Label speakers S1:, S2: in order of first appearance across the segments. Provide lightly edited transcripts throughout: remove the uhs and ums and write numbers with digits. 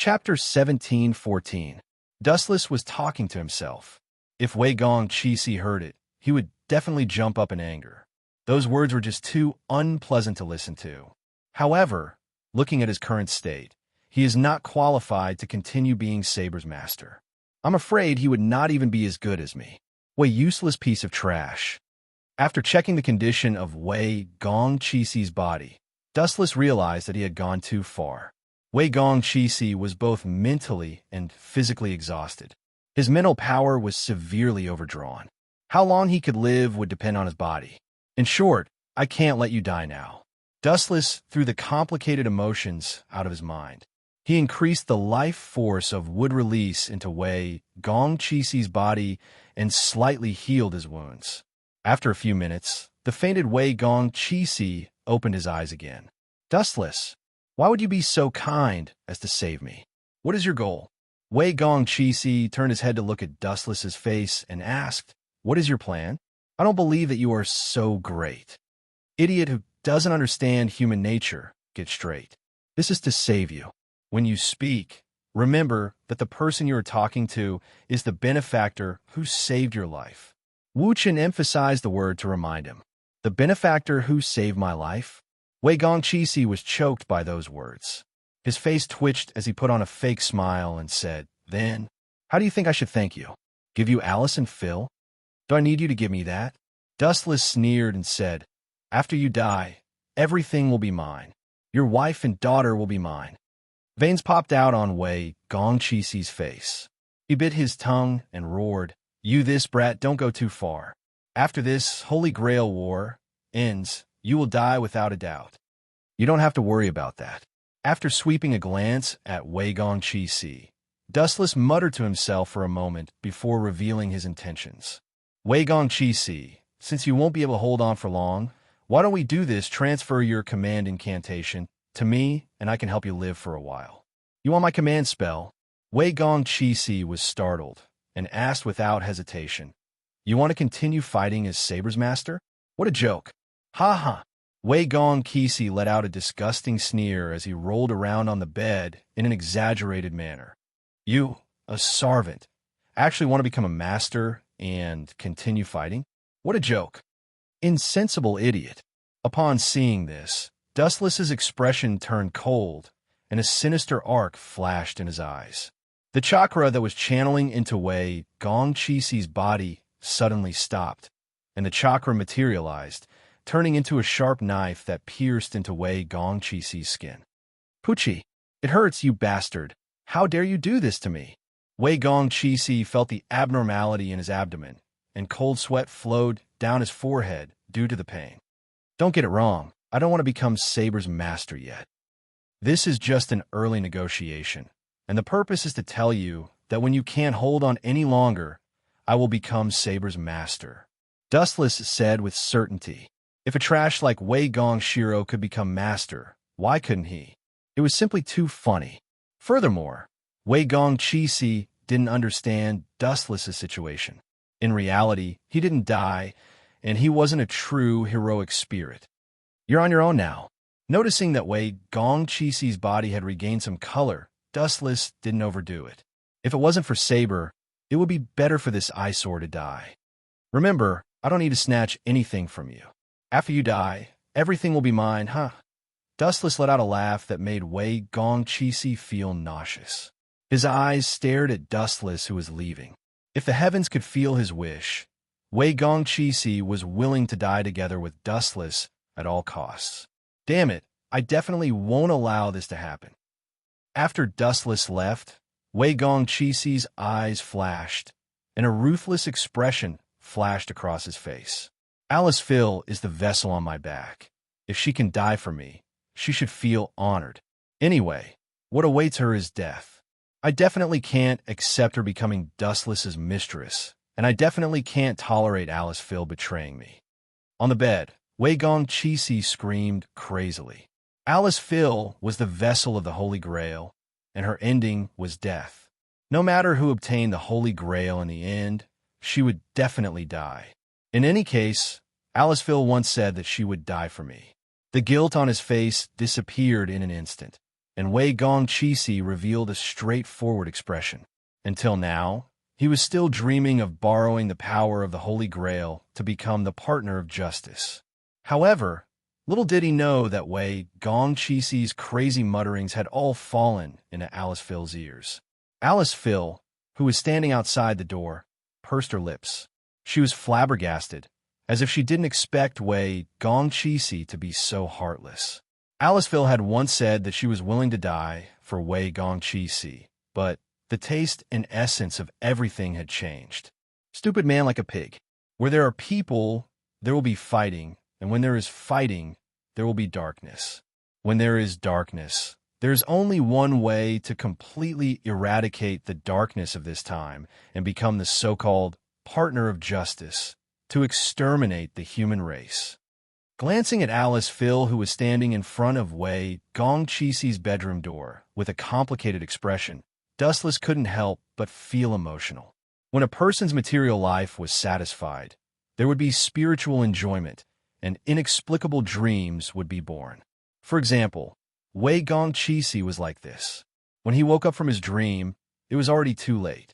S1: Chapter 17:14. Dustless was talking to himself. If Wei Gong Qixi heard it, he would definitely jump up in anger. Those words were just too unpleasant to listen to. However, looking at his current state, he is not qualified to continue being Saber's master. I'm afraid he would not even be as good as me. What a useless piece of trash. After checking the condition of Wei Gong Qixi's body, Dustless realized that he had gone too far. Wei Gong Qixi was both mentally and physically exhausted. His mental power was severely overdrawn. How long he could live would depend on his body. In short, I can't let you die now. Dustless threw the complicated emotions out of his mind. He increased the life force of wood release into Wei Gong Qixi's body and slightly healed his wounds. After a few minutes, the fainted Wei Gong Qixi opened his eyes again. Dustless, why would you be so kind as to save me? What is your goal? Wei Gong Qixi turned his head to look at Dustless's face and asked, What is your plan? I don't believe that you are so great. Idiot who doesn't understand human nature, get straight. This is to save you. When you speak, remember that the person you are talking to is the benefactor who saved your life. Wu Chen emphasized the word to remind him. The benefactor who saved my life? Wei Gong Qixi was choked by those words. His face twitched as he put on a fake smile and said, Then, how do you think I should thank you? Give you Alice and Phil? Do I need you to give me that? Dustless sneered and said, After you die, everything will be mine. Your wife and daughter will be mine. Veins popped out on Wei Gong Qixi's face. He bit his tongue and roared, You this brat, don't go too far. After this Holy Grail war ends, you will die without a doubt. You don't have to worry about that. After sweeping a glance at Wei Gong Qixi, Dustless muttered to himself for a moment before revealing his intentions. Wei Gong Qixi, since you won't be able to hold on for long, why don't we do this? Transfer your command incantation to me, and I can help you live for a while. You want my command spell? Wei Gong Qixi was startled and asked without hesitation, You want to continue fighting as Saber's master? What a joke. Ha ha. Wei Gong Qixi let out a disgusting sneer as he rolled around on the bed in an exaggerated manner. You, a servant, actually want to become a master and continue fighting? What a joke. Insensible idiot. Upon seeing this, Dustless's expression turned cold, and a sinister arc flashed in his eyes. The chakra that was channeling into Wei Gong Qixi's body suddenly stopped, and the chakra materialized, turning into a sharp knife that pierced into Wei Gong Qixi's skin. Poochie, it hurts, you bastard. How dare you do this to me? Wei Gong Qixi felt the abnormality in his abdomen, and cold sweat flowed down his forehead due to the pain. Don't get it wrong. I don't want to become Saber's master yet. This is just an early negotiation, and the purpose is to tell you that when you can't hold on any longer, I will become Saber's master. Dustless said with certainty. If a trash like Wei Gong Shiro could become master, why couldn't he? It was simply too funny. Furthermore, Wei Gong Qixi didn't understand Dustless's situation. In reality, he didn't die, and he wasn't a true heroic spirit. You're on your own now. Noticing that Wei Gong Qixi's body had regained some color, Dustless didn't overdo it. If it wasn't for Saber, it would be better for this eyesore to die. Remember, I don't need to snatch anything from you. After you die, everything will be mine, huh? Dustless let out a laugh that made Wei Gong Qixi feel nauseous. His eyes stared at Dustless, who was leaving. If the heavens could feel his wish, Wei Gong Qixi was willing to die together with Dustless at all costs. Damn it, I definitely won't allow this to happen. After Dustless left, Wei Gong Qixi's eyes flashed, and a ruthless expression flashed across his face. Alice Phil is the vessel on my back. If she can die for me, she should feel honored. Anyway, what awaits her is death. I definitely can't accept her becoming Dustless's mistress, and I definitely can't tolerate Alice Phil betraying me. On the bed, Wei Gong Qixi screamed crazily. Alice Phil was the vessel of the Holy Grail, and her ending was death. No matter who obtained the Holy Grail in the end, she would definitely die. In any case, Alice Phil once said that she would die for me. The guilt on his face disappeared in an instant. and Wei Gongqi revealed a straightforward expression. Until now, he was still dreaming of borrowing the power of the Holy Grail to become the partner of justice. However, little did he know that Wei Gongqi's crazy mutterings had all fallen into Alice Phil's ears. Alice Phil, who was standing outside the door, pursed her lips. She was flabbergasted, as if she didn't expect Wei Gongqi to be so heartless. Alice Phil had once said that she was willing to die for Wei Gongqi, but the taste and essence of everything had changed. Stupid man like a pig. Where there are people, there will be fighting, and when there is fighting, there will be darkness. When there is darkness, there is only one way to completely eradicate the darkness of this time and become the so-called partner of justice, to exterminate the human race. Glancing at Alice Phil, who was standing in front of Wei Gongqi's bedroom door with a complicated expression, Dustless couldn't help but feel emotional. When a person's material life was satisfied, there would be spiritual enjoyment, and inexplicable dreams would be born. For example, Wei Gongqi was like this. When he woke up from his dream, it was already too late.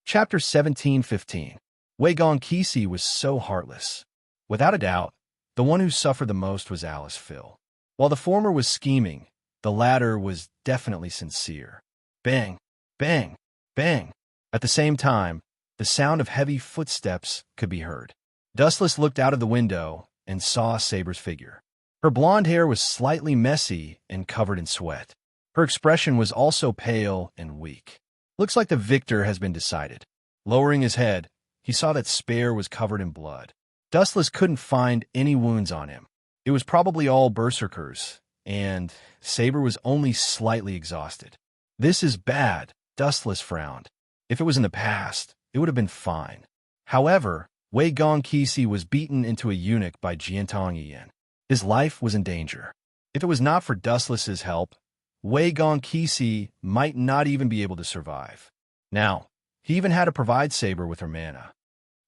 S1: Chapter 17:15. Wei Gongqi was so heartless. Without a doubt, the one who suffered the most was Alice Phil. While the former was scheming, the latter was definitely sincere. Bang, bang, bang. At the same time, the sound of heavy footsteps could be heard. Dustless looked out of the window and saw Saber's figure. Her blonde hair was slightly messy and covered in sweat. Her expression was also pale and weak. Looks like the victor has been decided. Lowering his head, he saw that Spare was covered in blood. Dustless couldn't find any wounds on him. It was probably all berserkers, and Saber was only slightly exhausted. This is bad, Dustless frowned. If it was in the past, it would have been fine. However, Wei Gongqi was beaten into a eunuch by Jiantong Yin. His life was in danger. If it was not for Dustless's help, Wei Gongqi might not even be able to survive. Now, he even had to provide Saber with her mana.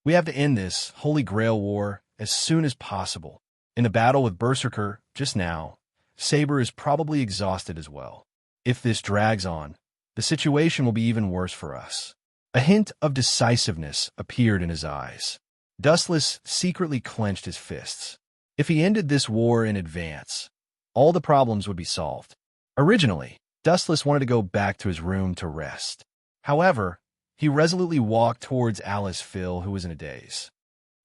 S1: We have to end this Holy Grail war as soon as possible. In the battle with Berserker just now, Saber is probably exhausted as well. If this drags on, the situation will be even worse for us. A hint of decisiveness appeared in his eyes. Dustless secretly clenched his fists. If he ended this war in advance, all the problems would be solved. Originally, Dustless wanted to go back to his room to rest. However, he resolutely walked towards Alice Phil, who was in a daze.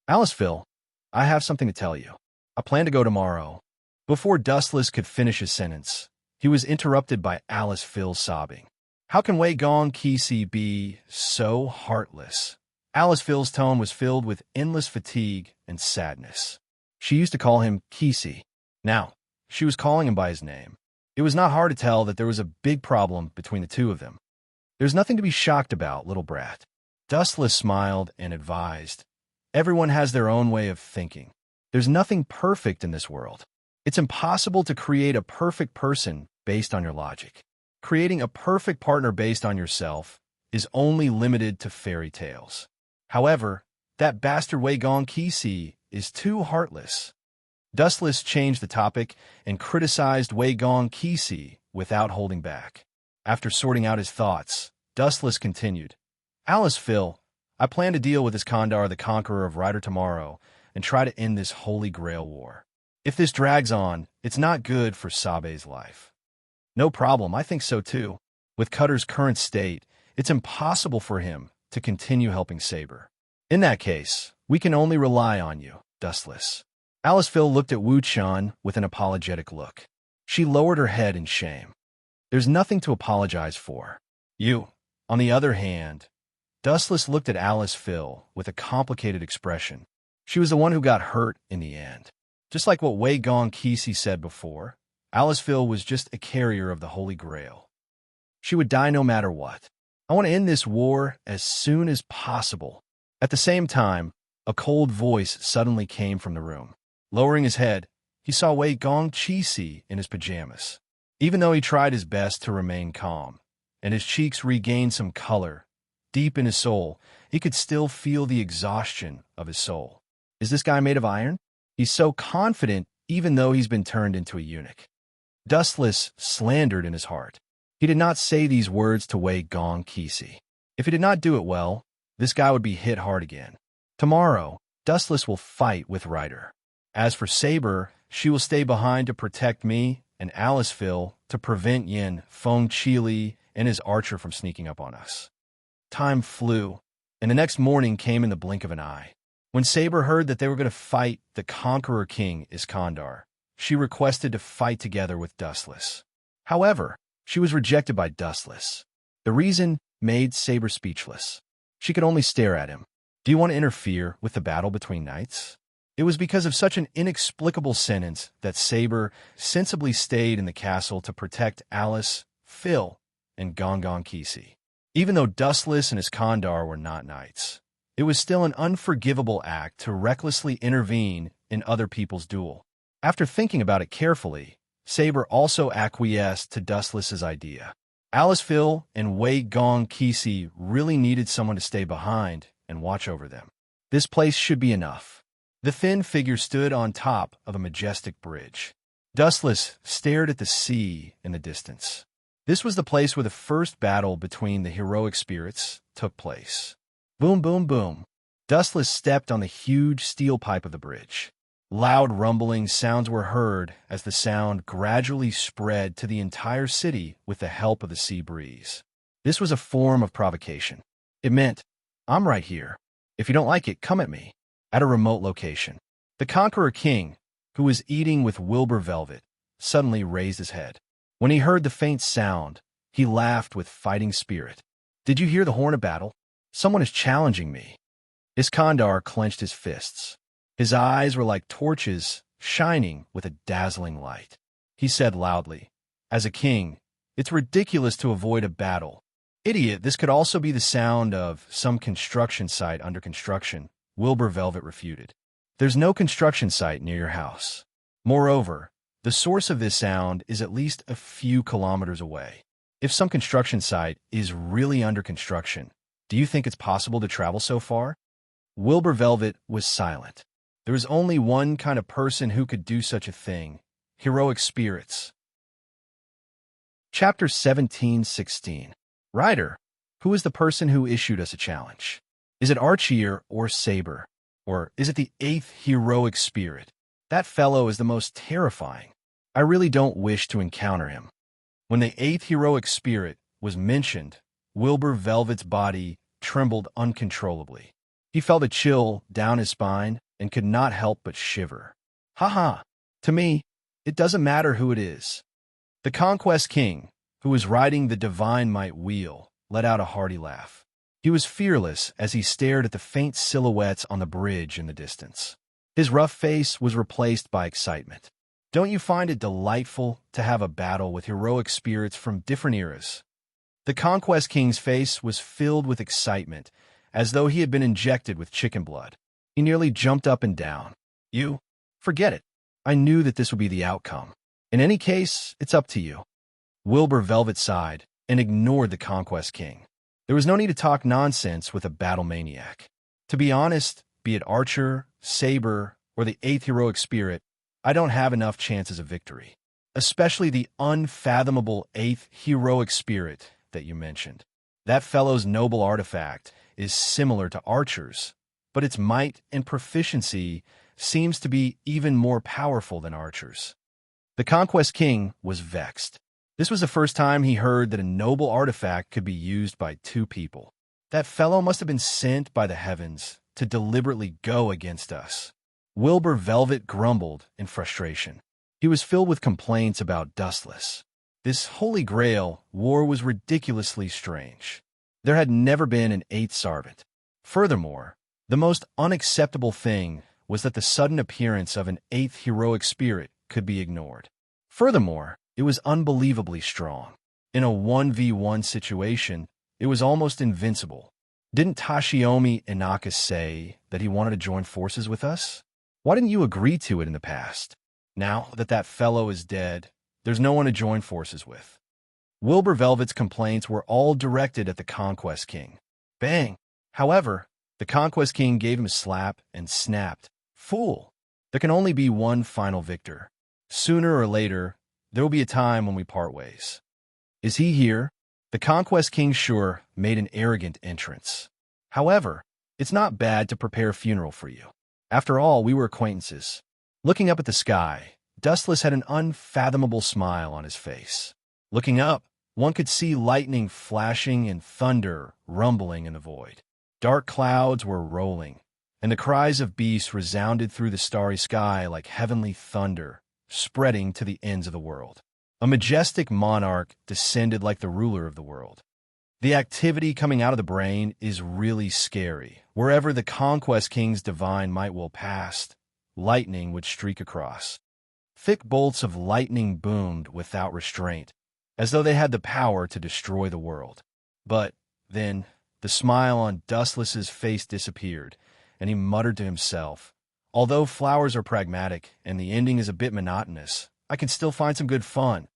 S1: Alice Phil, I have something to tell you. I plan to go tomorrow. Before Dustless could finish his sentence, he was interrupted by Alice Phil sobbing. How can Wei Gongqi be so heartless? Alice Phil's tone was filled with endless fatigue and sadness. She used to call him Kisi. Now, she was calling him by his name. It was not hard to tell that there was a big problem between the two of them. There's nothing to be shocked about, little brat. Dustless smiled and advised. Everyone has their own way of thinking. There's nothing perfect in this world. It's impossible to create a perfect person based on your logic. Creating a perfect partner based on yourself is only limited to fairy tales. However, that bastard Wei Gongqi is too heartless. Dustless changed the topic and criticized Wei Gongqi without holding back. After sorting out his thoughts, Dustless continued, Alice Phil, I plan to deal with this Kandar the Conqueror of Rider tomorrow and try to end this Holy Grail war. If this drags on, it's not good for Sabe's life. No problem, I think so too. With Cutter's current state, it's impossible for him to continue helping Saber. In that case, we can only rely on you, Dustless. Alice Phil looked at Wu Chan with an apologetic look. She lowered her head in shame. There's nothing to apologize for. You, on the other hand, Dustless looked at Alice Phil with a complicated expression. She was the one who got hurt in the end. Just like what Wei Gongqi said before, Alice Phil was just a carrier of the Holy Grail. She would die no matter what. I want to end this war as soon as possible. At the same time, a cold voice suddenly came from the room. Lowering his head, he saw Wei Gongqi in his pajamas. Even though he tried his best to remain calm, and his cheeks regained some color, deep in his soul, he could still feel the exhaustion of his soul. Is this guy made of iron? He's so confident even though he's been turned into a eunuch. Dustless slandered in his heart. He did not say these words to Wei Gong Qixi. If he did not do it well, this guy would be hit hard again. Tomorrow, Dustless will fight with Ryder. As for Saber, she will stay behind to protect me and Aliceville to prevent Yin Feng Qili and his archer from sneaking up on us. Time flew, and the next morning came in the blink of an eye. When Saber heard that they were going to fight the Conqueror King Iskandar, she requested to fight together with Dustless. However, she was rejected by Dustless. The reason made Saber speechless. She could only stare at him. Do you want to interfere with the battle between knights? It was because of such an inexplicable sentence that Saber sensibly stayed in the castle to protect Alice, Phil, and Gong Qixi. Even though Dustless and Iskandar were not knights, it was still an unforgivable act to recklessly intervene in other people's duel. After thinking about it carefully, Saber also acquiesced to Dustless's idea. Aliceville and Wei Gong Qixi really needed someone to stay behind and watch over them. This place should be enough. The thin figure stood on top of a majestic bridge. Dustless stared at the sea in the distance. This was the place where the first battle between the heroic spirits took place. Boom, boom, boom. Dustless stepped on the huge steel pipe of the bridge. Loud rumbling sounds were heard as the sound gradually spread to the entire city with the help of the sea breeze. This was a form of provocation. It meant, I'm right here. If you don't like it, come at me. At a remote location, the Conqueror King, who was eating with Wilbur Velvet, suddenly raised his head. When he heard the faint sound, he laughed with fighting spirit. Did you hear the horn of battle? Someone is challenging me. Iskandar clenched his fists. His eyes were like torches, shining with a dazzling light. He said loudly, as a king, it's ridiculous to avoid a battle. Idiot, this could also be the sound of some construction site under construction, Wilbur Velvet refuted. There's no construction site near your house. Moreover, the source of this sound is at least a few kilometers away. If some construction site is really under construction, do you think it's possible to travel so far? Wilbur Velvet was silent. There was only one kind of person who could do such a thing: heroic spirits. Chapter 17:16. Ryder, who is the person who issued us a challenge? Is it Archier or Saber? Or is it the 8th heroic spirit? That fellow is the most terrifying. I really don't wish to encounter him. When the 8th heroic spirit was mentioned, Wilbur Velvet's body trembled uncontrollably. He felt a chill down his spine and could not help but shiver. Ha! To me, it doesn't matter who it is. The Conquest King, who was riding the Divine Might wheel, let out a hearty laugh. He was fearless as he stared at the faint silhouettes on the bridge in the distance. His rough face was replaced by excitement. Don't you find it delightful to have a battle with heroic spirits from different eras? The Conquest King's face was filled with excitement, as though he had been injected with chicken blood. He nearly jumped up and down. You? Forget it. I knew that this would be the outcome. In any case, it's up to you. Wilbur Velvet sighed and ignored the Conquest King. There was no need to talk nonsense with a battle maniac. To be honest, be it Archer, Saber, or the 8th heroic spirit, I don't have enough chances of victory. Especially the unfathomable 8th heroic spirit that you mentioned. That fellow's noble artifact is similar to Archer's, but its might and proficiency seems to be even more powerful than Archer's. The Conquest King was vexed. This was the first time he heard that a noble artifact could be used by 2 people. That fellow must have been sent by the heavens to deliberately go against us. Wilbur Velvet grumbled in frustration. He was filled with complaints about Dustless. This Holy Grail war was ridiculously strange. There had never been an 8th servant. Furthermore, the most unacceptable thing was that the sudden appearance of an 8th heroic spirit could be ignored. Furthermore, it was unbelievably strong. In a 1v1 situation, it was almost invincible. Didn't Tashiomi Inaka say that he wanted to join forces with us? Why didn't you agree to it in the past? Now that that fellow is dead, there's no one to join forces with. Wilbur Velvet's complaints were all directed at the Conquest King. Bang! However, the Conquest King gave him a slap and snapped. Fool! There can only be one final victor. Sooner or later, There will be a time when we part ways. Is he here? The Conquest King sure made an arrogant entrance. However, it's not bad to prepare a funeral for you. After all, we were acquaintances. Looking up at the sky, Dustless had an unfathomable smile on his face. Looking up, one could see lightning flashing and thunder rumbling in the void. Dark clouds were rolling, and the cries of beasts resounded through the starry sky like heavenly thunder, spreading to the ends of the world. A majestic monarch descended like the ruler of the world. The activity coming out of the brain is really scary. Wherever the Conquest King's divine might will pass, lightning would streak across. Thick bolts of lightning boomed without restraint, as though they had the power to destroy the world. But then, the smile on Dustless's face disappeared, and he muttered to himself, "Although flowers are pragmatic and the ending is a bit monotonous, I can still find some good fun.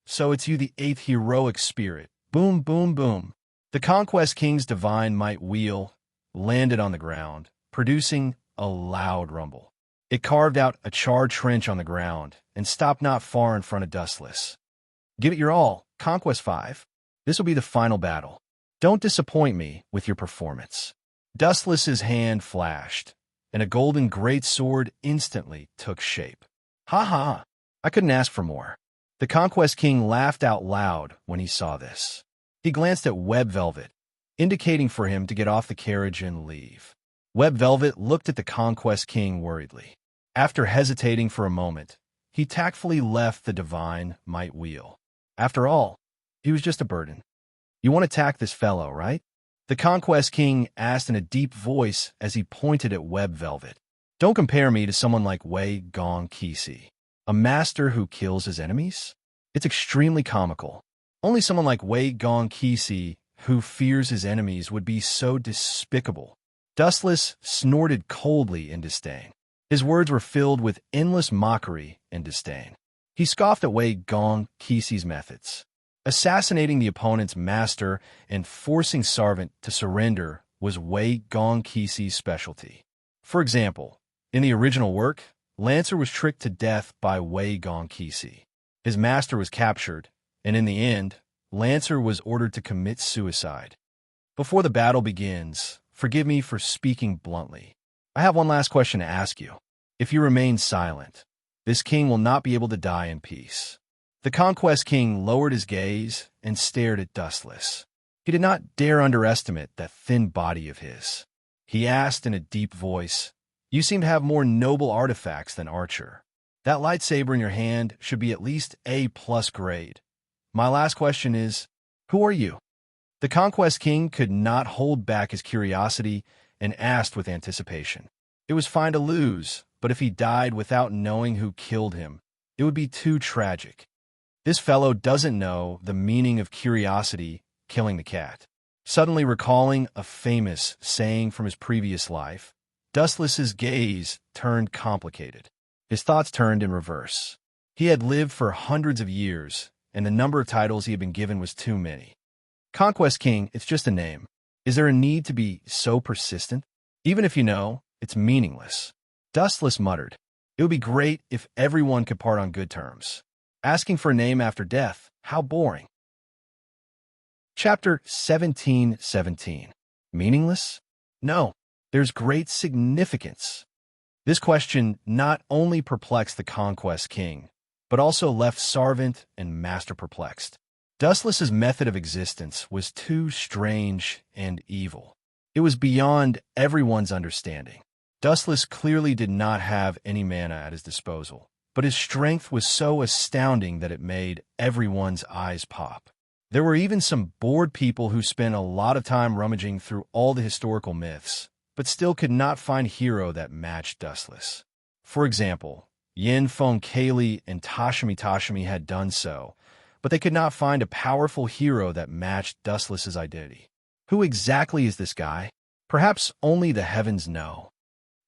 S1: So it's you, the eighth heroic spirit." Boom, boom, boom. The Conquest King's divine might wheel landed on the ground, producing a loud rumble. It carved out a charred trench on the ground and stopped not far in front of Dustless. "Give it your all, Conquest 5. This will be the final battle. Don't disappoint me with your performance." Dustless's hand flashed, and a golden greatsword instantly took shape. "Ha ha! I couldn't ask for more." The Conquest King laughed out loud when he saw this. He glanced at Web Velvet, indicating for him to get off the carriage and leave. Web Velvet looked at the Conquest King worriedly. After hesitating for a moment, he tactfully left the divine might wheel. After all, he was just a burden. "You want to attack this fellow, right?" The Conquest King asked in a deep voice as he pointed at Web Velvet. "Don't compare me to someone like Wei Gong Qixi. A master who kills his enemies? It's extremely comical. Only someone like Wei Gong Qixi, who fears his enemies, would be so despicable." Dustless snorted coldly in disdain. His words were filled with endless mockery and disdain. He scoffed at Wei Gong Qixi's methods. Assassinating the opponent's master and forcing Sarvant to surrender was Wei Gong Qixi's specialty. For example, in the original work, Lancer was tricked to death by Wei Gong Qixi. His master was captured, and in the end, Lancer was ordered to commit suicide. Before the battle begins, forgive me for speaking bluntly. I have one last question to ask you. If you remain silent, this king will not be able to die in peace. The Conquest King lowered his gaze and stared at Dustless. He did not dare underestimate that thin body of his. He asked in a deep voice, "You seem to have more noble artifacts than Archer. That lightsaber in your hand should be at least A+ grade. My last question is, who are you?" The Conquest King could not hold back his curiosity and asked with anticipation. It was fine to lose, but if he died without knowing who killed him, it would be too tragic. This fellow doesn't know the meaning of curiosity killing the cat. Suddenly recalling a famous saying from his previous life, Dustless's gaze turned complicated. His thoughts turned in reverse. He had lived for hundreds of years, and the number of titles he had been given was too many. Conquest King, it's just a name. Is there a need to be so persistent? Even if you know, it's meaningless. Dustless muttered, "It would be great if everyone could part on good terms. Asking for a name after death, how boring." Chapter 17:17. Meaningless? No, there's great significance. This question not only perplexed the Conquest King, but also left Sarvant and Master perplexed. Dustless's method of existence was too strange and evil. It was beyond everyone's understanding. Dustless clearly did not have any mana at his disposal, but his strength was so astounding that it made everyone's eyes pop. There were even some bored people who spent a lot of time rummaging through all the historical myths, but still could not find a hero that matched Dustless. For example, Yin Feng Kaylee and Tashimi had done so, but they could not find a powerful hero that matched Dustless's identity. Who exactly is this guy? Perhaps only the heavens know.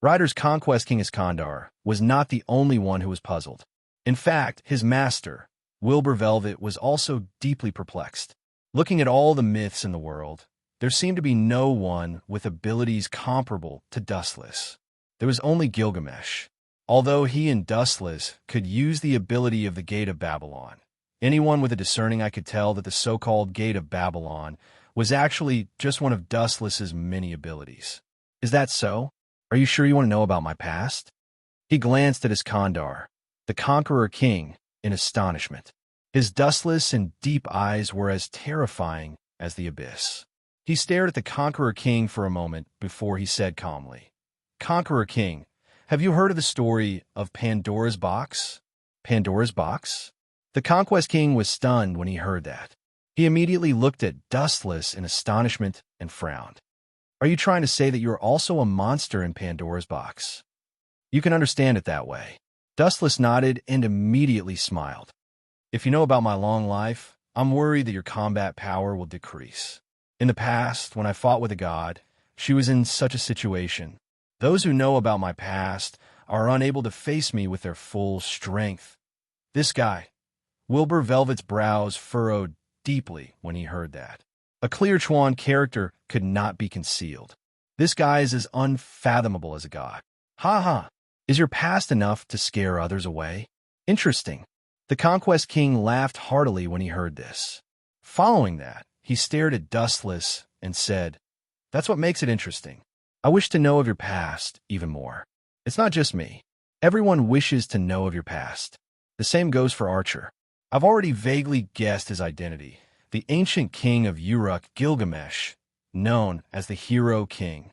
S1: Ryder's Conquest King Iskandar was not the only one who was puzzled. In fact, his master, Wilbur Velvet, was also deeply perplexed. Looking at all the myths in the world, there seemed to be no one with abilities comparable to Dustless. There was only Gilgamesh. Although he and Dustless could use the ability of the Gate of Babylon, Anyone with a discerning eye could tell that the so-called Gate of Babylon was actually just one of Dustless's many abilities. Is that so? Are you sure you want to know about my past? He glanced at his Kandar, the Conqueror King, in astonishment. His dustless and deep eyes were as terrifying as the abyss. He stared at the Conqueror King for a moment before he said calmly, "Conqueror King, have you heard of the story of Pandora's box?" Pandora's box? The Conquest King was stunned when he heard that. He immediately looked at Dustless in astonishment and frowned. "Are you trying to say that you're also a monster in Pandora's box?" "You can understand it that way." Dustless nodded and immediately smiled. "If you know about my long life, I'm worried that your combat power will decrease. In the past, when I fought with a god, she was in such a situation. Those who know about my past are unable to face me with their full strength." This guy, Wilbur Velvet's brows furrowed deeply when he heard that. A clear Chuan character could not be concealed. This guy is as unfathomable as a god. "Ha ha! Is your past enough to scare others away? Interesting." The Conquest King laughed heartily when he heard this. Following that, he stared at Dustless and said, "That's what makes it interesting. I wish to know of your past even more. It's not just me. Everyone wishes to know of your past. The same goes for Archer. I've already vaguely guessed his identity, the ancient king of Uruk, Gilgamesh, known as the Hero King.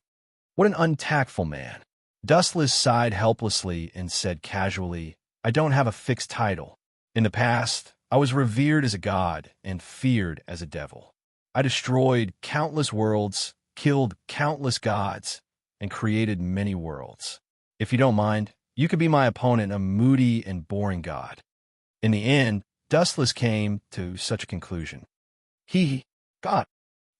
S1: What an untactful man." Dustless sighed helplessly and said casually, "I don't have a fixed title. In the past, I was revered as a god and feared as a devil. I destroyed countless worlds, killed countless gods, and created many worlds. If you don't mind, you could be my opponent, a moody and boring god." In the end, Dustless came to such a conclusion. God,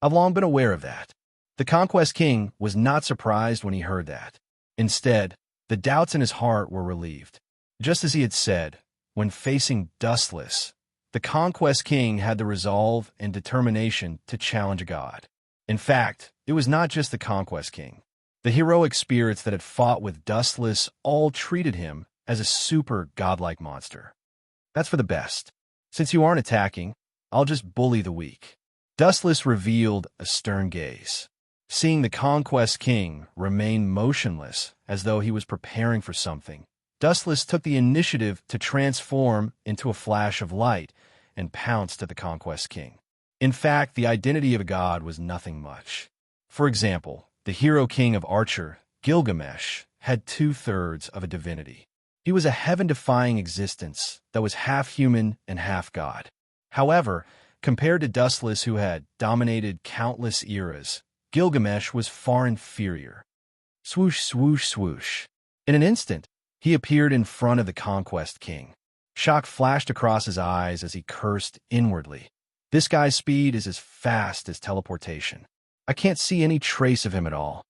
S1: I've long been aware of that. The Conquest King was not surprised when he heard that. Instead, the doubts in his heart were relieved. Just as he had said, when facing Dustless, the Conquest King had the resolve and determination to challenge a god. In fact, it was not just the Conquest King. The heroic spirits that had fought with Dustless all treated him as a super godlike monster. "That's for the best. Since you aren't attacking, I'll just bully the weak." Dustless revealed a stern gaze. Seeing the Conquest King remain motionless as though he was preparing for something, Dustless took the initiative to transform into a flash of light and pounced at the Conquest King. In fact, the identity of a god was nothing much. For example, the Hero King of Archer, Gilgamesh, had 2/3 of a divinity. He was a heaven-defying existence that was half human and half god. However, compared to Dustless, who had dominated countless eras, Gilgamesh was far inferior. Swoosh, swoosh, swoosh. In an instant, he appeared in front of the Conquest King. Shock flashed across his eyes as he cursed inwardly. "This guy's speed is as fast as teleportation. I can't see any trace of him at all."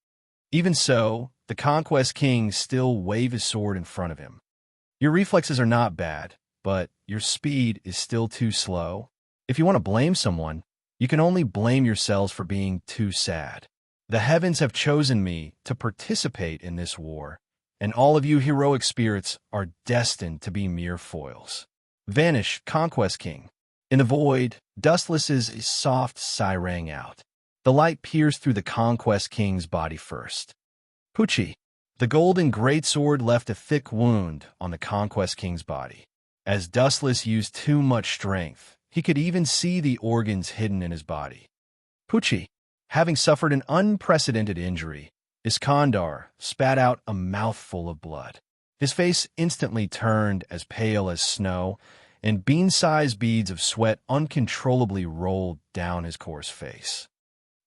S1: Even so, the Conquest King still waved his sword in front of him. "Your reflexes are not bad, but your speed is still too slow. If you want to blame someone, you can only blame yourselves for being too sad. The heavens have chosen me to participate in this war, and all of you heroic spirits are destined to be mere foils. Vanish, Conquest King." In the void, Dustless's soft sigh rang out. The light pierced through the Conquest King's body first. Poochie. The golden greatsword left a thick wound on the Conquest King's body. As Dustless used too much strength, he could even see the organs hidden in his body. Poochie, having suffered an unprecedented injury, Iskandar spat out a mouthful of blood. His face instantly turned as pale as snow, and bean-sized beads of sweat uncontrollably rolled down his coarse face.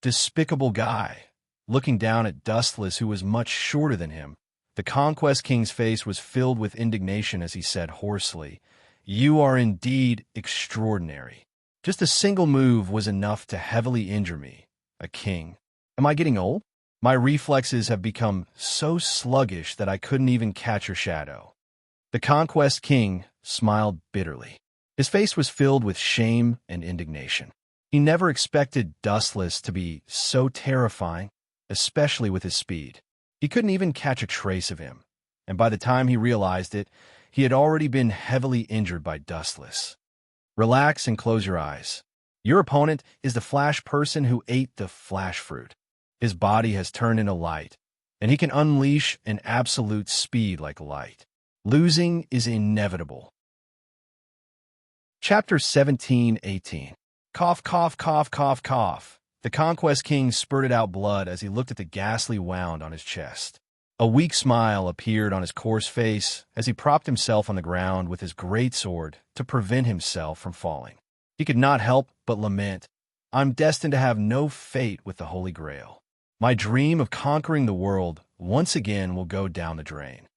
S1: Despicable guy. Looking down at Dustless, who was much shorter than him, the Conquest King's face was filled with indignation as he said hoarsely, "You are indeed extraordinary. Just a single move was enough to heavily injure me, a king. Am I getting old? My reflexes have become so sluggish that I couldn't even catch your shadow." The Conquest King smiled bitterly. His face was filled with shame and indignation. He never expected Dustless to be so terrifying, especially with his speed. He couldn't even catch a trace of him, and by the time he realized it, he had already been heavily injured by Dustless. Relax and close your eyes. Your opponent is the flash person who ate the flash fruit. His body has turned into light, and he can unleash an absolute speed like light. Losing is inevitable. Chapter 17:18. Cough, cough, cough, cough, cough. The Conquest King spurted out blood as he looked at the ghastly wound on his chest. A weak smile appeared on his coarse face as he propped himself on the ground with his great sword to prevent himself from falling. He could not help but lament, "I'm destined to have no fate with the Holy Grail. My dream of conquering the world once again will go down the drain."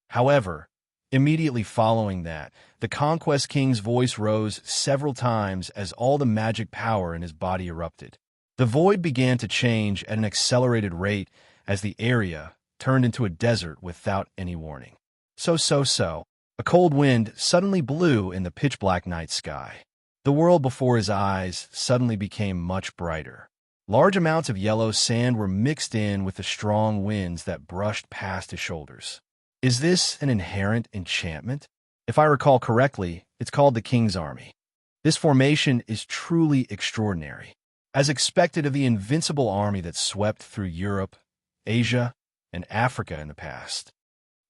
S1: However, immediately following that, the Conquest King's voice rose several times as all the magic power in his body erupted. The void began to change at an accelerated rate as the area turned into a desert without any warning. So. A cold wind suddenly blew in the pitch-black night sky. The world before his eyes suddenly became much brighter. Large amounts of yellow sand were mixed in with the strong winds that brushed past his shoulders. Is this an inherent enchantment? If I recall correctly, it's called the King's Army. This formation is truly extraordinary. As expected of the invincible army that swept through Europe, Asia, and Africa in the past.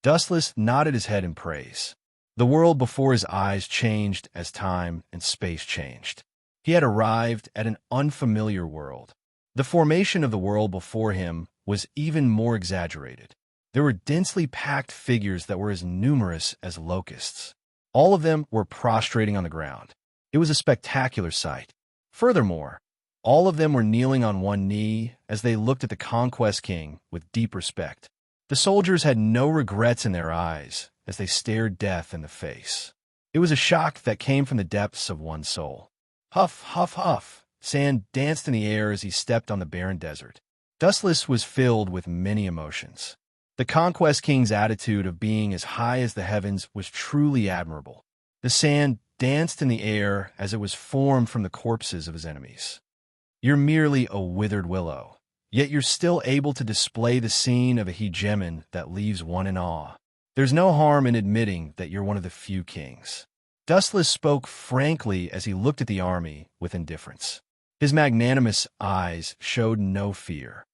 S1: Dustless nodded his head in praise. The world before his eyes changed as time and space changed. He had arrived at an unfamiliar world. The formation of the world before him was even more exaggerated. There were densely packed figures that were as numerous as locusts. All of them were prostrating on the ground. It was a spectacular sight. Furthermore, all of them were kneeling on one knee as they looked at the Conquest King with deep respect. The soldiers had no regrets in their eyes as they stared death in the face. It was a shock that came from the depths of one's soul. Huff, huff, huff. Sand danced in the air as he stepped on the barren desert. Dustless was filled with many emotions. The Conquest King's attitude of being as high as the heavens was truly admirable. The sand danced in the air as it was formed from the corpses of his enemies. You're merely a withered willow, yet you're still able to display the scene of a hegemon that leaves one in awe. There's no harm in admitting that you're one of the few kings. Dustless spoke frankly as he looked at the army with indifference. His magnanimous eyes showed no fear.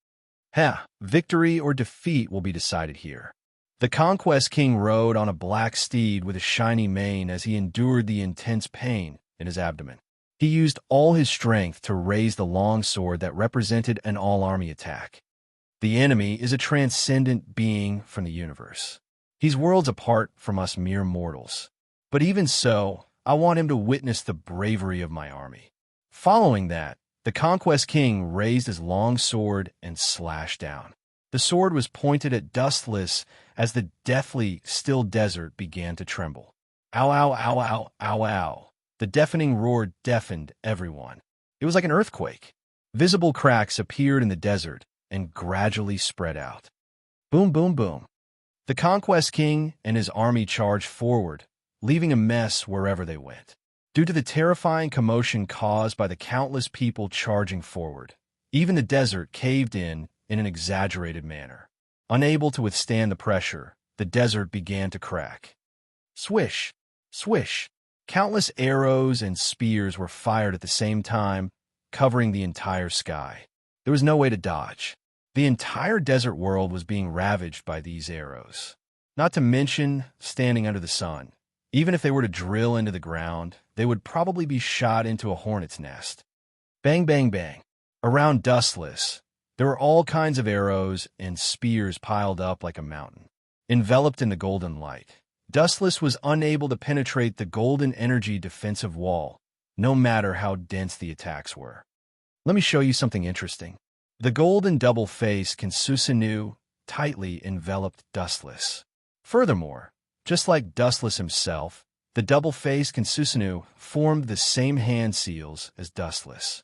S1: Victory or defeat will be decided here. The Conquest King rode on a black steed with a shiny mane as he endured the intense pain in his abdomen. He used all his strength to raise the long sword that represented an all-army attack. The enemy is a transcendent being from the universe. He's worlds apart from us mere mortals. But even so, I want him to witness the bravery of my army. Following that, the Conquest King raised his long sword and slashed down. The sword was pointed at Dustless as the deathly, still desert began to tremble. Ow, ow, ow, ow, ow, ow. The deafening roar deafened everyone. It was like an earthquake. Visible cracks appeared in the desert and gradually spread out. Boom, boom, boom. The Conquest King and his army charged forward, leaving a mess wherever they went. Due to the terrifying commotion caused by the countless people charging forward, even the desert caved in an exaggerated manner. Unable to withstand the pressure, the desert began to crack. Swish, swish. Countless arrows and spears were fired at the same time, covering the entire sky. There was no way to dodge. The entire desert world was being ravaged by these arrows. Not to mention standing under the sun. Even if they were to drill into the ground, they would probably be shot into a hornet's nest. Bang, bang, bang. Around Dustless, there were all kinds of arrows and spears piled up like a mountain. Enveloped in the golden light, Dustless was unable to penetrate the golden energy defensive wall, no matter how dense the attacks were. Let me show you something interesting. The golden double face Kinsusinu tightly enveloped Dustless. Furthermore, just like Dustless himself, the double-faced Kinsusinu formed the same hand seals as Dustless.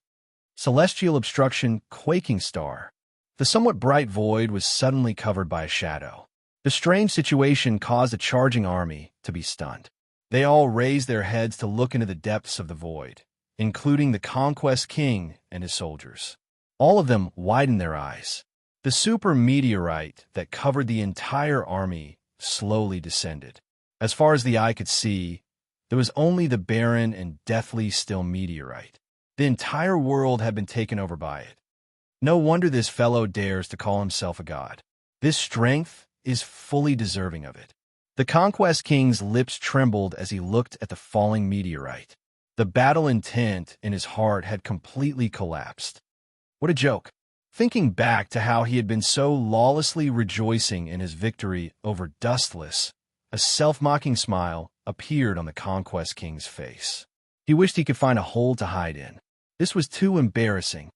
S1: Celestial obstruction, quaking star. The somewhat bright void was suddenly covered by a shadow. The strange situation caused a charging army to be stunned. They all raised their heads to look into the depths of the void, including the Conquest King and his soldiers. All of them widened their eyes. The super meteorite that covered the entire army slowly descended. As far as the eye could see, There was only the barren and deathly still meteorite. The entire world had been taken over by it. No wonder this fellow dares to call himself a god. This strength is fully deserving of it. The Conquest King's lips trembled as he looked at the falling meteorite. The battle intent in his heart had completely collapsed. What a joke. Thinking back to how he had been so lawlessly rejoicing in his victory over Dustless, a self-mocking smile appeared on the Conquest King's face. He wished he could find a hole to hide in. This was too embarrassing.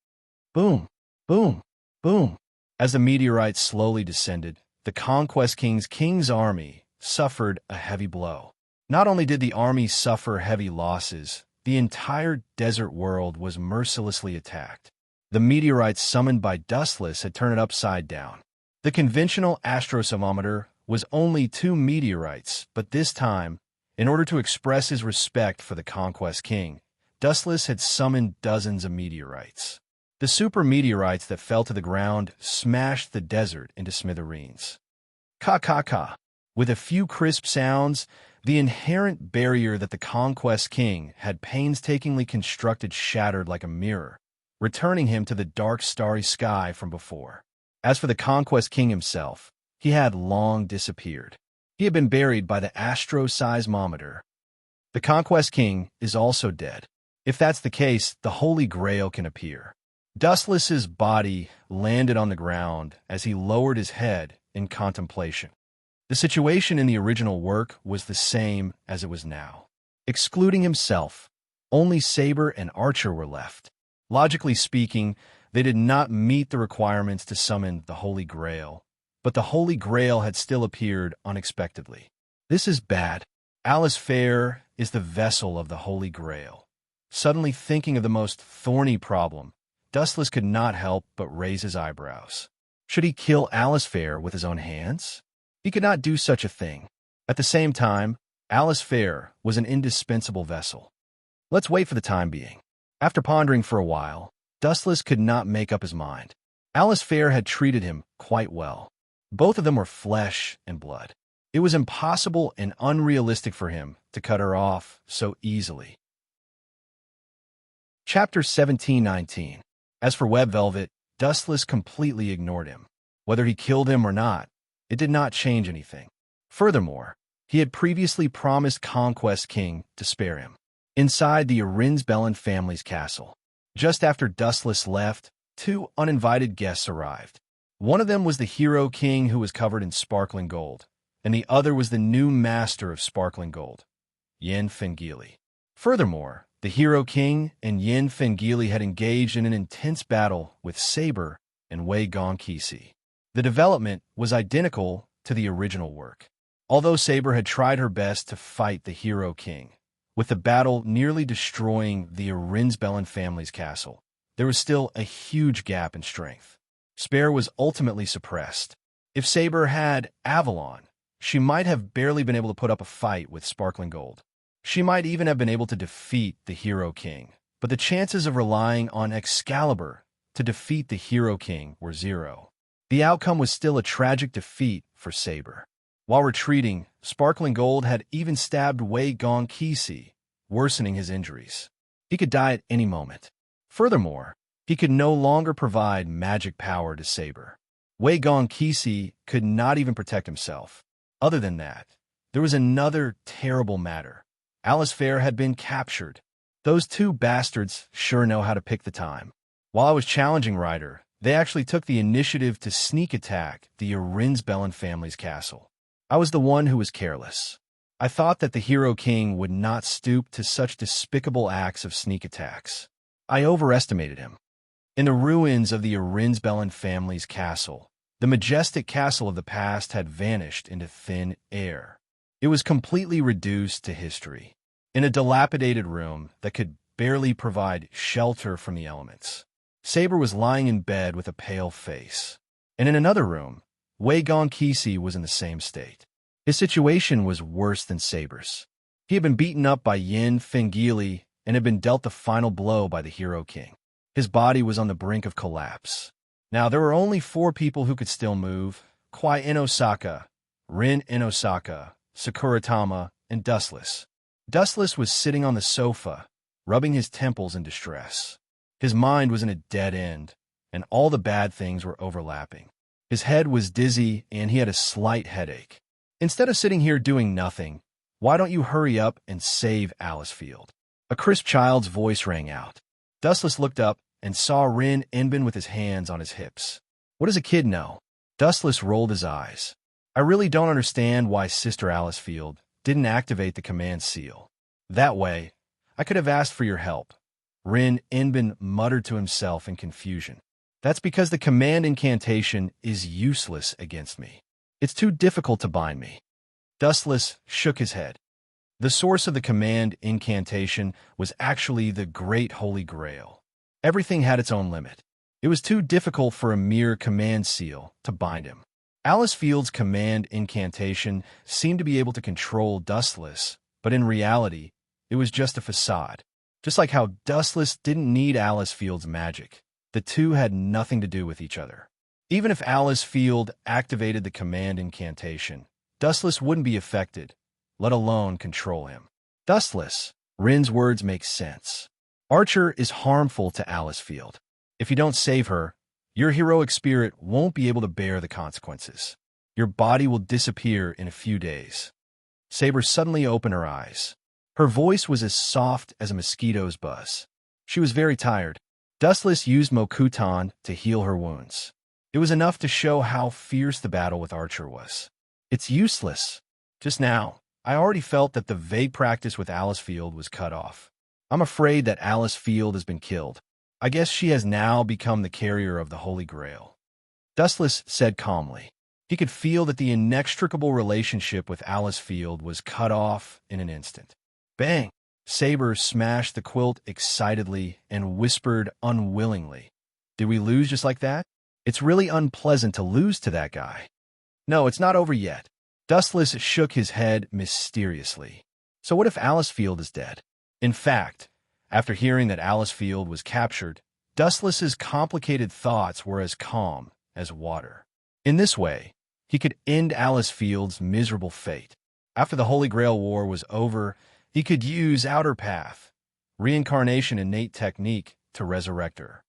S1: Boom, boom, boom. As the meteorite slowly descended, the Conquest King's army suffered a heavy blow. Not only did the army suffer heavy losses, the entire desert world was mercilessly attacked. The meteorites summoned by Dustless had turned it upside down. The conventional astroseismometer was only 2 meteorites, but this time, in order to express his respect for the Conquest King, Dustless had summoned dozens of meteorites. The super meteorites that fell to the ground smashed the desert into smithereens. Ka-ka-ka. With a few crisp sounds, the inherent barrier that the Conquest King had painstakingly constructed shattered like a mirror, returning him to the dark starry sky from before. As for the Conquest King himself, he had long disappeared. He had been buried by the astro-seismometer. The Conquest King is also dead. If that's the case, the Holy Grail can appear. Dustless's body landed on the ground as he lowered his head in contemplation. The situation in the original work was the same as it was now. Excluding himself, only Saber and Archer were left. Logically speaking, they did not meet the requirements to summon the Holy Grail, but the Holy Grail had still appeared unexpectedly. This is bad. Alice Fair is the vessel of the Holy Grail. Suddenly thinking of the most thorny problem, Dustless could not help but raise his eyebrows. Should he kill Alice Fair with his own hands? He could not do such a thing. At the same time, Alice Fair was an indispensable vessel. Let's wait for the time being. After pondering for a while, Dustless could not make up his mind. Alice Fair had treated him quite well. Both of them were flesh and blood. It was impossible and unrealistic for him to cut her off so easily. Chapter 17-19. As for Web Velvet, Dustless completely ignored him. Whether he killed him or not, it did not change anything. Furthermore, he had previously promised Conquest King to spare him. Inside the Arinsbellen family's castle, just after Dustless left, 2 uninvited guests arrived. One of them was the Hero King who was covered in sparkling gold, and the other was the new master of sparkling gold, Yen Fengili. Furthermore, the Hero King and Yen Fengili had engaged in an intense battle with Saber and Wei Gongqi. The development was identical to the original work. Although Saber had tried her best to fight the Hero King, with the battle nearly destroying the Arinsbellen family's castle, there was still a huge gap in strength. Spare was ultimately suppressed. If Saber had Avalon, she might have barely been able to put up a fight with Sparkling Gold. She might even have been able to defeat the Hero King, but the chances of relying on Excalibur to defeat the Hero King were 0. The outcome was still a tragic defeat for Saber. While retreating, Sparkling Gold had even stabbed Wei Gongqi, worsening his injuries. He could die at any moment. Furthermore, he could no longer provide magic power to Saber. Wei Gongqi could not even protect himself. Other than that, there was another terrible matter. Alice Fair had been captured. Those 2 bastards sure know how to pick the time. While I was challenging Ryder, they actually took the initiative to sneak attack the Arinsbellen family's castle. I was the one who was careless. I thought that the Hero King would not stoop to such despicable acts of sneak attacks. I overestimated him. In the ruins of the Arinsbellen family's castle, the majestic castle of the past had vanished into thin air. It was completely reduced to history. In a dilapidated room that could barely provide shelter from the elements, Saber was lying in bed with a pale face. And in another room, Wei Gongqi was in the same state. His situation was worse than Saber's. He had been beaten up by Yen Fengili and had been dealt the final blow by the Hero King. His body was on the brink of collapse. Now, there were only 4 people who could still move: Kwai Inosaka, Rin Inosaka, Sakuratama, and Dustless. Dustless was sitting on the sofa, rubbing his temples in distress. His mind was in a dead end, and all the bad things were overlapping. His head was dizzy, and he had a slight headache. Instead of sitting here doing nothing, why don't you hurry up and save Alice Field? A crisp child's voice rang out. Dustless looked up and saw Rin Enbin with his hands on his hips. What does a kid know? Dustless rolled his eyes. I really don't understand why Sister Alice Field didn't activate the command seal. That way, I could have asked for your help. Rin Enbin muttered to himself in confusion. That's because the command incantation is useless against me. It's too difficult to bind me. Dustless shook his head. The source of the command incantation was actually the Great Holy Grail. Everything had its own limit. It was too difficult for a mere command seal to bind him. Alice Field's command incantation seemed to be able to control Dustless, but in reality, it was just a facade. Just like how Dustless didn't need Alice Field's magic, the two had nothing to do with each other. Even if Alice Field activated the command incantation, Dustless wouldn't be affected, let alone control him. Dustless, Rin's words make sense. Archer is harmful to Alice Field. If you don't save her, your heroic spirit won't be able to bear the consequences. Your body will disappear in a few days. Saber suddenly opened her eyes. Her voice was as soft as a mosquito's buzz. She was very tired. Dustless used Mokutan to heal her wounds. It was enough to show how fierce the battle with Archer was. It's useless. Just now, I already felt that the vague practice with Alice Field was cut off. I'm afraid that Alice Field has been killed. I guess she has now become the carrier of the Holy Grail. Dustless said calmly. He could feel that the inextricable relationship with Alice Field was cut off in an instant. Bang! Saber smashed the quilt excitedly and whispered unwillingly. Did we lose just like that? It's really unpleasant to lose to that guy. No, it's not over yet. Dustless shook his head mysteriously. So what if Alice Field is dead? In fact, after hearing that Alice Field was captured, Dustless's complicated thoughts were as calm as water. In this way, he could end Alice Field's miserable fate. After the Holy Grail War was over, he could use Outer Path, reincarnation innate technique, to resurrect her.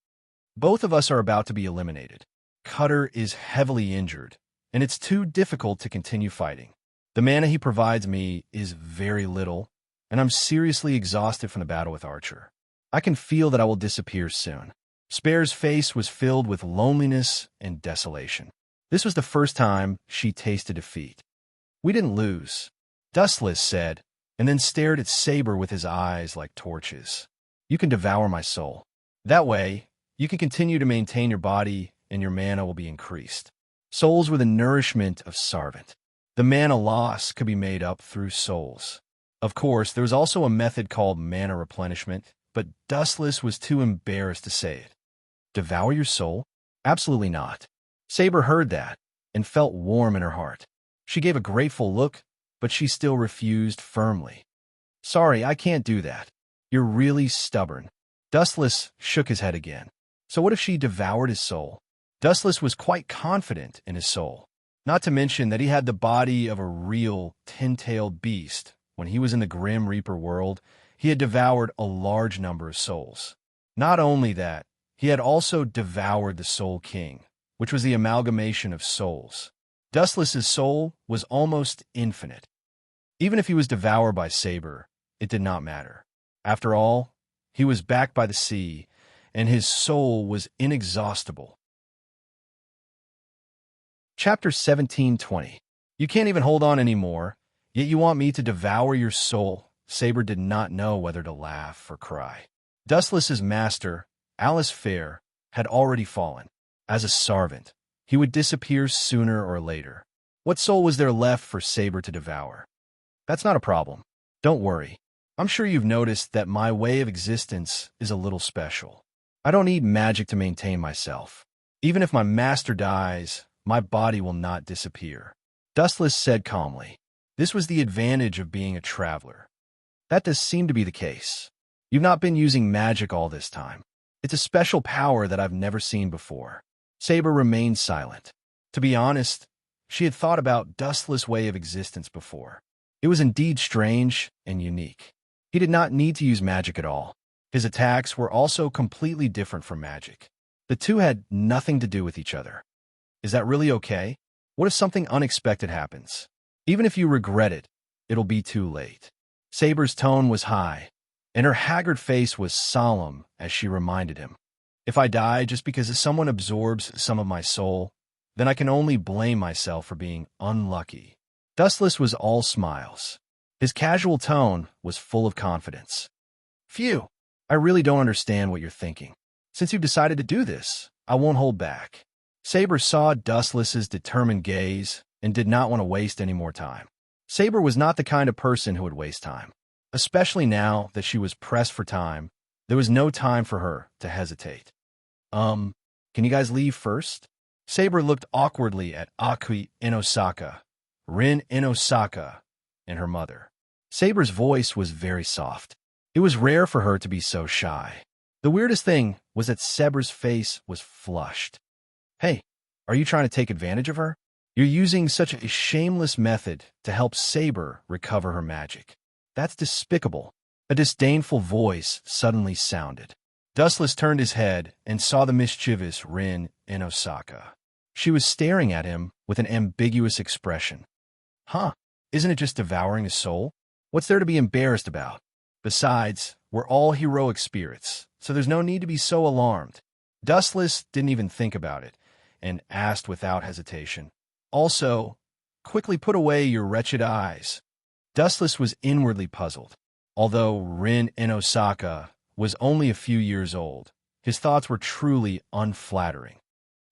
S1: Both of us are about to be eliminated. Cutter is heavily injured, and it's too difficult to continue fighting. The mana he provides me is very little, and I'm seriously exhausted from the battle with Archer. I can feel that I will disappear soon. Spare's face was filled with loneliness and desolation. This was the first time she tasted defeat. We didn't lose, Dustless said, and then stared at Saber with his eyes like torches. You can devour my soul. That way, you can continue to maintain your body, and your mana will be increased. Souls were the nourishment of Sarvant. The mana loss could be made up through souls. Of course, there was also a method called mana replenishment, but Dustless was too embarrassed to say it. Devour your soul? Absolutely not. Saber heard that and felt warm in her heart. She gave a grateful look, but she still refused firmly. Sorry, I can't do that. You're really stubborn. Dustless shook his head again. So what if she devoured his soul? Dustless was quite confident in his soul, not to mention that he had the body of a real ten-tailed beast. When he was in the Grim Reaper world, he had devoured a large number of souls. Not only that, he had also devoured the Soul King, which was the amalgamation of souls. Dustless's soul was almost infinite. Even if he was devoured by Saber, it did not matter. After all, he was backed by the sea, and his soul was inexhaustible. Chapter 17:20. You can't even hold on anymore, yet you want me to devour your soul. Saber did not know whether to laugh or cry. Dustless's master, Alice Fair, had already fallen. As a Sarvant, he would disappear sooner or later. What soul was there left for Saber to devour? That's not a problem. Don't worry. I'm sure you've noticed that my way of existence is a little special. I don't need magic to maintain myself. Even if my master dies, my body will not disappear. Dustless said calmly. This was the advantage of being a traveler. That does seem to be the case. You've not been using magic all this time. It's a special power that I've never seen before. Saber remained silent. To be honest, she had thought about Dustless' way of existence before. It was indeed strange and unique. He did not need to use magic at all. His attacks were also completely different from magic. The two had nothing to do with each other. Is that really okay? What if something unexpected happens? Even if you regret it, it'll be too late. Saber's tone was high, and her haggard face was solemn as she reminded him. If I die just because someone absorbs some of my soul, then I can only blame myself for being unlucky. Dustless was all smiles. His casual tone was full of confidence. Phew, I really don't understand what you're thinking. Since you've decided to do this, I won't hold back. Saber saw Dustless's determined gaze and did not want to waste any more time. Saber was not the kind of person who would waste time. Especially now that she was pressed for time, there was no time for her to hesitate. Can you guys leave first? Saber looked awkwardly at Akui Inosaka, Rin Inosaka, and her mother. Saber's voice was very soft. It was rare for her to be so shy. The weirdest thing was that Saber's face was flushed. Hey, are you trying to take advantage of her? You're using such a shameless method to help Saber recover her magic. That's despicable. A disdainful voice suddenly sounded. Dustless turned his head and saw the mischievous Rin Inosaka. She was staring at him with an ambiguous expression. Huh, isn't it just devouring his soul? What's there to be embarrassed about? Besides, we're all heroic spirits, so there's no need to be so alarmed. Dustless didn't even think about it and asked without hesitation. Also, quickly put away your wretched eyes. Dustless was inwardly puzzled. Although Rin Inosaka was only a few years old, his thoughts were truly unflattering.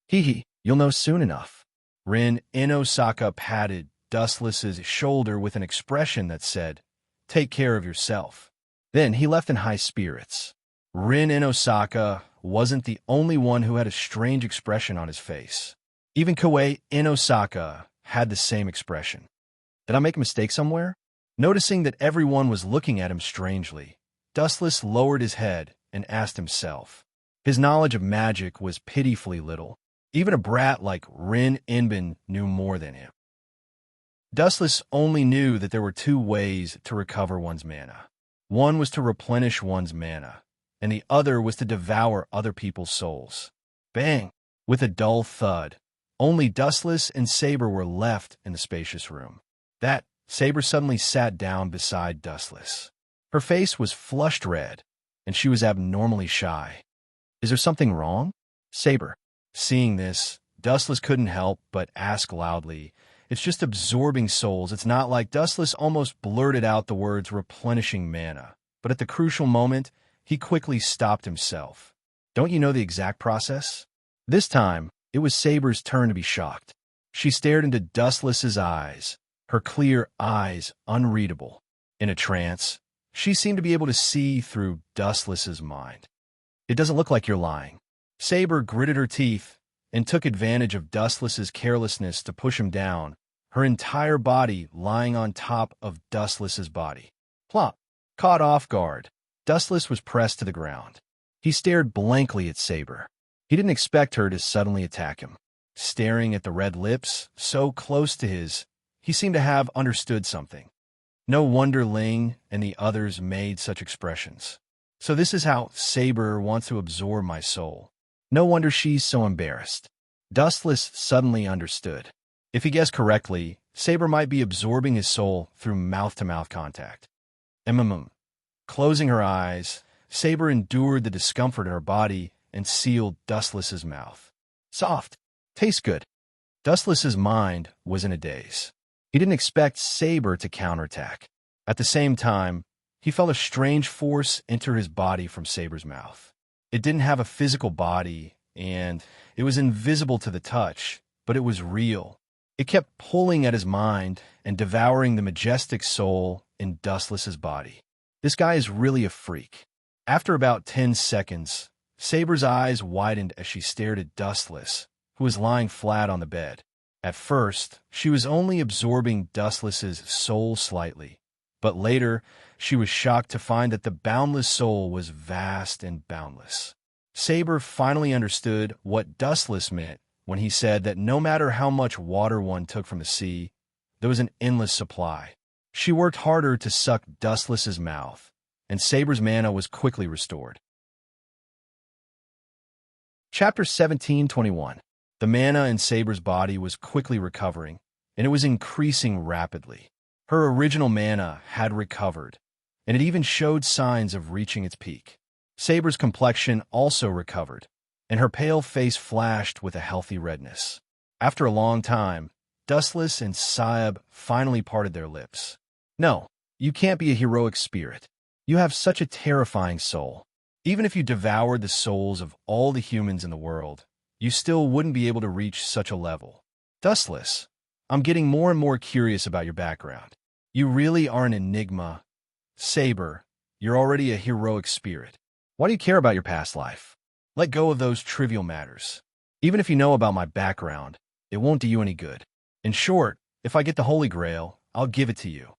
S1: Hee, you'll know soon enough. Rin Inosaka patted Dustless's shoulder with an expression that said, "Take care of yourself." Then he left in high spirits. Rin Inosaka wasn't the only one who had a strange expression on his face. Even Koei Inosaka had the same expression. Did I make a mistake somewhere? Noticing that everyone was looking at him strangely, Dustless lowered his head and asked himself. His knowledge of magic was pitifully little. Even a brat like Rin Inbin knew more than him. Dustless only knew that there were two ways to recover one's mana. One was to replenish one's mana, and the other was to devour other people's souls. Bang! With a dull thud, only Dustless and Saber were left in the spacious room. Saber suddenly sat down beside Dustless. Her face was flushed red, and she was abnormally shy. Is there something wrong? Saber. Seeing this, Dustless couldn't help but ask loudly, "It's just absorbing souls. It's not like..." Dustless almost blurted out the words replenishing mana, but at the crucial moment, he quickly stopped himself. Don't you know the exact process? This time, it was Saber's turn to be shocked. She stared into Dustless's eyes, her clear eyes unreadable. In a trance, she seemed to be able to see through Dustless's mind. It doesn't look like you're lying. Saber gritted her teeth and took advantage of Dustless's carelessness to push him down, her entire body lying on top of Dustless's body. Plop! Caught off guard, Dustless was pressed to the ground. He stared blankly at Saber. He didn't expect her to suddenly attack him. Staring at the red lips, so close to his, he seemed to have understood something. No wonder Ling and the others made such expressions. So this is how Saber wants to absorb my soul. No wonder she's so embarrassed. Dustless suddenly understood. If he guessed correctly, Saber might be absorbing his soul through mouth-to-mouth contact. Closing her eyes, Saber endured the discomfort in her body and sealed Dustless's mouth. Soft. Tastes good. Dustless's mind was in a daze. He didn't expect Saber to counterattack. At the same time, he felt a strange force enter his body from Saber's mouth. It didn't have a physical body, and it was invisible to the touch, but it was real. It kept pulling at his mind and devouring the majestic soul in Dustless's body. This guy is really a freak. After about 10 seconds, Saber's eyes widened as she stared at Dustless, who was lying flat on the bed. At first, she was only absorbing Dustless's soul slightly, but later, she was shocked to find that the boundless soul was vast and boundless. Saber finally understood what Dustless meant when he said that no matter how much water one took from the sea, there was an endless supply. She worked harder to suck Dustless's mouth, and Saber's mana was quickly restored. Chapter 17:21. The mana in Saber's body was quickly recovering, and it was increasing rapidly. Her original mana had recovered, and it even showed signs of reaching its peak. Saber's complexion also recovered, and her pale face flashed with a healthy redness. After a long time, Dustless and Saeb finally parted their lips. "No, you can't be a heroic spirit. You have such a terrifying soul. Even if you devoured the souls of all the humans in the world, you still wouldn't be able to reach such a level. Dustless, I'm getting more and more curious about your background. You really are an enigma. Saber, you're already a heroic spirit. Why do you care about your past life? Let go of those trivial matters. Even if you know about my background, it won't do you any good. In short, if I get the Holy Grail, I'll give it to you."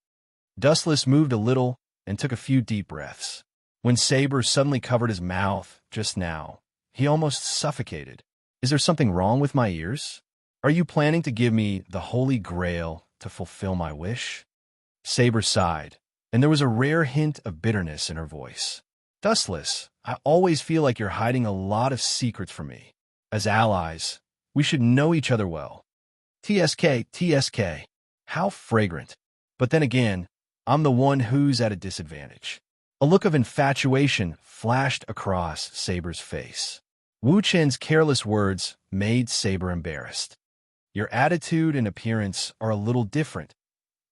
S1: Dustless moved a little and took a few deep breaths. When Saber suddenly covered his mouth just now, he almost suffocated. "Is there something wrong with my ears? Are you planning to give me the Holy Grail to fulfill my wish?" Saber sighed, and there was a rare hint of bitterness in her voice. "Dustless, I always feel like you're hiding a lot of secrets from me. As allies, we should know each other well. TSK. How fragrant. But then again, I'm the one who's at a disadvantage." A look of infatuation flashed across Saber's face. Wu Chen's careless words made Saber embarrassed. "Your attitude and appearance are a little different."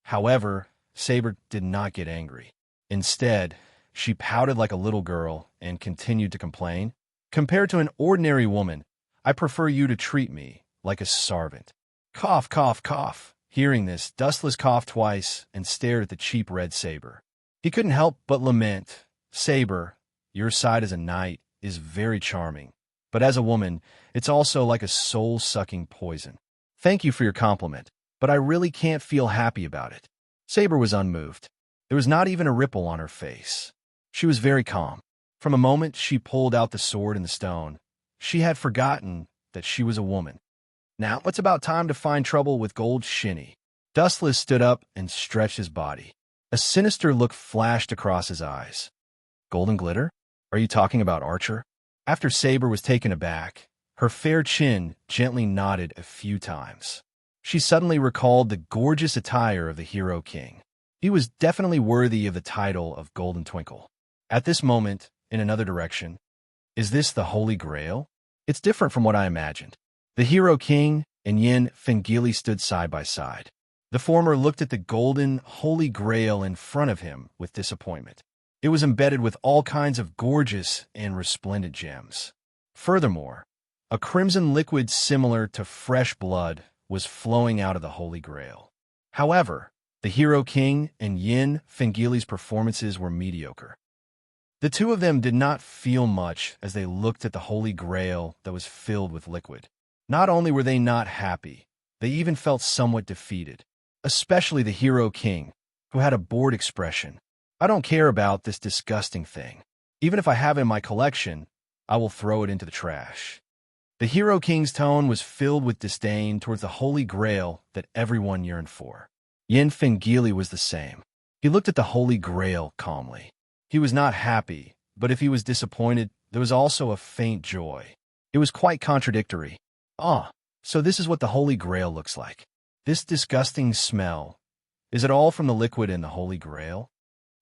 S1: However, Saber did not get angry. Instead, she pouted like a little girl and continued to complain. "Compared to an ordinary woman, I prefer you to treat me like a servant." Cough, cough, cough. Hearing this, Dustless coughed twice and stared at the cheap red Saber. He couldn't help but lament. "Saber, your side as a knight is very charming, but as a woman, it's also like a soul-sucking poison. Thank you for your compliment, but I really can't feel happy about it." Saber was unmoved. There was not even a ripple on her face. She was very calm. From a moment she pulled out the sword and the stone, she had forgotten that she was a woman. "Now it's about time to find trouble with Gold Shinny." Dustless stood up and stretched his body. A sinister look flashed across his eyes. "Golden Glitter? Are you talking about Archer?" After Saber was taken aback, her fair chin gently nodded a few times. She suddenly recalled the gorgeous attire of the Hero King. He was definitely worthy of the title of Golden Twinkle. At this moment, in another direction, "Is this the Holy Grail? It's different from what I imagined." The Hero King and Yin Fengili stood side by side. The former looked at the golden Holy Grail in front of him with disappointment. It was embedded with all kinds of gorgeous and resplendent gems. Furthermore, a crimson liquid similar to fresh blood was flowing out of the Holy Grail. However, the Hero King and Yin Fengili's performances were mediocre. The two of them did not feel much as they looked at the Holy Grail that was filled with liquid. Not only were they not happy, they even felt somewhat defeated. Especially the Hero King, who had a bored expression. "I don't care about this disgusting thing. Even if I have it in my collection, I will throw it into the trash." The Hero King's tone was filled with disdain towards the Holy Grail that everyone yearned for. Yin Fengili was the same. He looked at the Holy Grail calmly. He was not happy, but if he was disappointed, there was also a faint joy. It was quite contradictory. "Ah, so this is what the Holy Grail looks like. This disgusting smell. Is it all from the liquid in the Holy Grail?"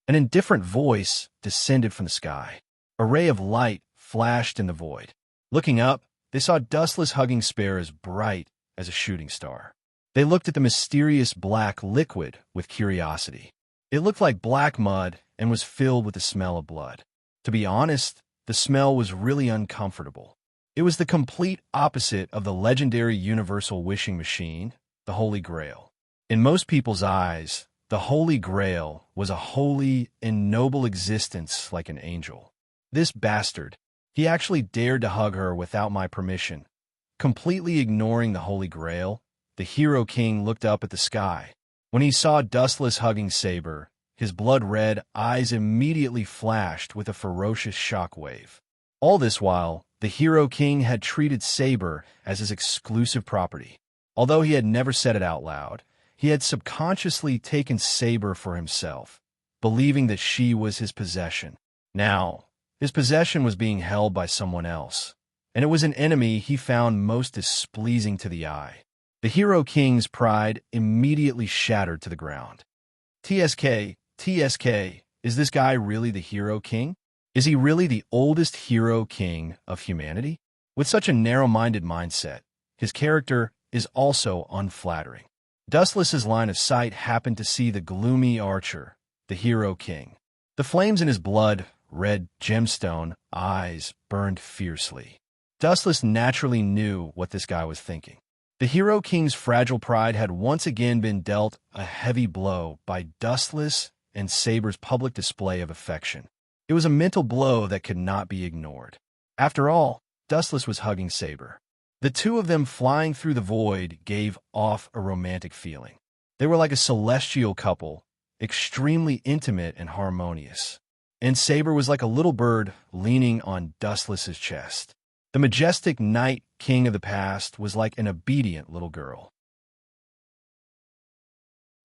S1: An indifferent voice descended from the sky. A ray of light flashed in the void. Looking up, they saw Dustless hugging Spare as bright as a shooting star. They looked at the mysterious black liquid with curiosity. It looked like black mud and was filled with the smell of blood. To be honest, the smell was really uncomfortable. It was the complete opposite of the legendary universal wishing machine, the Holy Grail. In most people's eyes, the Holy Grail was a holy and noble existence like an angel. This bastard, he actually dared to hug her without my permission. Completely ignoring the Holy Grail, the Hero King looked up at the sky. When he saw Dustless hugging Saber, his blood-red eyes immediately flashed with a ferocious shockwave. All this while, the Hero King had treated Saber as his exclusive property. Although he had never said it out loud, He had subconsciously taken Saber for himself, believing that she was his possession. Now, his possession was being held by someone else, and it was an enemy he found most displeasing to the eye. The Hero King's pride immediately shattered to the ground. TSK, is this guy really the Hero King? Is he really the oldest Hero King of humanity? With such a narrow-minded mindset, his character is also unflattering. Dustless's line of sight happened to see the gloomy archer, the Hero King. The flames in his blood, red gemstone, eyes burned fiercely. Dustless naturally knew what this guy was thinking. The Hero King's fragile pride had once again been dealt a heavy blow by Dustless and Saber's public display of affection. It was a mental blow that could not be ignored. After all, Dustless was hugging Saber. The two of them flying through the void gave off a romantic feeling. They were like a celestial couple, extremely intimate and harmonious. And Saber was like a little bird leaning on Dustless's chest. The majestic Night King of the past was like an obedient little girl.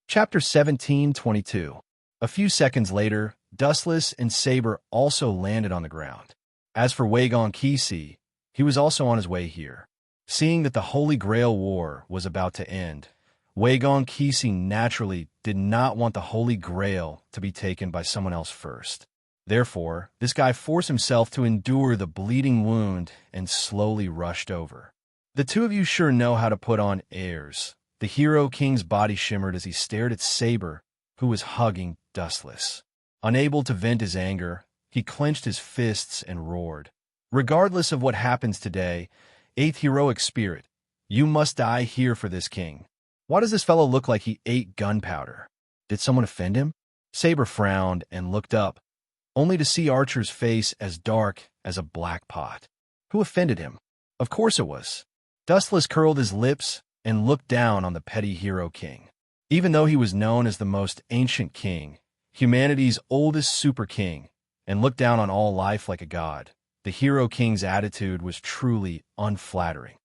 S1: Chapter 17:22. A few seconds later, Dustless and Saber also landed on the ground. As for Wagon Kisi, he was also on his way here. Seeing that the Holy Grail War was about to end, Wagon Kisi naturally did not want the Holy Grail to be taken by someone else first. Therefore, this guy forced himself to endure the bleeding wound and slowly rushed over. The two of you sure know how to put on airs. The Hero King's body shimmered as he stared at Saber, who was hugging Dustless. Unable to vent his anger, he clenched his fists and roared. Regardless of what happens today, 8th heroic spirit, you must die here for this king. Why does this fellow look like he ate gunpowder? Did someone offend him? Saber frowned and looked up, only to see Archer's face as dark as a black pot. Who offended him? Of course it was. Dustless curled his lips and looked down on the petty Hero King. Even though he was known as the most ancient king, humanity's oldest super king, and looked down on all life like a god, the Hero King's attitude was truly unflattering.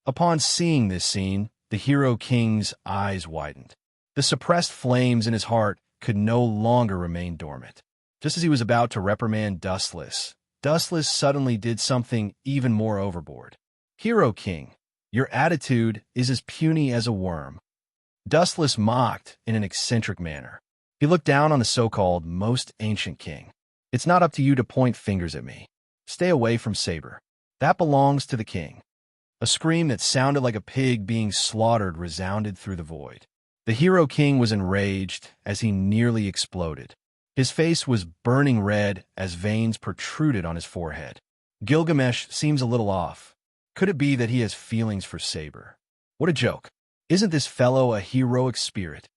S1: Upon seeing this scene, the Hero King's eyes widened. The suppressed flames in his heart could no longer remain dormant. Just as he was about to reprimand Dustless, Dustless suddenly did something even more overboard. Hero King, your attitude is as puny as a worm. Dustless mocked in an eccentric manner. He looked down on the so-called most ancient king. It's not up to you to point fingers at me. Stay away from Saber. That belongs to the king. A scream that sounded like a pig being slaughtered resounded through the void. The Hero King was enraged as he nearly exploded. His face was burning red as veins protruded on his forehead. Gilgamesh seems a little off. Could it be that he has feelings for Saber? What a joke. Isn't this fellow a heroic spirit?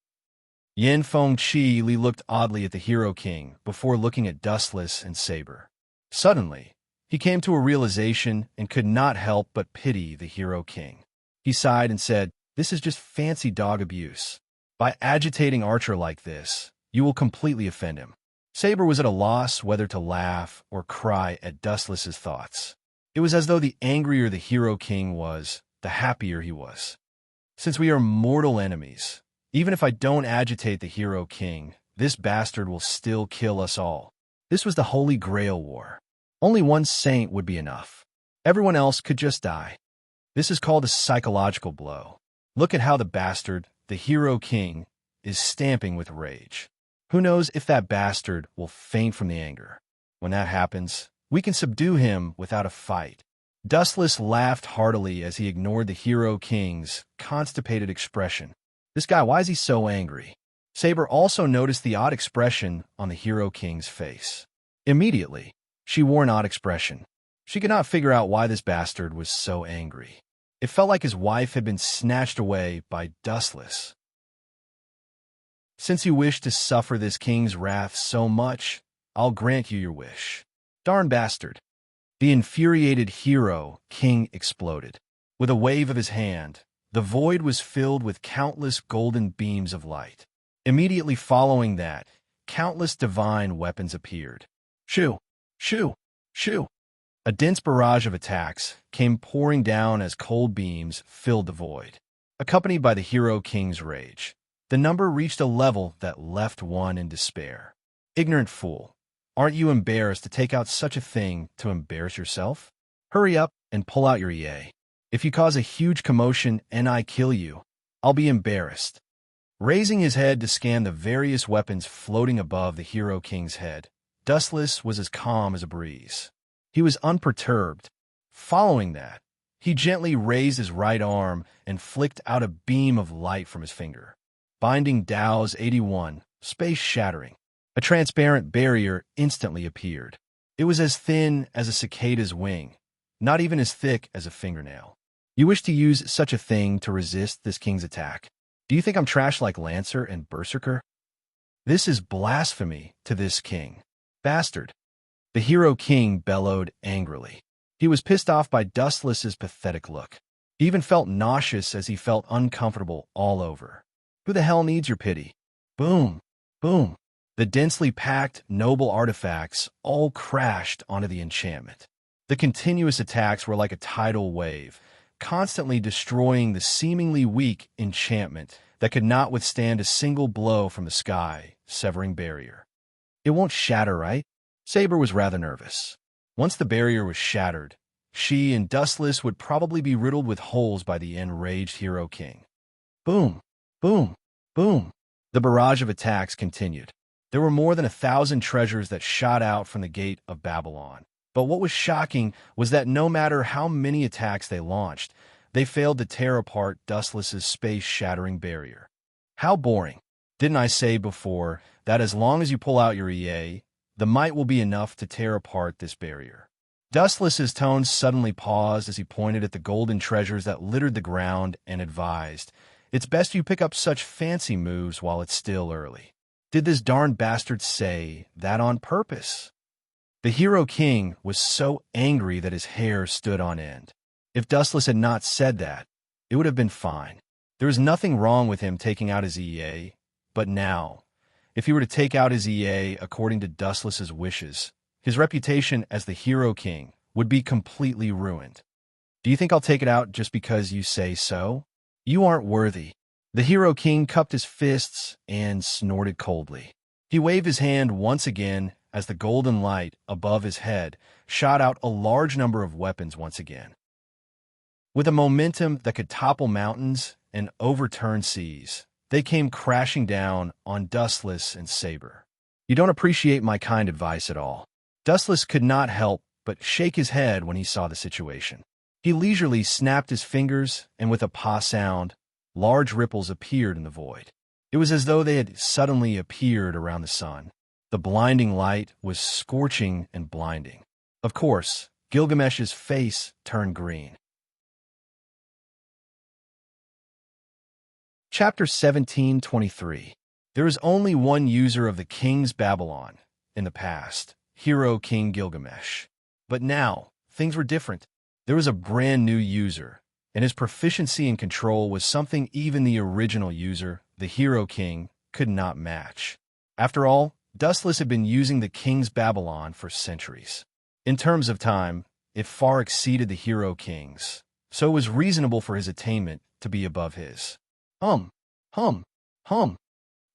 S1: Yen Feng Chi Li looked oddly at the Hero King before looking at Dustless and Saber. Suddenly, he came to a realization and could not help but pity the Hero King. He sighed and said, "This is just fancy dog abuse. By agitating Archer like this, you will completely offend him." Saber was at a loss whether to laugh or cry at Dustless's thoughts. It was as though the angrier the Hero King was, the happier he was. Since we are mortal enemies, even if I don't agitate the Hero King, this bastard will still kill us all. This was the Holy Grail War. Only one saint would be enough. Everyone else could just die. This is called a psychological blow. Look at how the bastard, the Hero King, is stamping with rage. Who knows if that bastard will faint from the anger. When that happens, we can subdue him without a fight. Dustless laughed heartily as he ignored the Hero King's constipated expression. This guy, why is he so angry? Saber also noticed the odd expression on the Hero King's face. Immediately, she wore an odd expression. She could not figure out why this bastard was so angry. It felt like his wife had been snatched away by Dustless. Since you wish to suffer this king's wrath so much, I'll grant you your wish. Darn bastard. The infuriated Hero King exploded. With a wave of his hand, the void was filled with countless golden beams of light. Immediately following that, countless divine weapons appeared. Shoo! Shoo! Shoo! A dense barrage of attacks came pouring down as cold beams filled the void. Accompanied by the Hero King's rage, The number reached a level that left one in despair. Ignorant fool, aren't you embarrassed to take out such a thing to embarrass yourself? Hurry up and pull out your EA. If you cause a huge commotion and I kill you, I'll be embarrassed. Raising his head to scan the various weapons floating above the Hero King's head, Dustless was as calm as a breeze. He was unperturbed. Following that, he gently raised his right arm and flicked out a beam of light from his finger, binding Dow's 81, space-shattering. A transparent barrier instantly appeared. It was as thin as a cicada's wing, not even as thick as a fingernail. You wish to use such a thing to resist this king's attack? Do you think I'm trash like Lancer and Berserker? This is blasphemy to this king. Bastard. The Hero King bellowed angrily. He was pissed off by Dustless's pathetic look. He even felt nauseous as he felt uncomfortable all over. Who the hell needs your pity? Boom. Boom. The densely packed, noble artifacts all crashed onto the enchantment. The continuous attacks were like a tidal wave, constantly destroying the seemingly weak enchantment that could not withstand a single blow from the sky, severing barrier. It won't shatter, right? Saber was rather nervous. Once the barrier was shattered, she and Dustless would probably be riddled with holes by the enraged Hero King. Boom, boom, boom. The barrage of attacks continued. There were more than 1,000 treasures that shot out from the gate of Babylon. But what was shocking was that no matter how many attacks they launched, they failed to tear apart Dustless's space-shattering barrier. How boring. Didn't I say before that as long as you pull out your EA, the might will be enough to tear apart this barrier? Dustless's tones suddenly paused as he pointed at the golden treasures that littered the ground and advised, "It's best you pick up such fancy moves while it's still early." Did this darn bastard say that on purpose? The Hero King was so angry that his hair stood on end. If Dustless had not said that, it would have been fine. There was nothing wrong with him taking out his EA, but now, if he were to take out his EA according to Dustless's wishes, his reputation as the Hero King would be completely ruined. Do you think I'll take it out just because you say so? You aren't worthy. The Hero King cupped his fists and snorted coldly. He waved his hand once again as the golden light above his head shot out a large number of weapons once again. With a momentum that could topple mountains and overturn seas, they came crashing down on Dustless and Saber. You don't appreciate my kind advice at all. Dustless could not help but shake his head when he saw the situation. He leisurely snapped his fingers, and with a pa sound, large ripples appeared in the void. It was as though they had suddenly appeared around the sun. The blinding light was scorching and blinding. Of course, Gilgamesh's face turned green. Chapter 1723. There is only one user of the King's Babylon in the past, Hero King Gilgamesh. But now, things were different. There was a brand new user, and his proficiency and control was something even the original user, the Hero King, could not match. After all, Dustless had been using the King's Babylon for centuries. In terms of time, it far exceeded the Hero King's, so it was reasonable for his attainment to be above his. Hum, hum, hum.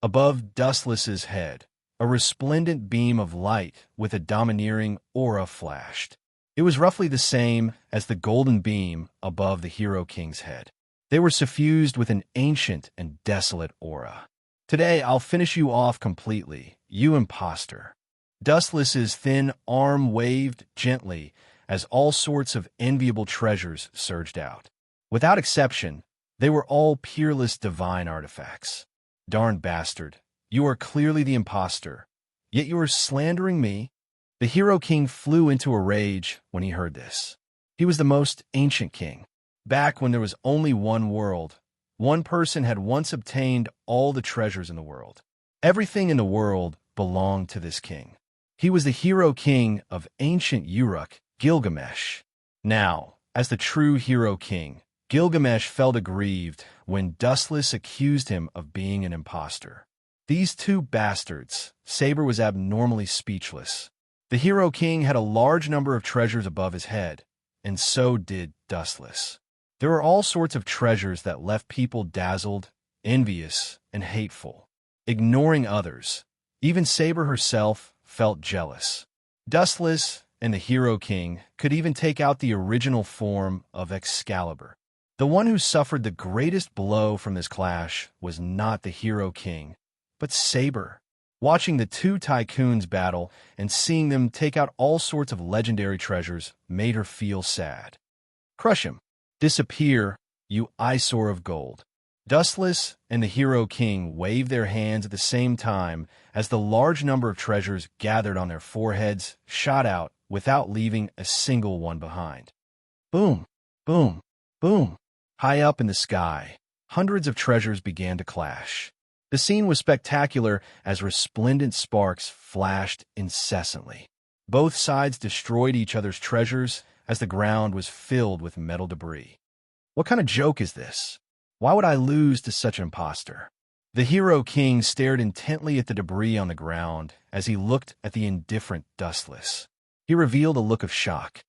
S1: Above Dustless's head, a resplendent beam of light with a domineering aura flashed. It was roughly the same as the golden beam above the Hero King's head. They were suffused with an ancient and desolate aura. Today, I'll finish you off completely, you imposter. Dustless's thin arm waved gently as all sorts of enviable treasures surged out. Without exception, they were all peerless divine artifacts. Darn bastard, you are clearly the imposter, yet you are slandering me. The Hero King flew into a rage when he heard this. He was the most ancient king. Back when there was only one world, one person had once obtained all the treasures in the world. Everything in the world belonged to this king. He was the Hero King of ancient Uruk, Gilgamesh. Now, as the true Hero King, Gilgamesh felt aggrieved when Dustless accused him of being an imposter. These two bastards, Saber was abnormally speechless. The Hero King had a large number of treasures above his head, and so did Dustless. There were all sorts of treasures that left people dazzled, envious, and hateful, ignoring others. Even Saber herself felt jealous. Dustless and the Hero King could even take out the original form of Excalibur. The one who suffered the greatest blow from this clash was not the Hero King, but Saber. Watching the two tycoons battle and seeing them take out all sorts of legendary treasures made her feel sad. Crush him. Disappear, you eyesore of gold. Dustless and the Hero King waved their hands at the same time as the large number of treasures gathered on their foreheads shot out without leaving a single one behind. Boom, boom, boom. High up in the sky, hundreds of treasures began to clash. The scene was spectacular as resplendent sparks flashed incessantly. Both sides destroyed each other's treasures as the ground was filled with metal debris. What kind of joke is this? Why would I lose to such an imposter? The Hero King stared intently at the debris on the ground as he looked at the indifferent Dustless. He revealed a look of shock.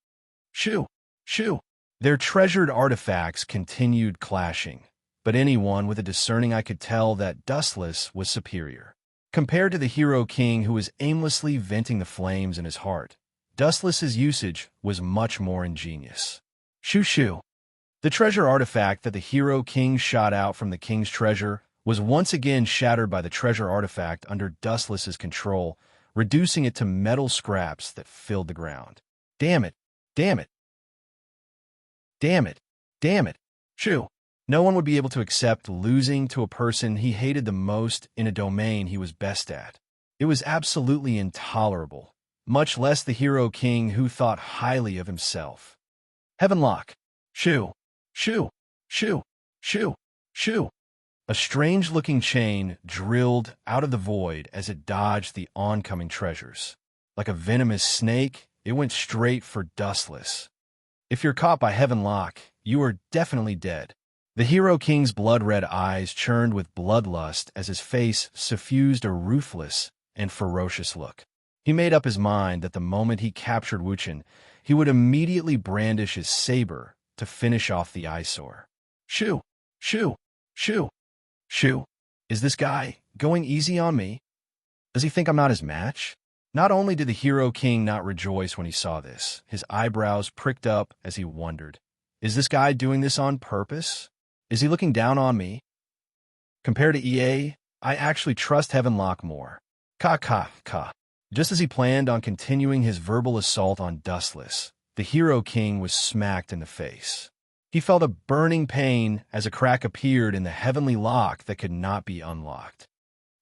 S1: Shoo! Shoo! Their treasured artifacts continued clashing, but anyone with a discerning eye could tell that Dustless was superior. Compared to the Hero King who was aimlessly venting the flames in his heart, Dustless's usage was much more ingenious. Shoo shoo! The treasure artifact that the Hero King shot out from the king's treasure was once again shattered by the treasure artifact under Dustless's control, reducing it to metal scraps that filled the ground. Damn it! Damn it! Damn it! Damn it! Shoo! No one would be able to accept losing to a person he hated the most in a domain he was best at. It was absolutely intolerable, much less the Hero King who thought highly of himself. Heavenlock! Shoo! Shoo! Shoo! Shoo! Shoo! A strange-looking chain drilled out of the void as it dodged the oncoming treasures. Like a venomous snake, it went straight for Dustless. If you're caught by Heavenlock, you are definitely dead. The Hero King's blood-red eyes churned with bloodlust as his face suffused a ruthless and ferocious look. He made up his mind that the moment he captured Wuchen, he would immediately brandish his saber to finish off the eyesore. Shoo! Shoo! Shoo! Shoo! Is this guy going easy on me? Does he think I'm not his match? Not only did the Hero King not rejoice when he saw this, his eyebrows pricked up as he wondered, is this guy doing this on purpose? Is he looking down on me? Compared to EA, I actually trust Heavenlock more. Ka. Just as he planned on continuing his verbal assault on Dustless, the Hero King was smacked in the face. He felt a burning pain as a crack appeared in the heavenly lock that could not be unlocked.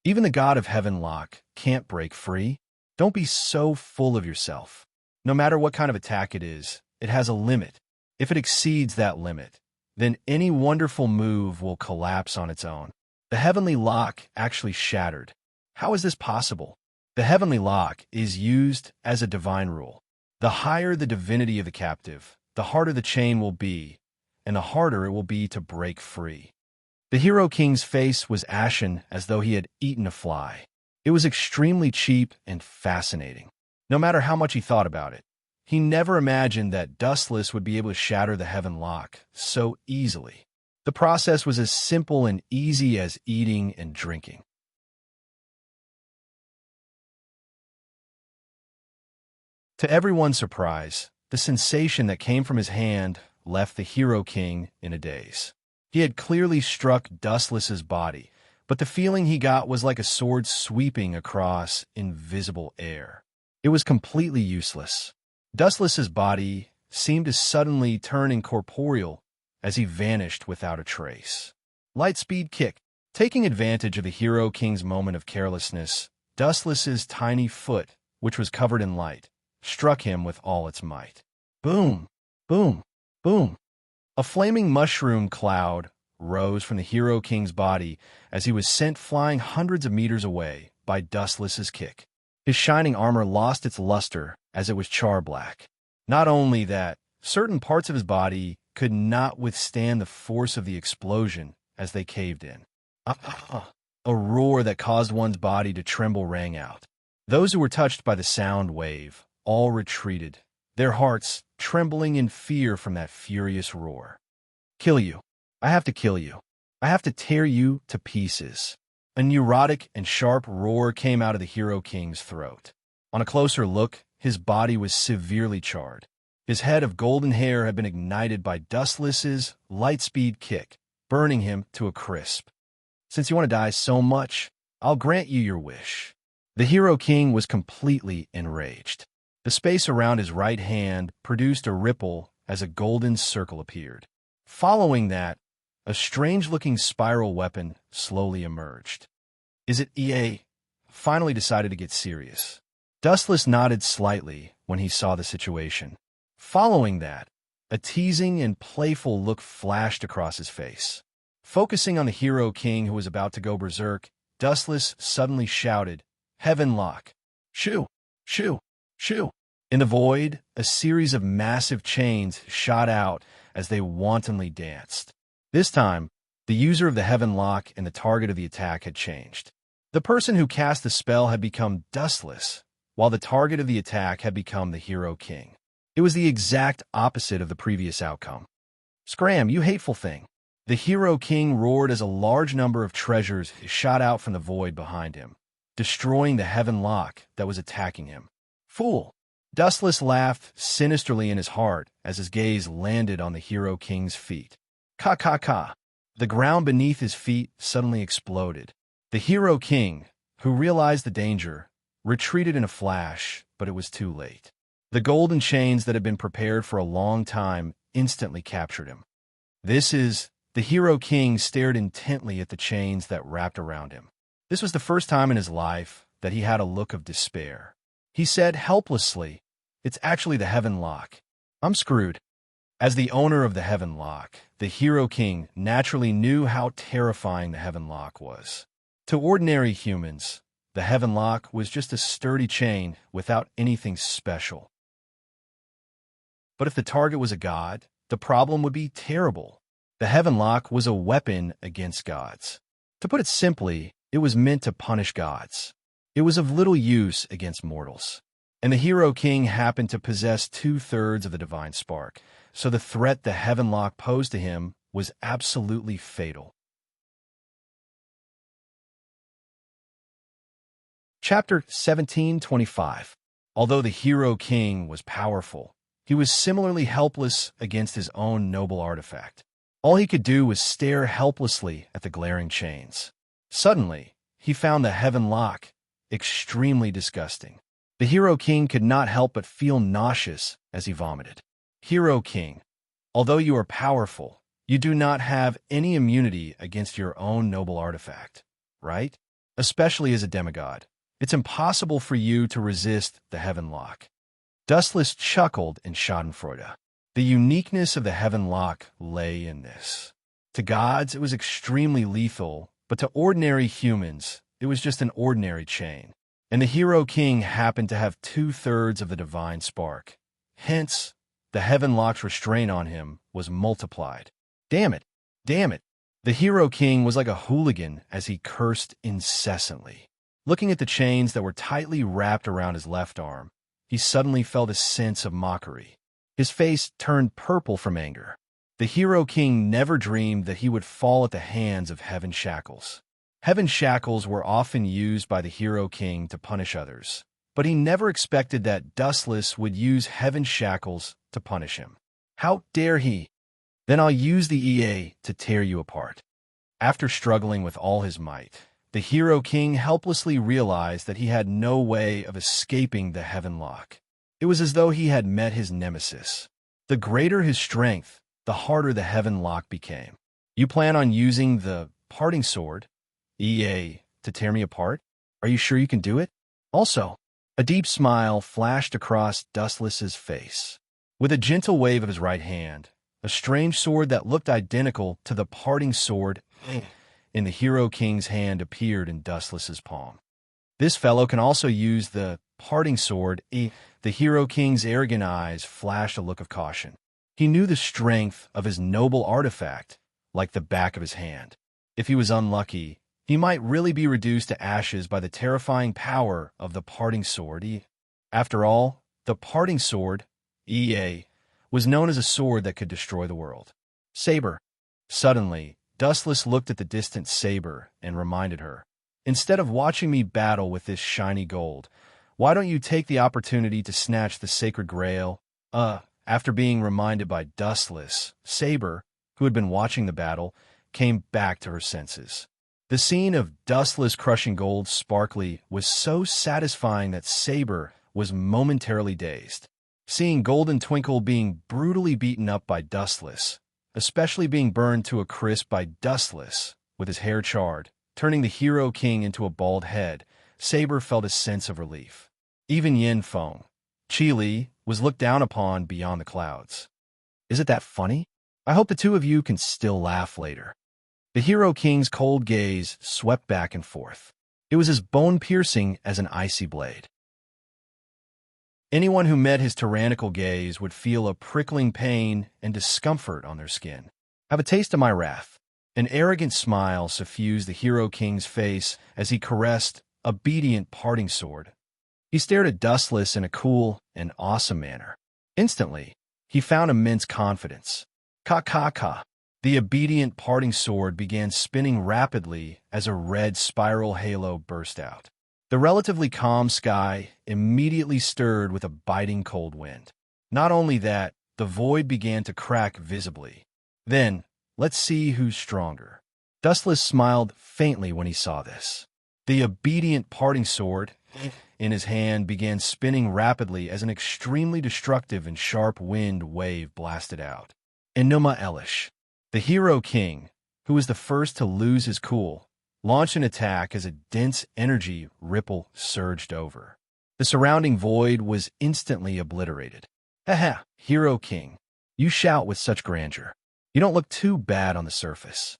S1: Even the god of Heavenlock can't break free. Don't be so full of yourself. No matter what kind of attack it is, it has a limit. If it exceeds that limit, then any wonderful move will collapse on its own. The heavenly lock actually shattered. How is this possible? The heavenly lock is used as a divine rule. The higher the divinity of the captive, the harder the chain will be, and the harder it will be to break free. The Hero King's face was ashen as though he had eaten a fly. It was extremely cheap and fascinating. No matter how much he thought about it, he never imagined that Dustless would be able to shatter the heaven lock so easily. The process was as simple and easy as eating and drinking. To everyone's surprise, the sensation that came from his hand left the Hero King in a daze. He had clearly struck Dustless's body, but the feeling he got was like a sword sweeping across invisible air. It was completely useless. Dustless's body seemed to suddenly turn incorporeal as he vanished without a trace. Lightspeed kick. Taking advantage of the Hero King's moment of carelessness, Dustless's tiny foot, which was covered in light, struck him with all its might. Boom! Boom! Boom! A flaming mushroom cloud rose from the Hero King's body as he was sent flying hundreds of meters away by Dustless's kick. His shining armor lost its luster as it was char-black. Not only that, certain parts of his body could not withstand the force of the explosion as they caved in. A roar that caused one's body to tremble rang out. Those who were touched by the sound wave all retreated, their hearts trembling in fear from that furious roar. Kill you. I have to kill you. I have to tear you to pieces. A neurotic and sharp roar came out of the Hero King's throat. On a closer look, his body was severely charred. His head of golden hair had been ignited by Dustless's light-speed kick, burning him to a crisp. Since you want to die so much, I'll grant you your wish. The Hero King was completely enraged. The space around his right hand produced a ripple as a golden circle appeared. Following that, a strange-looking spiral weapon slowly emerged. Is it EA? Finally decided to get serious. Dustless nodded slightly when he saw the situation. Following that, a teasing and playful look flashed across his face. Focusing on the Hero King who was about to go berserk, Dustless suddenly shouted, "Heaven Lock! Shoo! Shoo! Shoo!" In the void, a series of massive chains shot out as they wantonly danced. This time, the user of the Heaven Lock and the target of the attack had changed. The person who cast the spell had become Dustless, while the target of the attack had become the Hero King. It was the exact opposite of the previous outcome. "Scram, you hateful thing!" The Hero King roared as a large number of treasures shot out from the void behind him, destroying the Heaven Lock that was attacking him. "Fool!" Dustless laughed sinisterly in his heart as his gaze landed on the Hero King's feet. "Ka ka ka!" The ground beneath his feet suddenly exploded. The Hero King, who realized the danger, retreated in a flash, but it was too late. The golden chains that had been prepared for a long time instantly captured him. The Hero King stared intently at the chains that wrapped around him. This was the first time in his life that he had a look of despair. He said helplessly, "It's actually the Heaven Lock. I'm screwed." As the owner of the Heaven Lock, the Hero King naturally knew how terrifying the Heaven Lock was. To ordinary humans, the Heaven Lock was just a sturdy chain without anything special. But if the target was a god, the problem would be terrible. The Heaven Lock was a weapon against gods. To put it simply, it was meant to punish gods. It was of little use against mortals. And the Hero King happened to possess 2/3 of the divine spark, so the threat the Heaven Lock posed to him was absolutely fatal. Chapter 1725. Although the Hero King was powerful, he was similarly helpless against his own noble artifact. All he could do was stare helplessly at the glaring chains. Suddenly, he found the Heaven Lock extremely disgusting. The Hero King could not help but feel nauseous as he vomited. Hero King, although you are powerful, you do not have any immunity against your own noble artifact, right? Especially as a demigod. It's impossible for you to resist the Heaven Lock. Dustless chuckled in schadenfreude. The uniqueness of the Heaven Lock lay in this. To gods, it was extremely lethal, but to ordinary humans, it was just an ordinary chain. And the Hero King happened to have 2/3 of the divine spark. Hence, the Heaven Lock's restraint on him was multiplied. Damn it! Damn it! The Hero King was like a hooligan as he cursed incessantly. Looking at the chains that were tightly wrapped around his left arm, he suddenly felt a sense of mockery. His face turned purple from anger. The Hero King never dreamed that he would fall at the hands of Heaven Shackles. Heaven Shackles were often used by the Hero King to punish others, but he never expected that Dustless would use Heaven Shackles to punish him. How dare he? Then I'll use the EA to tear you apart. After struggling with all his might, the Hero King helplessly realized that he had no way of escaping the Heaven Lock. It was as though he had met his nemesis. The greater his strength, the harder the Heaven Lock became. You plan on using the parting sword, EA, to tear me apart? Are you sure you can do it? Also, a deep smile flashed across Dustless's face. With a gentle wave of his right hand, a strange sword that looked identical to the parting sword in the Hero King's hand appeared in Dustless's palm. This fellow can also use the parting sword. The Hero King's arrogant eyes flashed a look of caution. He knew the strength of his noble artifact like the back of his hand. If he was unlucky, he might really be reduced to ashes by the terrifying power of the parting sword. After all, the parting sword, EA, was known as a sword that could destroy the world. Saber. Suddenly, Dustless looked at the distant saber and reminded her. Instead of watching me battle with this shiny gold, why don't you take the opportunity to snatch the sacred grail? After being reminded by Dustless, Saber, who had been watching the battle, came back to her senses. The scene of Dustless crushing gold sparkly was so satisfying that Saber was momentarily dazed. Seeing Golden Twinkle being brutally beaten up by Dustless, especially being burned to a crisp by Dustless, with his hair charred, turning the Hero King into a bald head, Saber felt a sense of relief. Even Yin Feng, Qi Li, was looked down upon beyond the clouds. Is it that funny? I hope the two of you can still laugh later. The Hero King's cold gaze swept back and forth. It was as bone-piercing as an icy blade. Anyone who met his tyrannical gaze would feel a prickling pain and discomfort on their skin. Have a taste of my wrath. An arrogant smile suffused the Hero King's face as he caressed obedient parting sword. He stared at Dustless in a cool and awesome manner. Instantly, he found immense confidence. Ka. The obedient parting sword began spinning rapidly as a red spiral halo burst out. The relatively calm sky immediately stirred with a biting cold wind. Not only that, the void began to crack visibly. Then, let's see who's stronger. Dustless smiled faintly when he saw this. The obedient parting sword in his hand began spinning rapidly as an extremely destructive and sharp wind wave blasted out. Enuma Elish, the Hero King, who was the first to lose his cool, launched an attack as a dense energy ripple surged over. The surrounding void was instantly obliterated. Haha, Hero King, you shout with such grandeur. You don't look too bad on the surface.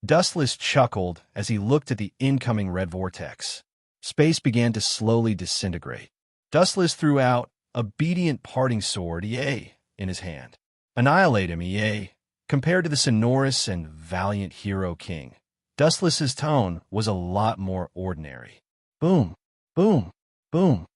S1: Dustless chuckled as he looked at the incoming red vortex. Space began to slowly disintegrate. Dustless threw out obedient parting sword, yay, in his hand. Annihilate him, yay. Compared to the sonorous and valiant Hero King, Dustless's tone was a lot more ordinary. Boom, boom, boom.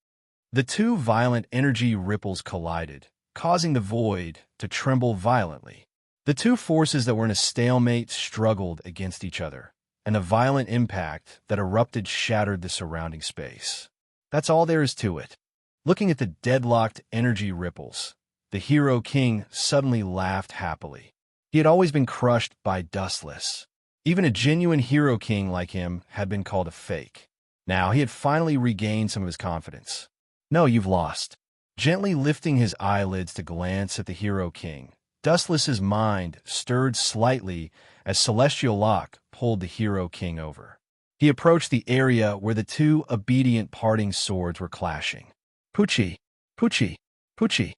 S1: The two violent energy ripples collided, causing the void to tremble violently. The two forces that were in a stalemate struggled against each other, and the violent impact that erupted shattered the surrounding space. That's all there is to it. Looking at the deadlocked energy ripples, the Hero King suddenly laughed happily. He had always been crushed by Dustless. Even a genuine Hero King like him had been called a fake. Now he had finally regained some of his confidence. No, you've lost. Gently lifting his eyelids to glance at the Hero King, Dustless's mind stirred slightly as Celestial Lock pulled the Hero King over. He approached the area where the two obedient parting swords were clashing. Poochie, Poochie, Poochie.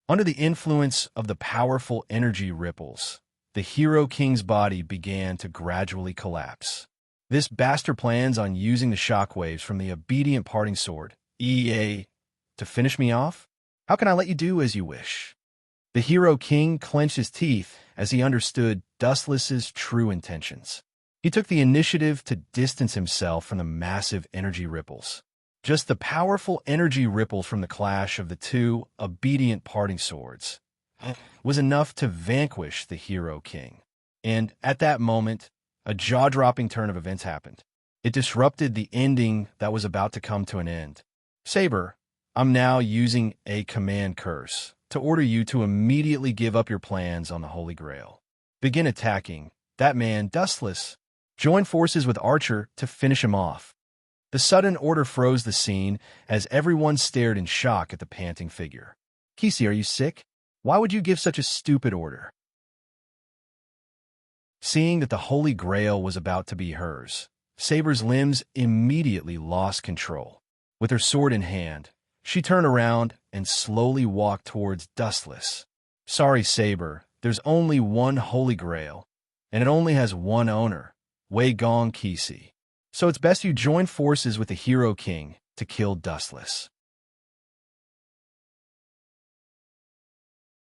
S1: Under the influence of the powerful energy ripples, the Hero King's body began to gradually collapse. This bastard plans on using the shockwaves from the obedient parting sword, EA, to finish me off? How can I let you do as you wish? The Hero King clenched his teeth as he understood Dustless's true intentions. He took the initiative to distance himself from the massive energy ripples. Just the powerful energy ripples from the clash of the two obedient parting swords was enough to vanquish the Hero King. And at that moment, a jaw-dropping turn of events happened. It disrupted the ending that was about to come to an end. Saber, I'm now using a command curse to order you to immediately give up your plans on the Holy Grail. Begin attacking that man, Dustless. Join forces with Archer to finish him off. The sudden order froze the scene as everyone stared in shock at the panting figure. Kisi, are you sick? Why would you give such a stupid order? Seeing that the Holy Grail was about to be hers, Saber's limbs immediately lost control. With her sword in hand, she turned around and slowly walked towards Dustless. Sorry, Saber, there's only one Holy Grail, and it only has one owner, Wei Gong Kisi. So it's best you join forces with the Hero King to kill Dustless.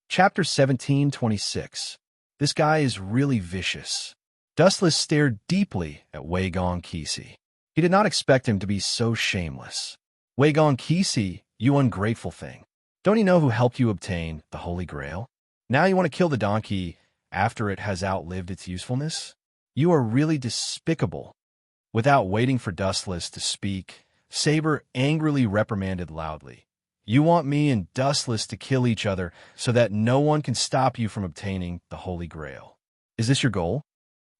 S1: Chapter 1726. This guy is really vicious. Dustless stared deeply at Wei Gong Kisi. He did not expect him to be so shameless. Wei Gong Kisi, you ungrateful thing. Don't you know who helped you obtain the Holy Grail? Now you want to kill the donkey after it has outlived its usefulness? You are really despicable. Without waiting for Dustless to speak, Saber angrily reprimanded loudly. You want me and Dustless to kill each other so that no one can stop you from obtaining the Holy Grail. Is this your goal?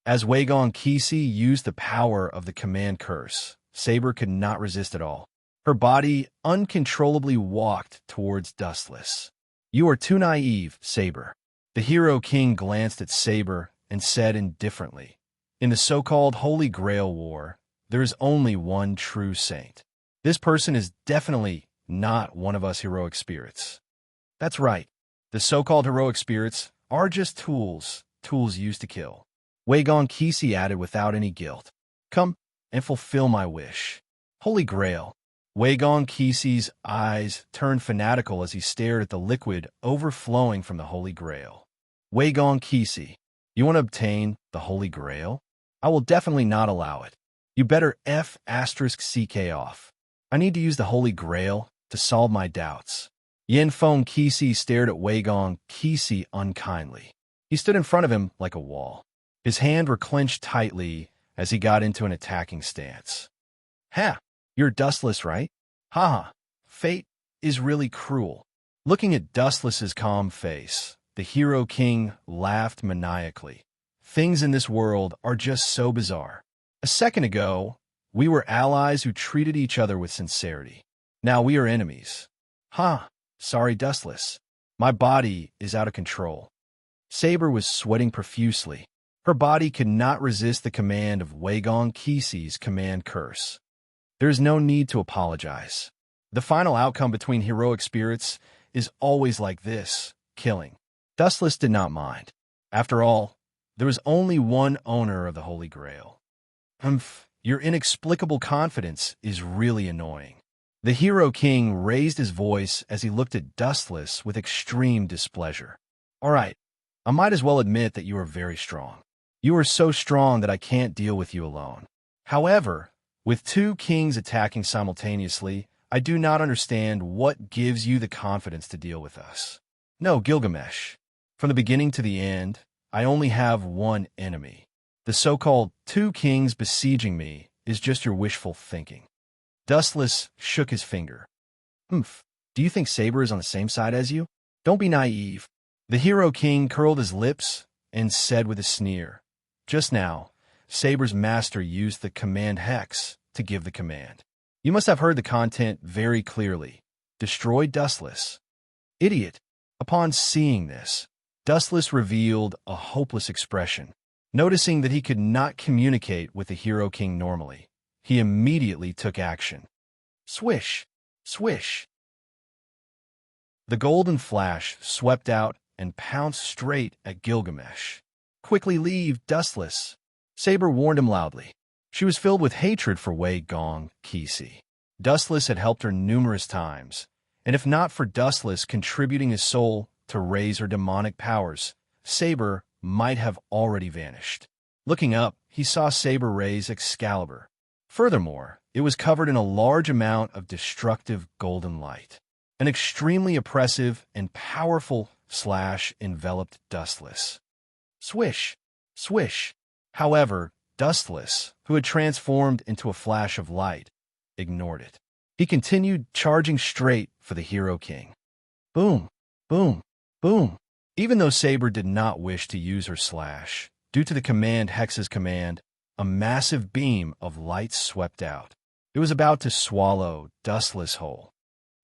S1: As Wei Gong Qixi used the power of the command curse, Saber could not resist at all. Her body uncontrollably walked towards Dustless. You are too naive, Saber. The Hero King glanced at Saber and said indifferently, in the so-called Holy Grail War, there is only one true saint. This person is definitely not one of us heroic spirits. That's right. The so-called heroic spirits are just tools used to kill. Wei Gong Qixi added without any guilt. Come and fulfill my wish. Holy Grail. Wei Gong Qixi's eyes turned fanatical as he stared at the liquid overflowing from the Holy Grail. Wei Gong Qixi, you want to obtain the Holy Grail? I will definitely not allow it. You better *CK off. I need to use the Holy Grail to solve my doubts. Yin Feng Qixi stared at Wei Gong Qixi unkindly. He stood in front of him like a wall. His hands were clenched tightly as he got into an attacking stance. Ha! You're Dustless, right? Haha. Fate is really cruel. Looking at Dustless's calm face, the Hero King laughed maniacally. Things in this world are just so bizarre. A second ago, we were allies who treated each other with sincerity. Now we are enemies. Sorry, Dustless. My body is out of control. Saber was sweating profusely. Her body could not resist the command of Wei Gong Qixi's command curse. There is no need to apologize. The final outcome between heroic spirits is always like this, killing. Dustless did not mind. After all, there was only one owner of the Holy Grail. Your inexplicable confidence is really annoying. The Hero King raised his voice as he looked at Dustless with extreme displeasure. All right, I might as well admit that you are very strong. You are so strong that I can't deal with you alone. However, with two kings attacking simultaneously, I do not understand what gives you the confidence to deal with us. No, Gilgamesh. From the beginning to the end, I only have one enemy. The so-called two kings besieging me is just your wishful thinking. Dustless shook his finger. Do you think Saber is on the same side as you? Don't be naive. The Hero King curled his lips and said with a sneer, just now, Saber's master used the command hex to give the command. You must have heard the content very clearly. Destroy Dustless. Idiot. Upon seeing this, Dustless revealed a hopeless expression. Noticing that he could not communicate with the Hero King normally, he immediately took action. Swish! Swish! The golden flash swept out and pounced straight at Gilgamesh. Quickly leave, Dustless. Saber warned him loudly. She was filled with hatred for Wei Gong Qixi. Dustless had helped her numerous times, and if not for Dustless contributing his soul to raise her demonic powers, Saber might have already vanished. Looking up, he saw Saber raise Excalibur. Furthermore, it was covered in a large amount of destructive golden light. An extremely oppressive and powerful slash enveloped Dustless. Swish! Swish! However, Dustless, who had transformed into a flash of light, ignored it. He continued charging straight for the Hero King. Boom! Boom! Boom! Even though Saber did not wish to use her slash, due to the command hex's command, a massive beam of light swept out. It was about to swallow Dustless whole.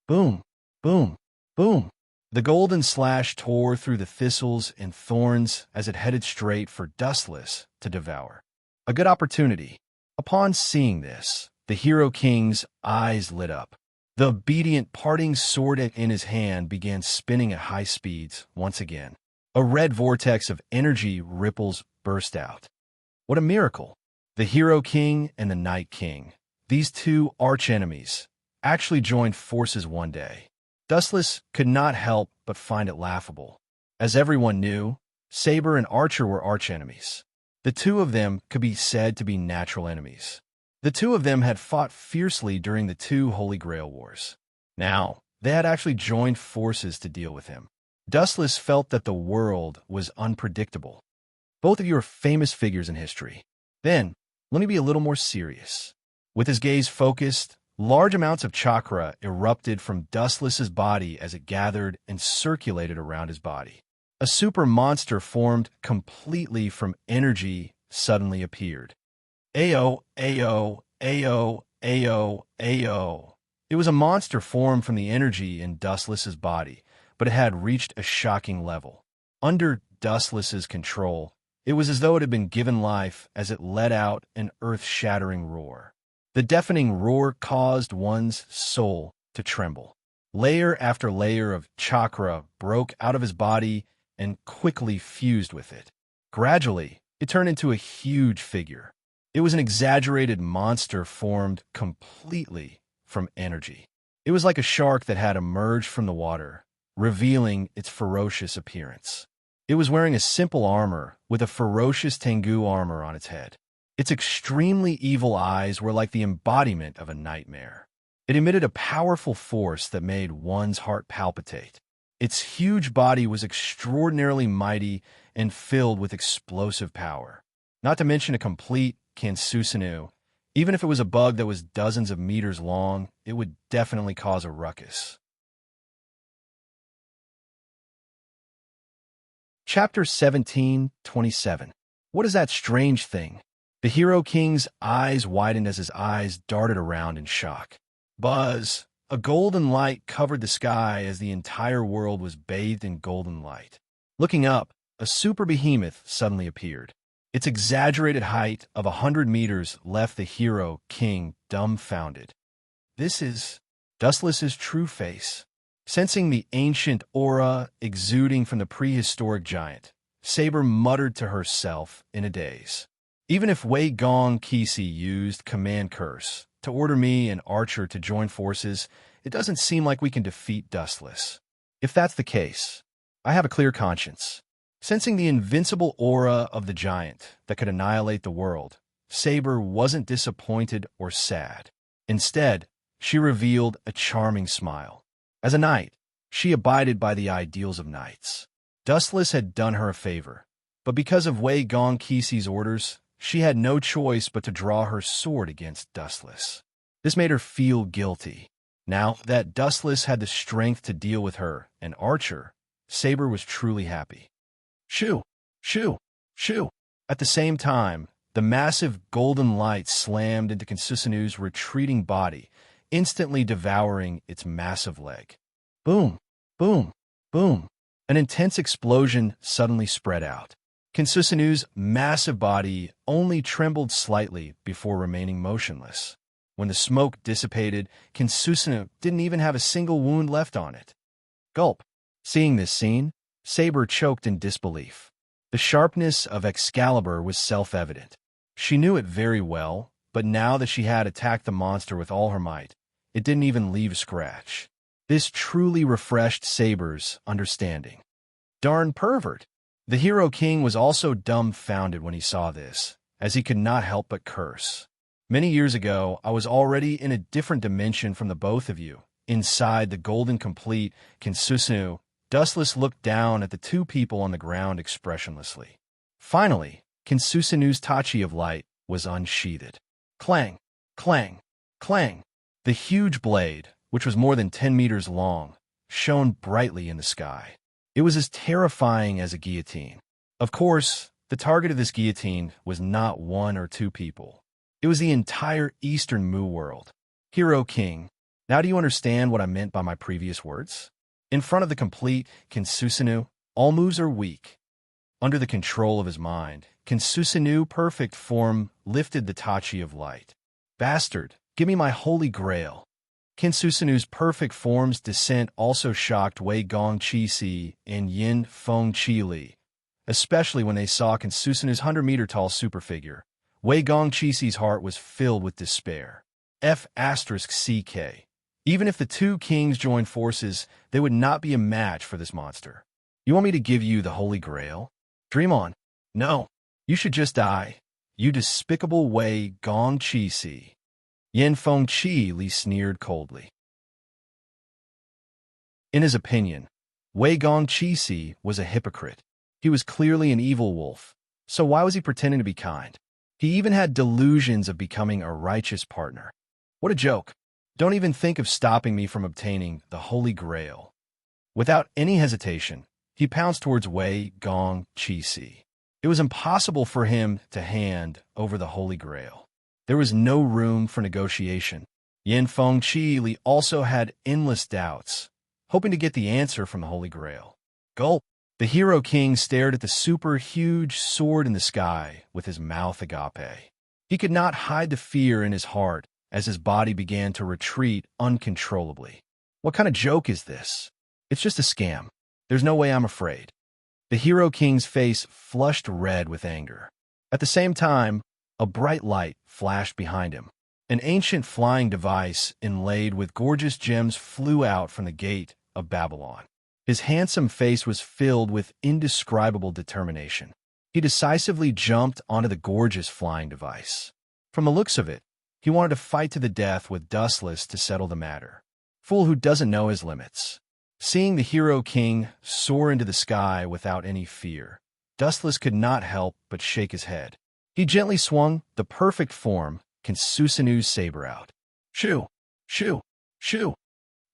S1: Boom! Boom! Boom! The golden slash tore through the thistles and thorns as it headed straight for Dustless to devour. A good opportunity. Upon seeing this, the Hero King's eyes lit up. The obedient parting sword in his hand began spinning at high speeds once again. A red vortex of energy ripples burst out. What a miracle! The Hero King and the Night King, these two archenemies, actually joined forces one day. Dustless could not help but find it laughable. As everyone knew, Saber and Archer were archenemies. The two of them could be said to be natural enemies. The two of them had fought fiercely during the two Holy Grail Wars. Now, they had actually joined forces to deal with him. Dustless felt that the world was unpredictable. Both of you are famous figures in history. Then, let me be a little more serious. With his gaze focused, large amounts of chakra erupted from Dustless's body as it gathered and circulated around his body. A super monster formed completely from energy suddenly appeared. Ayo, ayo, ayo, ayo, ayo. It was a monster formed from the energy in Dustless's body, but it had reached a shocking level. Under Dustless's control, it was as though it had been given life as it let out an earth-shattering roar. The deafening roar caused one's soul to tremble. Layer after layer of chakra broke out of his body and quickly fused with it. Gradually, it turned into a huge figure. It was an exaggerated monster formed completely from energy. It was like a shark that had emerged from the water, revealing its ferocious appearance. It was wearing a simple armor with a ferocious Tengu armor on its head. Its extremely evil eyes were like the embodiment of a nightmare. It emitted a powerful force that made one's heart palpitate. Its huge body was extraordinarily mighty and filled with explosive power. Not to mention a complete Kansusunu. Even if it was a bug that was dozens of meters long, it would definitely cause a ruckus. Chapter 17:27. What is that strange thing? The Hero King's eyes widened as his eyes darted around in shock. Buzz! A golden light covered the sky as the entire world was bathed in golden light. Looking up, a super behemoth suddenly appeared. Its exaggerated height of 100 meters left the Hero King dumbfounded. This is Dustless's true face. Sensing the ancient aura exuding from the prehistoric giant, Saber muttered to herself in a daze. Even if Wei Gong Qixi used Command Curse to order me and Archer to join forces, it doesn't seem like we can defeat Dustless. If that's the case, I have a clear conscience. Sensing the invincible aura of the giant that could annihilate the world, Saber wasn't disappointed or sad. Instead, she revealed a charming smile. As a knight, she abided by the ideals of knights. Dustless had done her a favor, but because of Wei Gong Qixi's orders, she had no choice but to draw her sword against Dustless. This made her feel guilty. Now that Dustless had the strength to deal with her and Archer, Saber was truly happy. Shoo! Shoo! Shoo! At the same time, the massive golden light slammed into Kansusanu's retreating body, instantly devouring its massive leg. Boom! Boom! Boom! An intense explosion suddenly spread out. Kansusanu's massive body only trembled slightly before remaining motionless. When the smoke dissipated, Kansusanu didn't even have a single wound left on it. Gulp! Seeing this scene, Saber choked in disbelief. The sharpness of Excalibur was self-evident. She knew it very well, but now that she had attacked the monster with all her might, it didn't even leave a scratch. This truly refreshed Saber's understanding. Darn pervert! The Hero King was also dumbfounded when he saw this, as he could not help but curse. Many years ago, I was already in a different dimension from the both of you. Inside the golden complete Kansusanu, Dustless looked down at the two people on the ground expressionlessly. Finally, Kansusanu's Tachi of light was unsheathed. Clang! Clang! Clang! The huge blade, which was more than 10 meters long, shone brightly in the sky. It was as terrifying as a guillotine. Of course, the target of this guillotine was not one or two people. It was the entire Eastern Mu world. Hero King, now do you understand what I meant by my previous words? In front of the complete Kansusanu, all moves are weak. Under the control of his mind, Kansusanu perfect form lifted the Tachi of light. Bastard, give me my holy grail. Kansusanu's perfect form's descent also shocked Wei Gong Qixi and Yin Feng Qi Li, especially when they saw Kansusanu's 100-meter-tall superfigure. Wei Gong Qixi's heart was filled with despair. F***CK. Even if the two kings joined forces, they would not be a match for this monster. You want me to give you the Holy Grail? Dream on. No, you should just die. You despicable Wei Gong Qixi. Yin Feng Qi Li sneered coldly. In his opinion, Wei Gong Qixi was a hypocrite. He was clearly an evil wolf, so why was he pretending to be kind? He even had delusions of becoming a righteous partner. What a joke. Don't even think of stopping me from obtaining the Holy Grail. Without any hesitation, he pounced towards Wei Gong Qi. It was impossible for him to hand over the Holy Grail. There was no room for negotiation. Yin Feng Qi Li also had endless doubts, hoping to get the answer from the Holy Grail. Gulp! The Hero King stared at the super-huge sword in the sky with his mouth agape. He could not hide the fear in his heart as his body began to retreat uncontrollably. What kind of joke is this? It's just a scam. There's no way I'm afraid. The Hero King's face flushed red with anger. At the same time, a bright light flashed behind him. An ancient flying device inlaid with gorgeous gems flew out from the gate of Babylon. His handsome face was filled with indescribable determination. He decisively jumped onto the gorgeous flying device. From the looks of it, he wanted to fight to the death with Dustless to settle the matter. Fool who doesn't know his limits. Seeing the Hero King soar into the sky without any fear, Dustless could not help but shake his head. He gently swung the perfect form Kinsusanu's saber out. Shoo! Shoo! Shoo!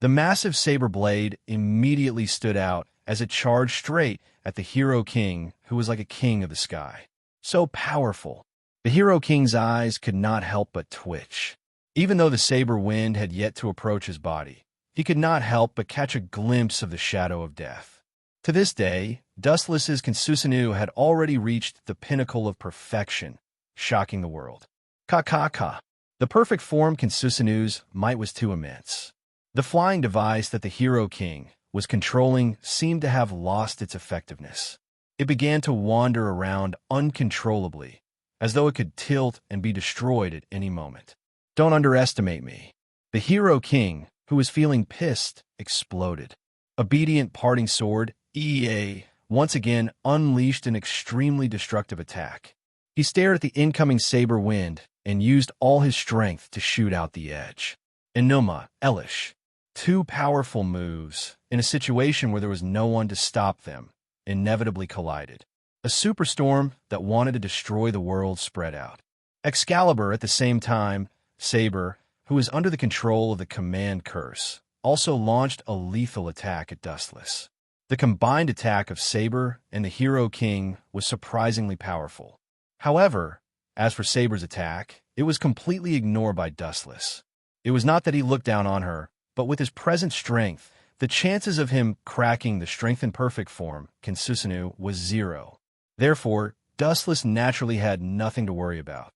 S1: The massive saber blade immediately stood out as it charged straight at the Hero King, who was like a king of the sky. So powerful. The Hero King's eyes could not help but twitch. Even though the saber wind had yet to approach his body, he could not help but catch a glimpse of the shadow of death. To this day, Dustless's Kinsusanu had already reached the pinnacle of perfection, shocking the world. Ka. The perfect form Kinsusanu's might was too immense. The flying device that the Hero King was controlling seemed to have lost its effectiveness. It began to wander around uncontrollably, as though it could tilt and be destroyed at any moment. Don't underestimate me. The Hero King, who was feeling pissed, exploded. Obedient parting sword, EA, once again unleashed an extremely destructive attack. He stared at the incoming saber wind and used all his strength to shoot out the edge. Enuma, Elish. Two powerful moves, in a situation where there was no one to stop them, inevitably collided. A superstorm that wanted to destroy the world spread out. Excalibur, at the same time, Saber, who was under the control of the command curse, also launched a lethal attack at Dustless. The combined attack of Saber and the Hero King was surprisingly powerful. However, as for Saber's attack, it was completely ignored by Dustless. It was not that he looked down on her, but with his present strength, the chances of him cracking the strengthened perfect form, Kinsusanu, was 0. Therefore, Dustless naturally had nothing to worry about.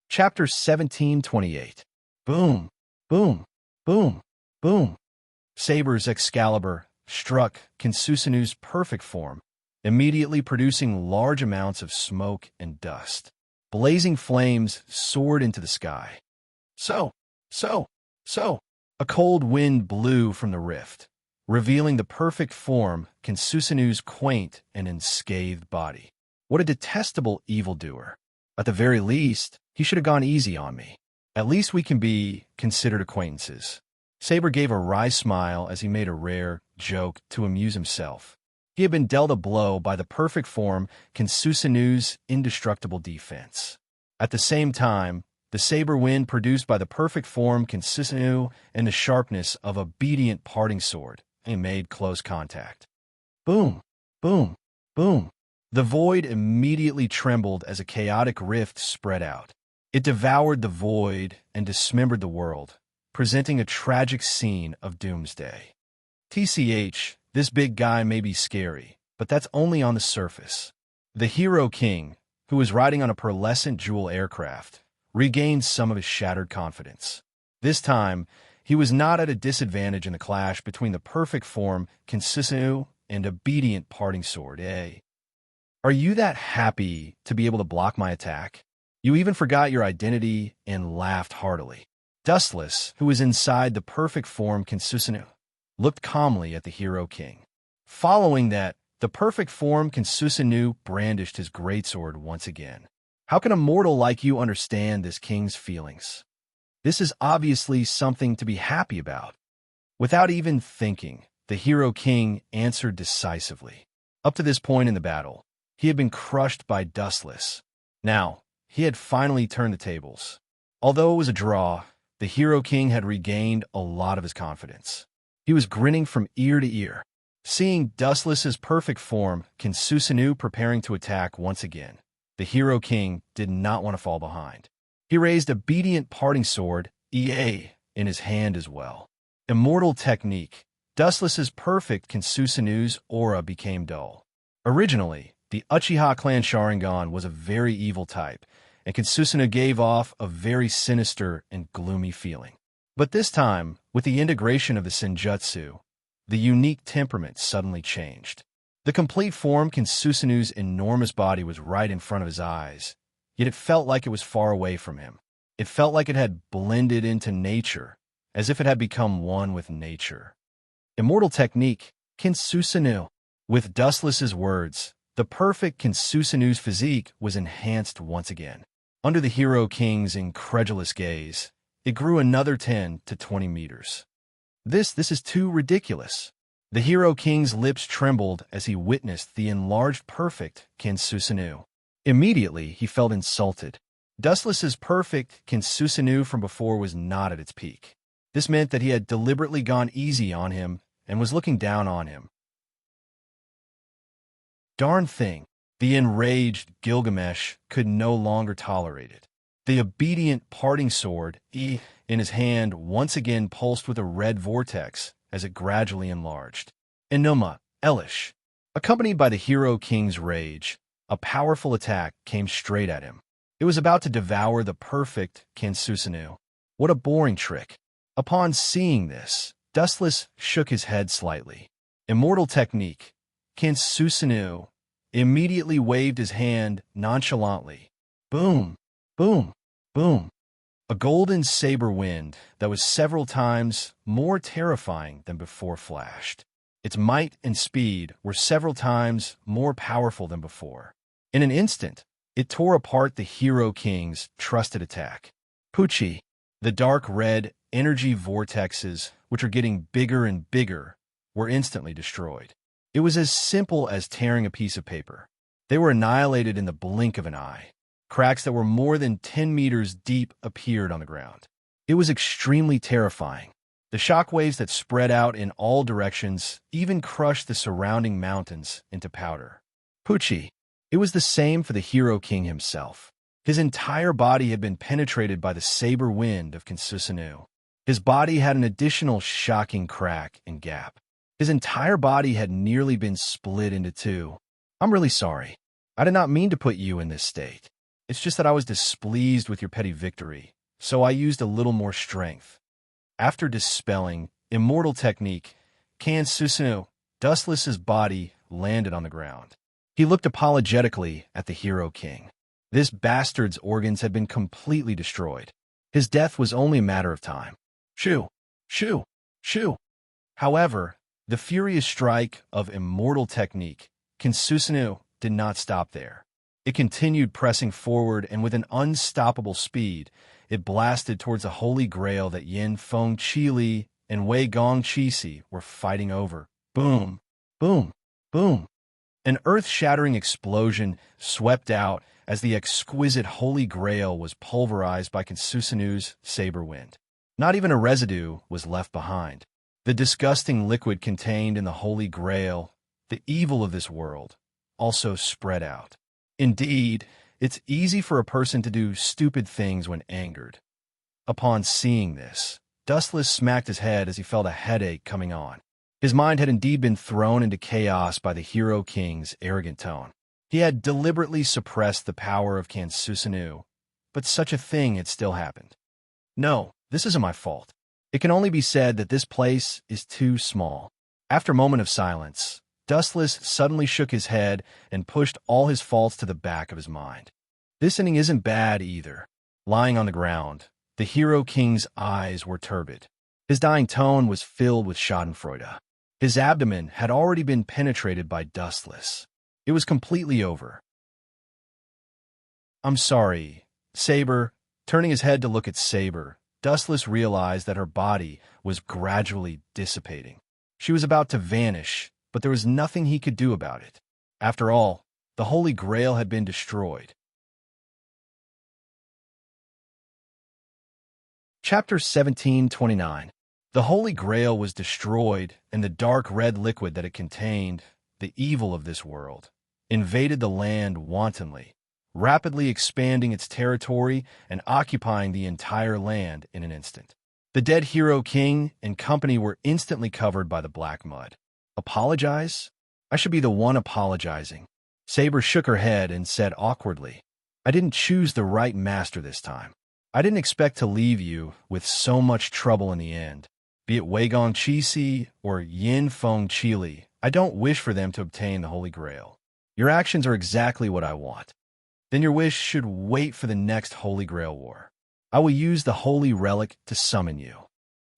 S1: Chapter 1728. Boom, boom, boom, boom. Saber's Excalibur struck Kinsusanu's perfect form, immediately producing large amounts of smoke and dust. Blazing flames soared into the sky. So. A cold wind blew from the rift, revealing the perfect form Kinsusanu's quaint and unscathed body. What a detestable evildoer. At the very least, he should have gone easy on me. At least we can be considered acquaintances. Saber gave a wry smile as he made a rare joke to amuse himself. He had been dealt a blow by the perfect form Kinsusanu's indestructible defense. At the same time, the saber wind produced by the perfect form Kinsusanu and the sharpness of obedient parting sword made close contact. Boom, boom, boom. The void immediately trembled as a chaotic rift spread out. It devoured the void and dismembered the world, presenting a tragic scene of doomsday. TCH, this big guy may be scary, but that's only on the surface. The Hero King, who was riding on a pearlescent jewel aircraft, regained some of his shattered confidence. This time, he was not at a disadvantage in the clash between the perfect form Kinsusanu and obedient parting sword. Are you that happy to be able to block my attack? You even forgot your identity and laughed heartily. Dustless, who was inside the perfect form Kinsusanu, looked calmly at the Hero King. Following that, the perfect form Kinsusanu brandished his greatsword once again. How can a mortal like you understand this king's feelings? This is obviously something to be happy about. Without even thinking, the Hero King answered decisively. Up to this point in the battle, He had been crushed by Dustless. Now, he had finally turned the tables. Although it was a draw, the Hero King had regained a lot of his confidence. He was grinning from ear to ear. Seeing Dustless's perfect form, Kinsusinu preparing to attack once again, the Hero King did not want to fall behind. He raised obedient parting sword, EA, in his hand as well. Immortal technique. Dustless's perfect Kinsusinu's aura became dull. Originally, the Uchiha clan Sharingan was a very evil type, and Kinsusinu gave off a very sinister and gloomy feeling. But this time, with the integration of the Senjutsu, the unique temperament suddenly changed. The complete form Kinsusinu's enormous body was right in front of his eyes, yet it felt like it was far away from him. It felt like it had blended into nature, as if it had become one with nature. Immortal technique, Kinsusinu. With Dustless's words, the perfect Kinsusinu's physique was enhanced once again. Under the Hero King's incredulous gaze, it grew another 10 to 20 meters. This is too ridiculous. The Hero King's lips trembled as he witnessed the enlarged perfect Kinsusinu. Immediately, he felt insulted. Dustless's perfect Kinsusinu from before was not at its peak. This meant that he had deliberately gone easy on him and was looking down on him. Darn thing. The enraged Gilgamesh could no longer tolerate it. The obedient parting sword, in his hand, once again pulsed with a red vortex as it gradually enlarged. Enuma, Elish. Accompanied by the Hero King's rage, a powerful attack came straight at him. It was about to devour the perfect Kinsusinu. What a boring trick. Upon seeing this, Dustless shook his head slightly. Immortal technique, Kinsusinu immediately waved his hand nonchalantly. Boom, boom, boom. A golden saber wind that was several times more terrifying than before flashed. Its might and speed were several times more powerful than before. In an instant, it tore apart the Hero King's trusted attack. Pucci, the dark red energy vortexes, which are getting bigger and bigger, were instantly destroyed. It was as simple as tearing a piece of paper. They were annihilated in the blink of an eye. Cracks that were more than 10 meters deep appeared on the ground. It was extremely terrifying. The shockwaves that spread out in all directions even crushed the surrounding mountains into powder. Pucci. It was the same for the Hero King himself. His entire body had been penetrated by the saber wind of Kinsusinu. His body had an additional shocking crack and gap. His entire body had nearly been split into two. I'm really sorry. I did not mean to put you in this state. It's just that I was displeased with your petty victory, so I used a little more strength. After dispelling immortal technique, Kinsusinu, Dustless's body landed on the ground. He looked apologetically at the Hero King. This bastard's organs had been completely destroyed. His death was only a matter of time. Shoo! Shoo! Shoo! However, the furious strike of immortal technique, Kinsusinu, did not stop there. It continued pressing forward, and with an unstoppable speed, it blasted towards the holy grail that Yin Feng Qili and Wei Gong Qisi were fighting over. Boom! Boom! Boom! An earth-shattering explosion swept out as the exquisite holy grail was pulverized by Kinsusinu's saber wind. Not even a residue was left behind. The disgusting liquid contained in the holy grail, the evil of this world, also spread out. Indeed, it's easy for a person to do stupid things when angered. Upon seeing this, Dustless smacked his head as he felt a headache coming on. His mind had indeed been thrown into chaos by the Hero King's arrogant tone. He had deliberately suppressed the power of Kinsusinu, but such a thing had still happened. No, this isn't my fault. It can only be said that this place is too small. After a moment of silence, Dustless suddenly shook his head and pushed all his faults to the back of his mind. This ending isn't bad either. Lying on the ground, the Hero King's eyes were turbid. His dying tone was filled with schadenfreude. His abdomen had already been penetrated by Dustless. It was completely over. I'm sorry, Saber. Turning his head to look at Saber, Dustless realized that her body was gradually dissipating. She was about to vanish, but there was nothing he could do about it. After all, The Holy Grail had been destroyed. Chapter 1729. The Holy Grail was destroyed, and the dark red liquid that it contained, the evil of this world, invaded the land wantonly, rapidly expanding its territory and occupying the entire land in an instant. The dead hero king and company were instantly covered by the black mud. Apologize? I should be the one apologizing. Saber shook her head and said awkwardly, I didn't choose the right master this time. I didn't expect to leave you with so much trouble in the end. Be it Wei Gong Qixi or Yin Feng Qili, I don't wish for them to obtain the Holy Grail. Your actions are exactly what I want. Then your wish should wait for the next Holy Grail War. I will use the Holy Relic to summon you.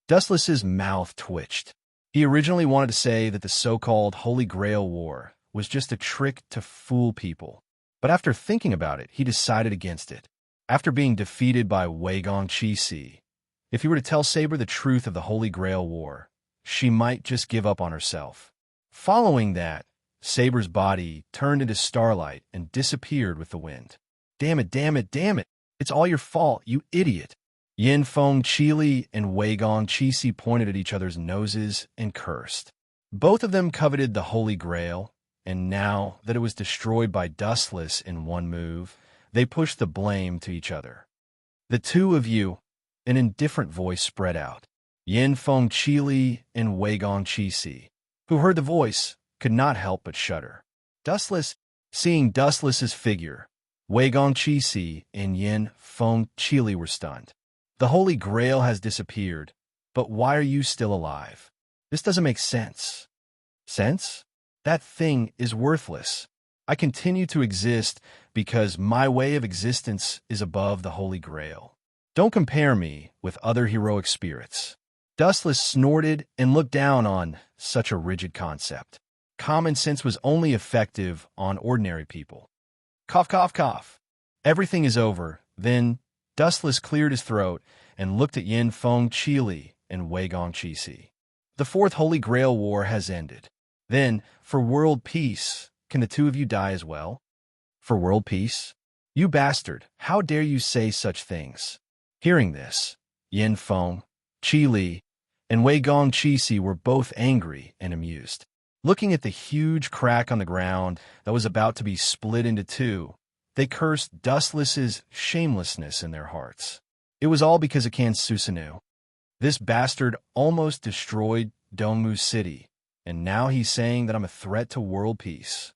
S1: Dustless's mouth twitched. He originally wanted to say that the so-called Holy Grail War was just a trick to fool people, but after thinking about it, he decided against it. After being defeated by Wei Gong Qixi, if he were to tell Saber the truth of the Holy Grail War, she might just give up on herself. Following that, Saber's body turned into starlight and disappeared with the wind. Damn it, damn it, damn it! It's all your fault, you idiot! Yin Feng Qili and Wei Gong Qixi pointed at each other's noses and cursed. Both of them coveted the Holy Grail, and now that it was destroyed by Dustless in one move, they pushed the blame to each other. The two of you, an indifferent voice spread out. Yin Feng Qili and Wei Gong Qixi, who heard the voice, could not help but shudder. Dustless, seeing Dustless's figure, Wei Gong Qixi and Yin Feng Qili were stunned. The Holy Grail has disappeared, but why are you still alive? This doesn't make sense. Sense? That thing is worthless. I continue to exist because my way of existence is above the Holy Grail. Don't compare me with other heroic spirits. Dustless snorted and looked down on such a rigid concept. Common sense was only effective on ordinary people. Cough, cough, cough. Everything is over. Then Dustless cleared his throat and looked at Yin Feng Qili and Wei Gong Qixi. The Fourth Holy Grail War has ended. Then, for world peace, can the two of you die as well? For world peace? You bastard, how dare you say such things? Hearing this, Yin Feng, Qili, and Wei Gong Qixi were both angry and amused. Looking at the huge crack on the ground that was about to be split into two, they cursed Dustless's shamelessness in their hearts. It was all because of Kan Susanu. This bastard almost destroyed Dongmu City, and now he's saying that I'm a threat to world peace.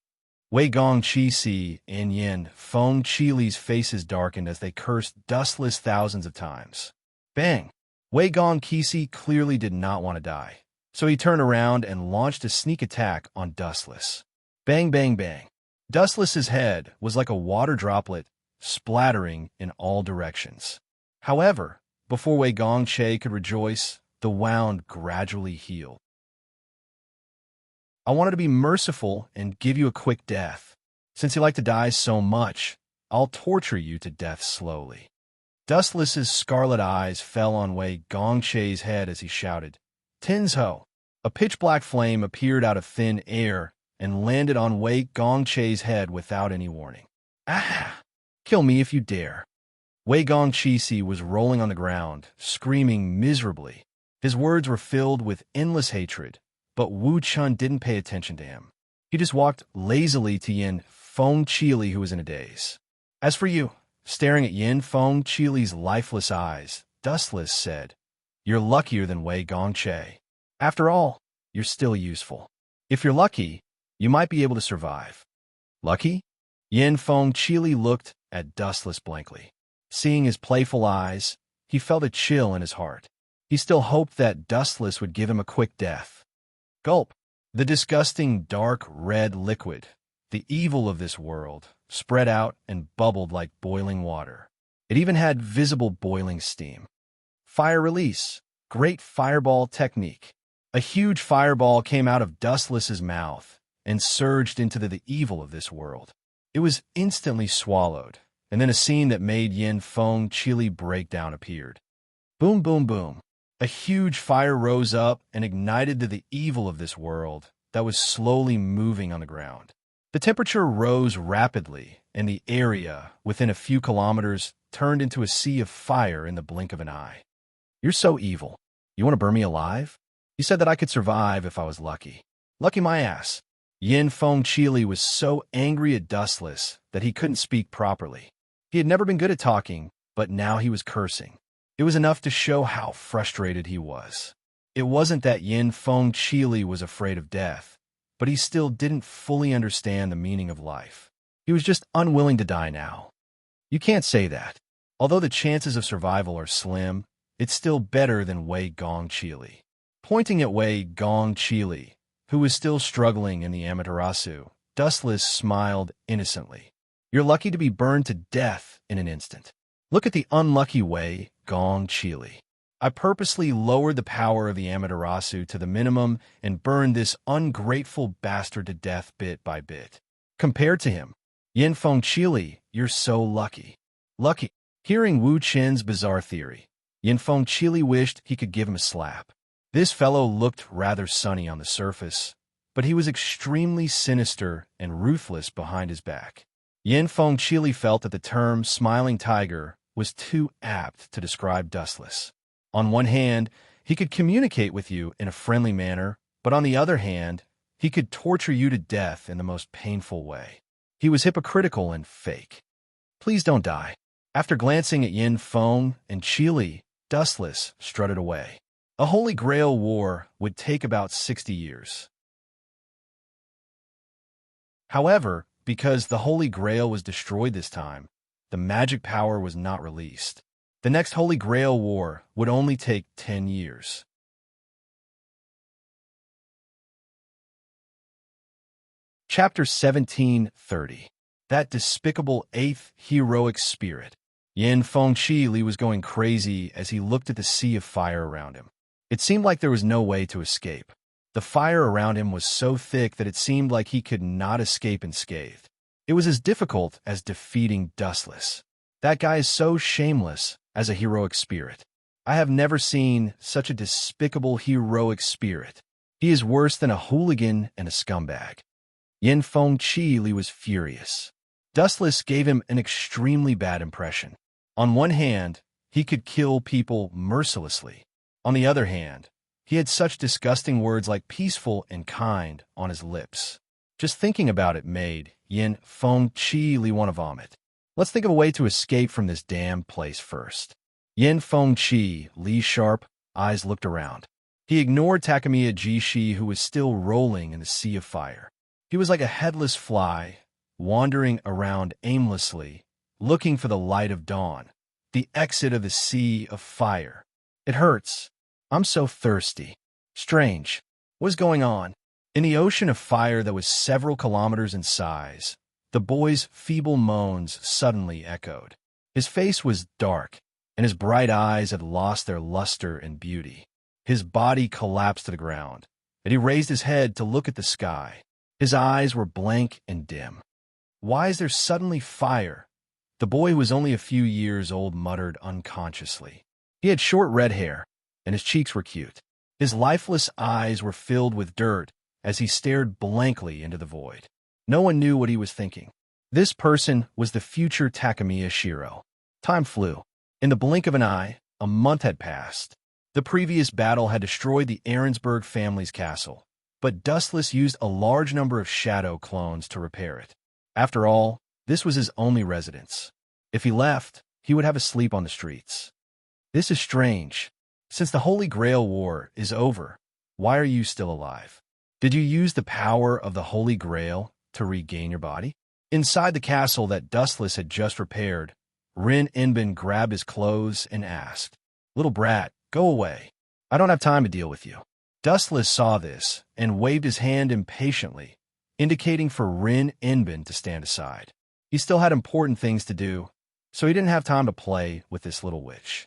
S1: Wei Gong Qixi and Yin Feng Qili's faces darkened as they cursed Dustless thousands of times. Bang! Wei Gong Qixi clearly did not want to die, so he turned around and launched a sneak attack on Dustless. Bang, bang, bang. Dustless's head was like a water droplet, splattering in all directions. However, before Wei Gong Che could rejoice, the wound gradually healed. I wanted to be merciful and give you a quick death. Since you like to die so much, I'll torture you to death slowly. Dustless's scarlet eyes fell on Wei Gong Che's head as he shouted, Tinsho! A pitch-black flame appeared out of thin air and landed on Wei Gong Che's head without any warning. Ah! Kill me if you dare. Wei Gong Qixi was rolling on the ground, screaming miserably. His words were filled with endless hatred, but Wu Chun didn't pay attention to him. He just walked lazily to Yin Feng Qili, who was in a daze. As for you, staring at Yin Feng Qili's lifeless eyes, Dustless said, You're luckier than Wei Gong Che. After all, you're still useful. If you're lucky, you might be able to survive. Lucky? Yin Feng Qili looked at Dustless blankly. Seeing his playful eyes, he felt a chill in his heart. He still hoped that Dustless would give him a quick death. Gulp. The disgusting dark red liquid, the evil of this world, spread out and bubbled like boiling water. It even had visible boiling steam. Fire release. Great fireball technique. A huge fireball came out of Dustless's mouth and surged into the evil of this world. It was instantly swallowed, and then a scene that made Yin Feng Qili break down appeared. Boom, boom, boom. A huge fire rose up and ignited the evil of this world that was slowly moving on the ground. The temperature rose rapidly, and the area within a few kilometers turned into a sea of fire in the blink of an eye. You're so evil. You want to burn me alive? You said that I could survive if I was lucky. Lucky my ass. Yin Feng Chili was so angry at Dustless that he couldn't speak properly. He had never been good at talking, but now he was cursing. It was enough to show how frustrated he was. It wasn't that Yin Feng Chili was afraid of death, but he still didn't fully understand the meaning of life. He was just unwilling to die now. You can't say that. Although the chances of survival are slim, it's still better than Wei Gong Chili. Pointing at Wei Gong Chili, who was still struggling in the Amaterasu, Dustless smiled innocently. You're lucky to be burned to death in an instant. Look at the unlucky Wei Gong Chili. I purposely lowered the power of the Amaterasu to the minimum and burned this ungrateful bastard to death bit by bit. Compared to him, Yin Feng Chili, you're so lucky. Lucky. Hearing Wu Chen's bizarre theory, Yin Feng Chili wished he could give him a slap. This fellow looked rather sunny on the surface, but he was extremely sinister and ruthless behind his back. Yin Feng Chili felt that the term smiling tiger was too apt to describe Dustless. On one hand, he could communicate with you in a friendly manner, but on the other hand, he could torture you to death in the most painful way. He was hypocritical and fake. Please don't die. After glancing at Yin Feng and Chili, Dustless strutted away. A Holy Grail war would take about 60 years. However, because the Holy Grail was destroyed this time, the magic power was not released. The next Holy Grail war would only take 10 years. Chapter 1730. That despicable 8th heroic spirit. Yin Feng Chili was going crazy as he looked at the sea of fire around him. It seemed like there was no way to escape. The fire around him was so thick that it seemed like he could not escape unscathed. It was as difficult as defeating Dustless. That guy is so shameless as a heroic spirit. I have never seen such a despicable heroic spirit. He is worse than a hooligan and a scumbag. Yin Feng Chili was furious. Dustless gave him an extremely bad impression. On one hand, he could kill people mercilessly. On the other hand, he had such disgusting words like peaceful and kind on his lips. Just thinking about it made Yin Feng Chili want to vomit. Let's think of a way to escape from this damn place first. Yin Feng Chili's sharp eyes looked around. He ignored Takamiya Jishi, who was still rolling in the sea of fire. He was like a headless fly, wandering around aimlessly, looking for the light of dawn, the exit of the sea of fire. It hurts. I'm so thirsty. Strange. What's going on? In the ocean of fire that was several kilometers in size, the boy's feeble moans suddenly echoed. His face was dark, and his bright eyes had lost their luster and beauty. His body collapsed to the ground, and he raised his head to look at the sky. His eyes were blank and dim. Why is there suddenly fire? The boy, who was only a few years old, muttered unconsciously. He had short red hair, and his cheeks were cute. His lifeless eyes were filled with dirt as he stared blankly into the void. No one knew what he was thinking. This person was the future Takamiya Shiro. Time flew. In the blink of an eye, a month had passed. The previous battle had destroyed the Ahrensburg family's castle, but Dustless used a large number of shadow clones to repair it. After all, this was his only residence. If he left, he would have to sleep on the streets. This is strange. Since the Holy Grail War is over, why are you still alive? Did you use the power of the Holy Grail to regain your body? Inside the castle that Dustless had just repaired, Rin Inbin grabbed his clothes and asked, "Little brat, go away. I don't have time to deal with you." Dustless saw this and waved his hand impatiently, indicating for Rin Inbin to stand aside. He still had important things to do, so he didn't have time to play with this little witch.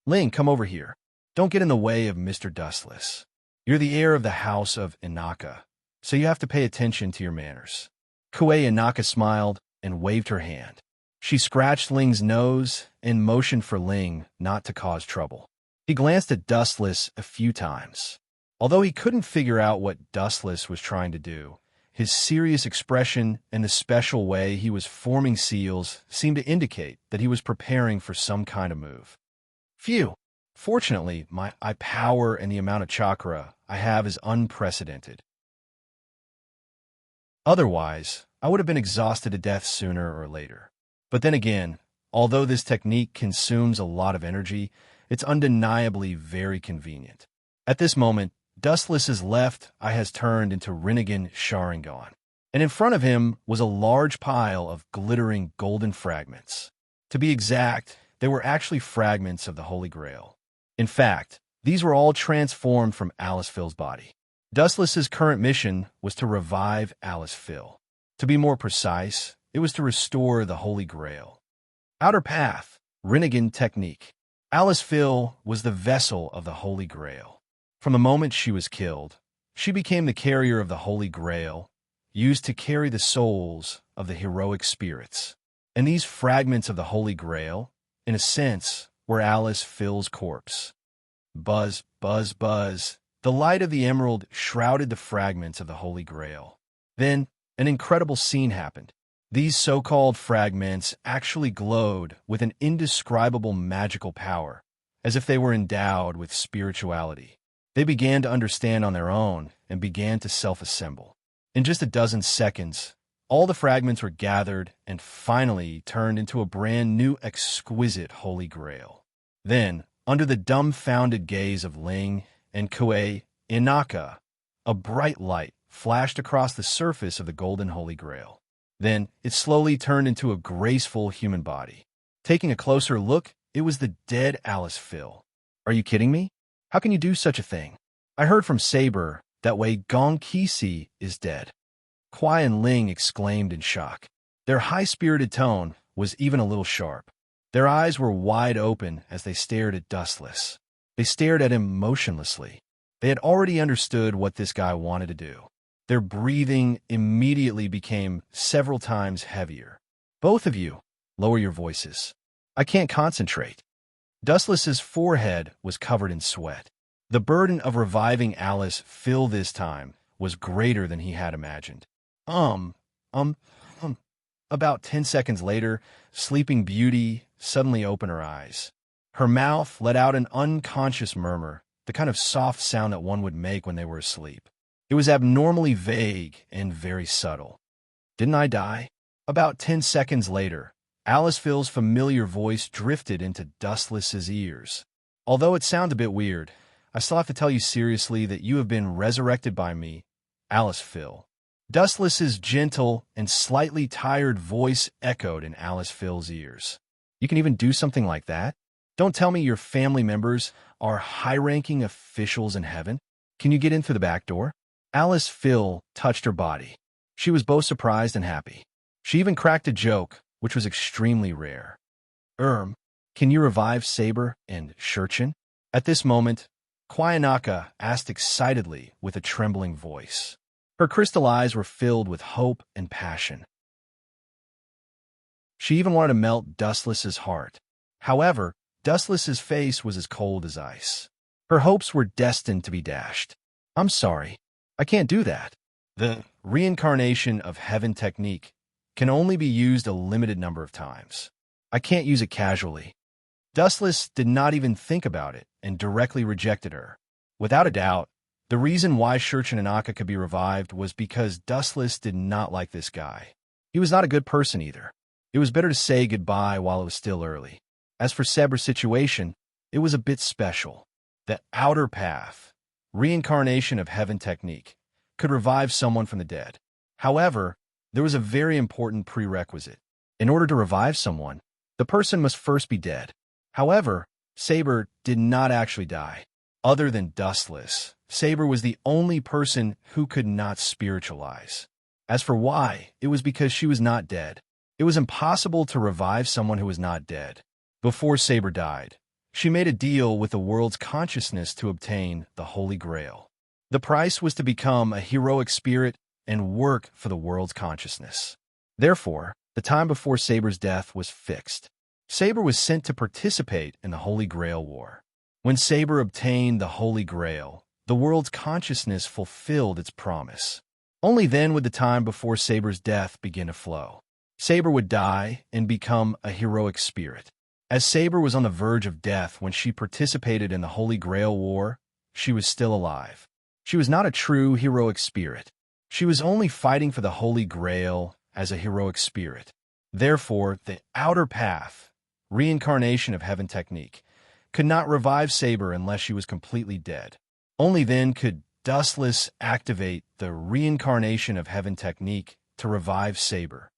S1: "Ling, come over here. Don't get in the way of Mr. Dustless. You're the heir of the house of Inaka, so you have to pay attention to your manners." Kue Inaka smiled and waved her hand. She scratched Ling's nose and motioned for Ling not to cause trouble. He glanced at Dustless a few times. Although he couldn't figure out what Dustless was trying to do, His serious expression and the special way he was forming seals seemed to indicate that he was preparing for some kind of move. Phew! Fortunately, my eye power and the amount of chakra I have is unprecedented. Otherwise, I would have been exhausted to death sooner or later. But then again, although this technique consumes a lot of energy, it's undeniably very convenient. At this moment, Dustless's left eye has turned into Rinnegan Sharingan, and in front of him was a large pile of glittering golden fragments. To be exact, they were actually fragments of the Holy Grail. In fact, these were all transformed from Alice Phil's body. Dustless's current mission was to revive Alice Phil. To be more precise, it was to restore the Holy Grail. Outer Path, Rinnegan Technique. Alice Phil was the vessel of the Holy Grail. From the moment she was killed, she became the carrier of the Holy Grail, used to carry the souls of the heroic spirits. And these fragments of the Holy Grail, in a sense, were Alice Phil's corpse. Buzz, buzz, buzz. The light of the emerald shrouded the fragments of the Holy Grail. Then, an incredible scene happened. These so-called fragments actually glowed with an indescribable magical power, as if they were endowed with spirituality. They began to understand on their own and began to self-assemble. In just a dozen seconds, all the fragments were gathered and finally turned into a brand new exquisite Holy Grail. Then, under the dumbfounded gaze of Ling and Kue Inaka, a bright light flashed across the surface of the golden Holy Grail. Then, it slowly turned into a graceful human body. Taking a closer look, it was the dead Alice Phil. Are you kidding me? How can you do such a thing? I heard from Saber that Wei Gong Qixi is dead. Kuai and Ling exclaimed in shock. Their high-spirited tone was even a little sharp. Their eyes were wide open as they stared at Dustless. They stared at him motionlessly. They had already understood what this guy wanted to do. Their breathing immediately became several times heavier. Both of you, lower your voices. I can't concentrate. Dustless's forehead was covered in sweat. The burden of reviving Alice Phil this time was greater than he had imagined. About 10 seconds later, Sleeping Beauty suddenly opened her eyes. Her mouth let out an unconscious murmur, the kind of soft sound that one would make when they were asleep. It was abnormally vague and very subtle. Didn't I die? About 10 seconds later, Alice Phil's familiar voice drifted into Dustless's ears. Although it sounds a bit weird, I still have to tell you seriously that you have been resurrected by me, Alice Phil. Dustless's gentle and slightly tired voice echoed in Alice Phil's ears. You can even do something like that? Don't tell me your family members are high-ranking officials in heaven. Can you get in through the back door? Alice Phil touched her body. She was both surprised and happy. She even cracked a joke, which was extremely rare. Can you revive Saber and Shurchin? At this moment, Kuayanaka asked excitedly with a trembling voice. Her crystal eyes were filled with hope and passion. She even wanted to melt Dustless's heart. However, Dustless's face was as cold as ice. Her hopes were destined to be dashed. I'm sorry. I can't do that. The reincarnation of heaven technique can only be used a limited number of times. I can't use it casually. Dustless did not even think about it and directly rejected her. Without a doubt, the reason why Shurchin and Akka could be revived was because Dustless did not like this guy. He was not a good person either. It was better to say goodbye while it was still early. As for Saber's situation, it was a bit special. The outer path, reincarnation of heaven technique, could revive someone from the dead. However, there was a very important prerequisite. In order to revive someone, the person must first be dead. However, Saber did not actually die. Other than Dustless, Saber was the only person who could not spiritualize. As for why, it was because she was not dead. It was impossible to revive someone who was not dead. Before Saber died, she made a deal with the world's consciousness to obtain the Holy Grail. The price was to become a heroic spirit and work for the world's consciousness. Therefore, the time before Saber's death was fixed. Saber was sent to participate in the Holy Grail War. When Saber obtained the Holy Grail, the world's consciousness fulfilled its promise. Only then would the time before Saber's death begin to flow. Saber would die and become a heroic spirit. As Saber was on the verge of death when she participated in the Holy Grail War, she was still alive. She was not a true heroic spirit. She was only fighting for the Holy Grail as a heroic spirit. Therefore, the outer path, reincarnation of heaven technique, could not revive Saber unless she was completely dead. Only then could Dustless activate the reincarnation of heaven technique to revive Saber.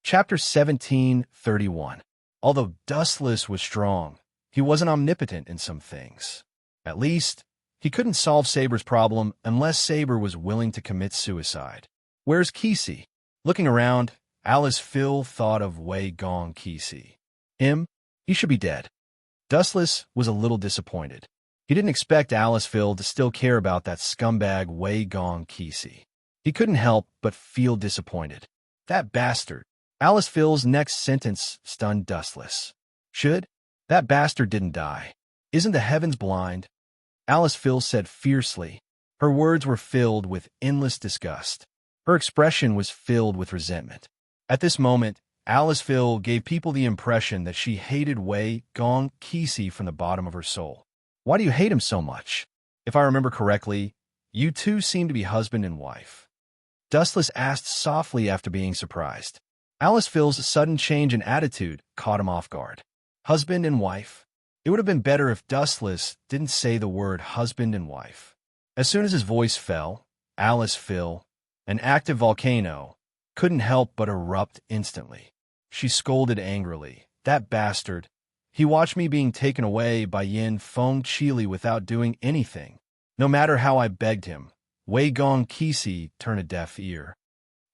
S1: Chapter 17:31. Although Dustless was strong, he wasn't omnipotent in some things. At least, he couldn't solve Saber's problem unless Saber was willing to commit suicide. Where's Kisi? Looking around, Alice Phil thought of Wei Gong Kisi. He should be dead. Dustless was a little disappointed. He didn't expect Alice Phil to still care about that scumbag Wei Gong Kisi. He couldn't help but feel disappointed. That bastard. Alice Phil's next sentence stunned Dustless. That bastard didn't die. Isn't the heavens blind? Alice Phil said fiercely. Her words were filled with endless disgust. Her expression was filled with resentment. At this moment, Alice Phil gave people the impression that she hated Wei Gong Kisi from the bottom of her soul. Why do you hate him so much? If I remember correctly, you two seem to be husband and wife. Dustless asked softly after being surprised. Alice Phil's sudden change in attitude caught him off guard. Husband and wife? It would have been better if Dustless didn't say the word husband and wife. As soon as his voice fell, Alice Phil, an active volcano, couldn't help but erupt instantly. She scolded angrily. That bastard. He watched me being taken away by Yin Feng Chili without doing anything. No matter how I begged him, Wei Gong Kisi turned a deaf ear.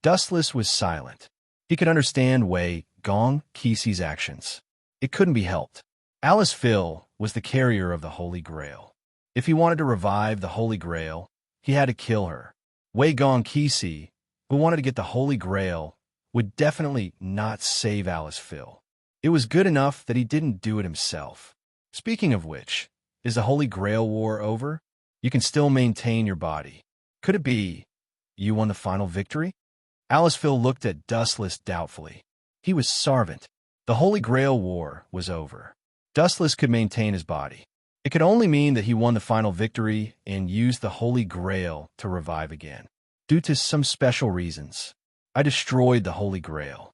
S1: Dustless was silent. He could understand Wei Gong Kisi's actions. It couldn't be helped. Alice Phil was the carrier of the Holy Grail. If he wanted to revive the Holy Grail, he had to kill her. Wei Gong Kisi, who wanted to get the Holy Grail, would definitely not save Alice Phil. It was good enough that he didn't do it himself. Speaking of which, is the Holy Grail War over? You can still maintain your body. Could it be you won the final victory? Alice Phil looked at Dustless doubtfully. He was Sarvant. The Holy Grail War was over. Dustless could maintain his body. It could only mean that he won the final victory and used the Holy Grail to revive again. Due to some special reasons, I destroyed the Holy Grail.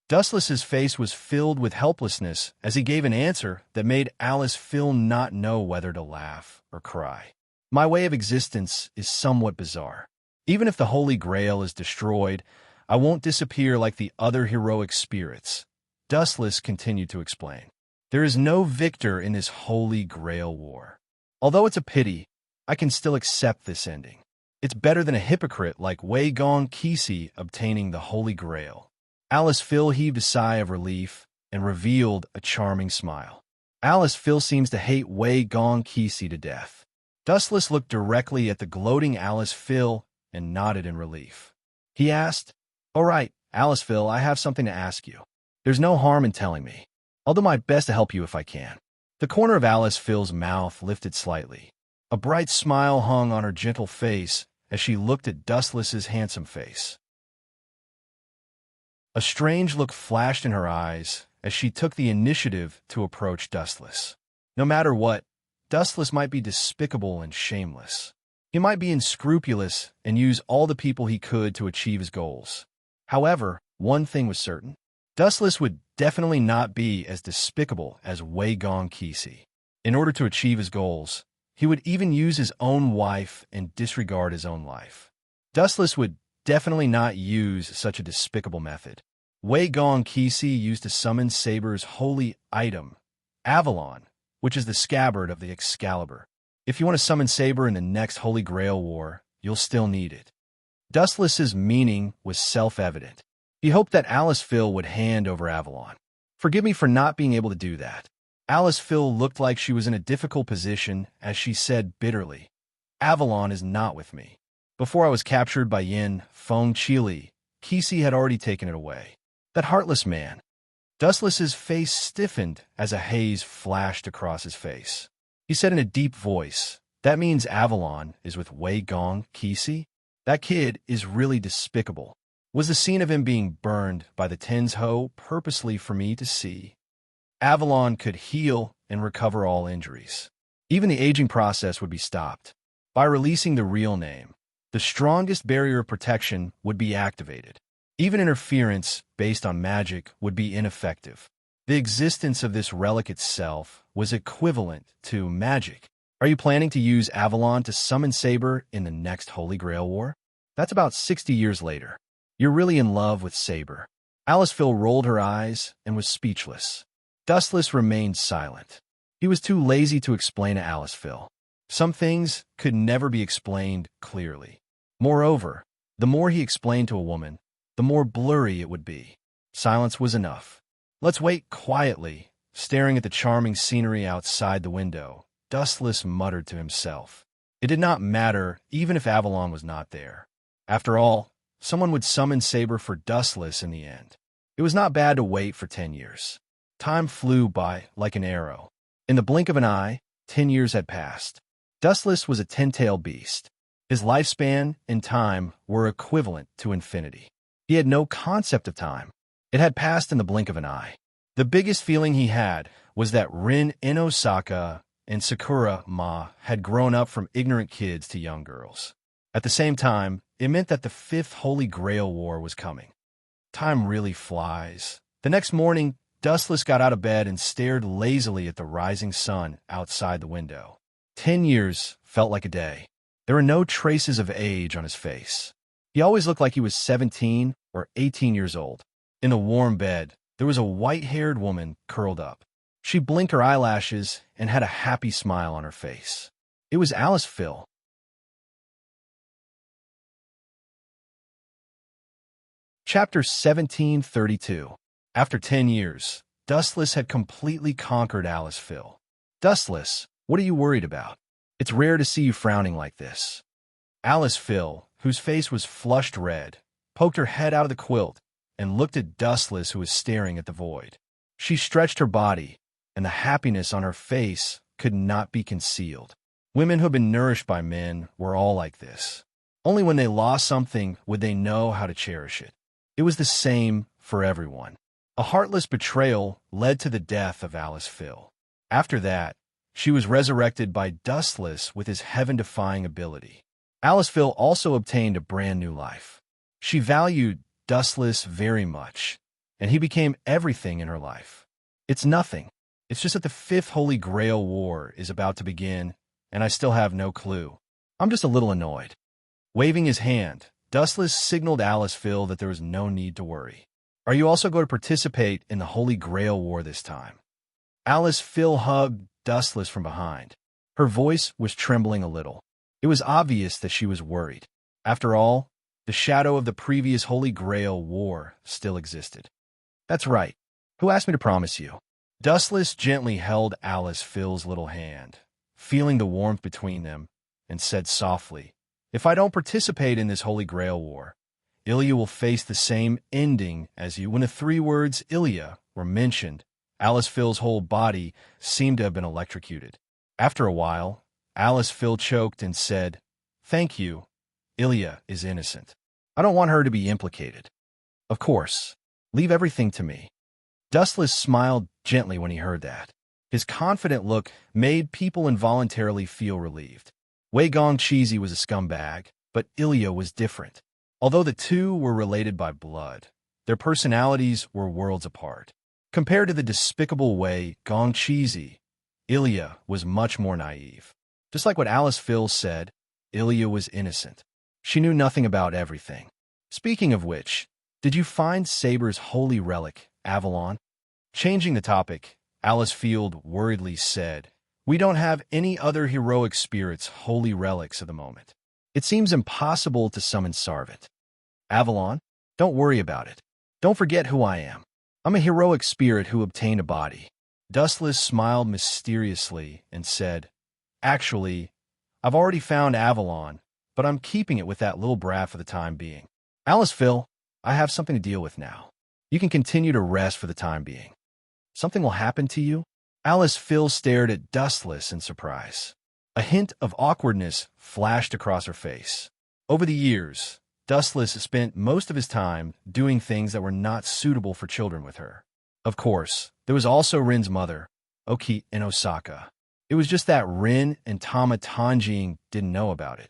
S1: Dustless's face was filled with helplessness as he gave an answer that made Alice Phil not know whether to laugh or cry. My way of existence is somewhat bizarre. Even if the Holy Grail is destroyed, I won't disappear like the other heroic spirits. Dustless continued to explain. There is no victor in this Holy Grail War. Although it's a pity, I can still accept this ending. It's better than a hypocrite like Wei Gong Kisi obtaining the Holy Grail. Alice Phil heaved a sigh of relief and revealed a charming smile. Alice Phil seems to hate Wei Gong Kisi to death. Dustless looked directly at the gloating Alice Phil and nodded in relief. He asked, "All right, Alice Phil, I have something to ask you. There's no harm in telling me. I'll do my best to help you if I can." The corner of Alice Phil's mouth lifted slightly. A bright smile hung on her gentle face as she looked at Dustless's handsome face. A strange look flashed in her eyes as she took the initiative to approach Dustless. No matter what, Dustless might be despicable and shameless. He might be unscrupulous and use all the people he could to achieve his goals. However, one thing was certain. Dustless would definitely not be as despicable as Wei Gong Kisi. In order to achieve his goals, he would even use his own wife and disregard his own life. Dustless would definitely not use such a despicable method. Wei Gong Kisi used to summon Saber's holy item, Avalon, which is the scabbard of the Excalibur. If you want to summon Saber in the next Holy Grail War, you'll still need it. Dustless's meaning was self-evident. He hoped that Alice Phil would hand over Avalon. Forgive me for not being able to do that. Alice Phil looked like she was in a difficult position as she said bitterly, Avalon is not with me. Before I was captured by Yin Feng Chili, Kisi had already taken it away. That heartless man. Dustless's face stiffened as a haze flashed across his face. He said in a deep voice, That means Avalon is with Wei Gong Kisi? That kid is really despicable. Was the scene of him being burned by the Tens Ho purposely for me to see? Avalon could heal and recover all injuries. Even the aging process would be stopped. By releasing the real name, the strongest barrier of protection would be activated. Even interference based on magic would be ineffective. The existence of this relic itself was equivalent to magic. Are you planning to use Avalon to summon Saber in the next Holy Grail War? That's about 60 years later. You're really in love with Saber. Aliceville rolled her eyes and was speechless. Dustless remained silent. He was too lazy to explain to Aliceville. Some things could never be explained clearly. Moreover, the more he explained to a woman, the more blurry it would be. Silence was enough. Let's wait quietly, staring at the charming scenery outside the window. Dustless muttered to himself. It did not matter even if Avalon was not there. After all, someone would summon Saber for Dustless in the end. It was not bad to wait for 10 years. Time flew by like an arrow. In the blink of an eye, 10 years had passed. Dustless was a 10-tailed beast. His lifespan and time were equivalent to infinity. He had no concept of time. It had passed in the blink of an eye. The biggest feeling he had was that Rin in Osaka and Sakura Ma had grown up from ignorant kids to young girls. At the same time, it meant that the Fifth Holy Grail War was coming. Time really flies. The next morning, Dustless got out of bed and stared lazily at the rising sun outside the window. 10 years felt like a day. There were no traces of age on his face. He always looked like he was 17 or 18 years old. In the warm bed, there was a white-haired woman curled up. She blinked her eyelashes and had a happy smile on her face. It was Aliceville. Chapter 1732. After 10 years, Dustless had completely conquered Aliceville. Dustless, what are you worried about? It's rare to see you frowning like this. Aliceville, whose face was flushed red, poked her head out of the quilt and looked at Dustless, who was staring at the void. She stretched her body, and the happiness on her face could not be concealed. Women who had been nourished by men were all like this. Only when they lost something would they know how to cherish it. It was the same for everyone. A heartless betrayal led to the death of Aliceville. After that, she was resurrected by Dustless with his heaven-defying ability. Aliceville also obtained a brand new life. She valued Dustless very much, and he became everything in her life. It's nothing. It's just that the Fifth Holy Grail War is about to begin, and I still have no clue. I'm just a little annoyed. Waving his hand, Dustless signaled Aliceville that there was no need to worry. Are you also going to participate in the Holy Grail War this time? Aliceville hugged Dustless from behind. Her voice was trembling a little. It was obvious that she was worried. After all, the shadow of the previous Holy Grail War still existed. That's right. Who asked me to promise you? Dustless gently held Aliceville's little hand, feeling the warmth between them, and said softly, If I don't participate in this Holy Grail War, Ilya will face the same ending as you. When the three words Ilya were mentioned, Aliceville's whole body seemed to have been electrocuted. After a while, Aliceville choked and said, Thank you. Ilya is innocent. I don't want her to be implicated. Of course. Leave everything to me. Dustless smiled gently when he heard that. His confident look made people involuntarily feel relieved. Wei Gong Cheesy was a scumbag, but Ilya was different. Although the two were related by blood, their personalities were worlds apart. Compared to the despicable Wei Gong Cheesy, Ilya was much more naive. Just like what Aliceville said, Ilya was innocent. She knew nothing about everything. Speaking of which, did you find Saber's holy relic, Avalon? Changing the topic, Aliceville worriedly said, We don't have any other heroic spirit's holy relics at the moment. It seems impossible to summon Sarvit. Avalon, don't worry about it. Don't forget who I am. I'm a heroic spirit who obtained a body. Dustless smiled mysteriously and said, Actually, I've already found Avalon, but I'm keeping it with that little brat for the time being. Aliceville, I have something to deal with now. You can continue to rest for the time being. Something will happen to you? Aliceville stared at Dustless in surprise. A hint of awkwardness flashed across her face. Over the years, Dustless spent most of his time doing things that were not suitable for children with her. Of course, there was also Rin's mother, Oki in Osaka. It was just that Rin and Tama Tanjing didn't know about it.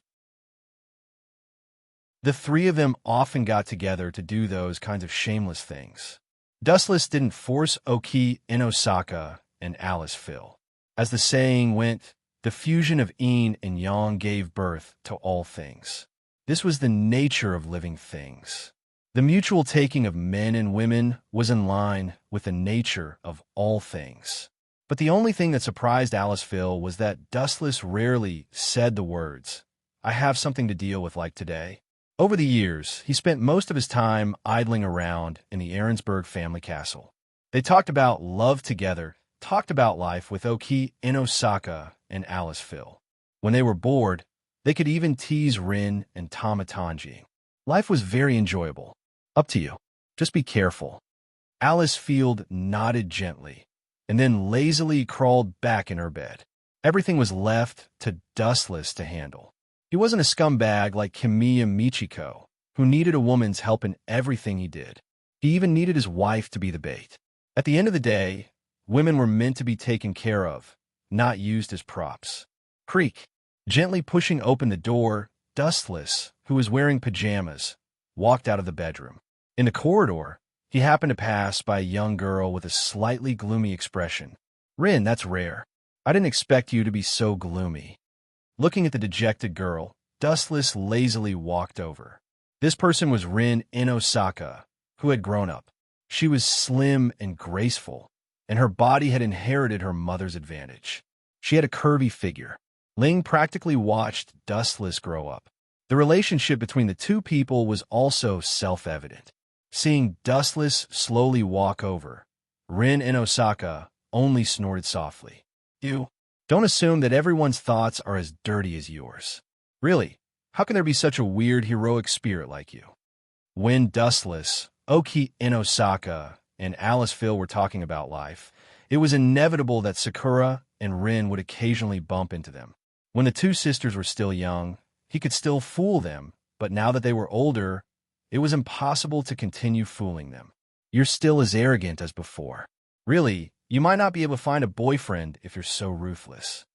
S1: The three of them often got together to do those kinds of shameless things. Dustless didn't force Oki in Osaka and Alice Phil. As the saying went, the fusion of yin and yang gave birth to all things. This was the nature of living things. The mutual taking of men and women was in line with the nature of all things. But the only thing that surprised Alice Phil was that Dustless rarely said the words, "I have something to deal with like today." Over the years, he spent most of his time idling around in the Ahrensburg family castle. They talked about love together, talked about life with Oki in Osaka and Alice Phil. When they were bored, they could even tease Rin and Tama Tanjing. Life was very enjoyable. Up to you. Just be careful. Alice Field nodded gently, and then lazily crawled back in her bed. Everything was left to Dustless to handle. He wasn't a scumbag like Kimiya Michiko, who needed a woman's help in everything he did. He even needed his wife to be the bait. At the end of the day, women were meant to be taken care of, not used as props. Creak. Gently pushing open the door, Dustless, who was wearing pajamas, walked out of the bedroom. In the corridor, he happened to pass by a young girl with a slightly gloomy expression. "Rin, that's rare. I didn't expect you to be so gloomy." Looking at the dejected girl, Dustless lazily walked over. This person was Rin in Osaka, who had grown up. She was slim and graceful, and her body had inherited her mother's advantage. She had a curvy figure. Ling practically watched Dustless grow up. The relationship between the two people was also self-evident. Seeing Dustless slowly walk over, Rin in Osaka only snorted softly. "You don't assume that everyone's thoughts are as dirty as yours. Really, how can there be such a weird, heroic spirit like you?" When Dustless, Oki in Osaka, and Alice Phil were talking about life, it was inevitable that Sakura and Rin would occasionally bump into them. When the two sisters were still young, he could still fool them, but now that they were older, it was impossible to continue fooling them. "You're still as arrogant as before. Really, you might not be able to find a boyfriend if you're so ruthless."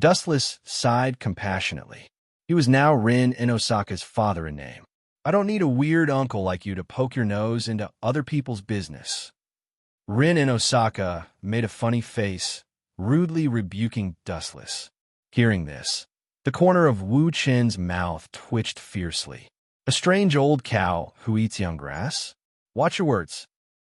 S1: Dustless sighed compassionately. He was now Rin in Osaka's father in name. "I don't need a weird uncle like you to poke your nose into other people's business." Rin in Osaka made a funny face, rudely rebuking Dustless. Hearing this, the corner of Wu Chen's mouth twitched fiercely. "A strange old cow who eats young grass? Watch your words."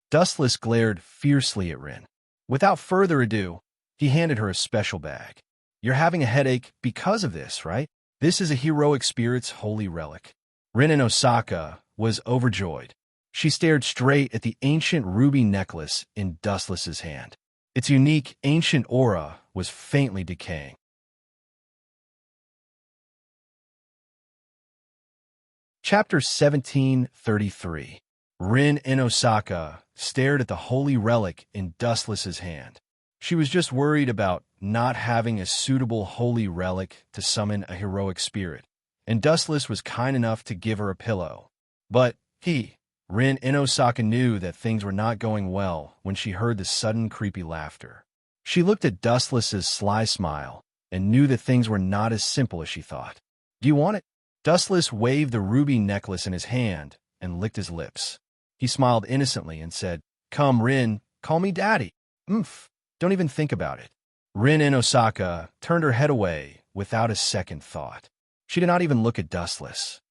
S1: Dustless glared fiercely at Rin. Without further ado, he handed her a special bag. "You're having a headache because of this, right? This is a heroic spirit's holy relic." Rin in Osaka was overjoyed. She stared straight at the ancient ruby necklace in Dustless's hand. Its unique ancient aura was faintly decaying. Chapter 1733. Rin in Osaka stared at the holy relic in Dustless's hand. She was just worried about not having a suitable holy relic to summon a heroic spirit, and Dustless was kind enough to give her a pillow. But Rin in Osaka knew that things were not going well when she heard the sudden creepy laughter. She looked at Dustless's sly smile and knew that things were not as simple as she thought. "Do you want it?" Dustless waved the ruby necklace in his hand and licked his lips. He smiled innocently and said, "Come, Rin, call me Daddy." Don't even think about it." Rin in Osaka turned her head away without a second thought. She did not even look at Dustless.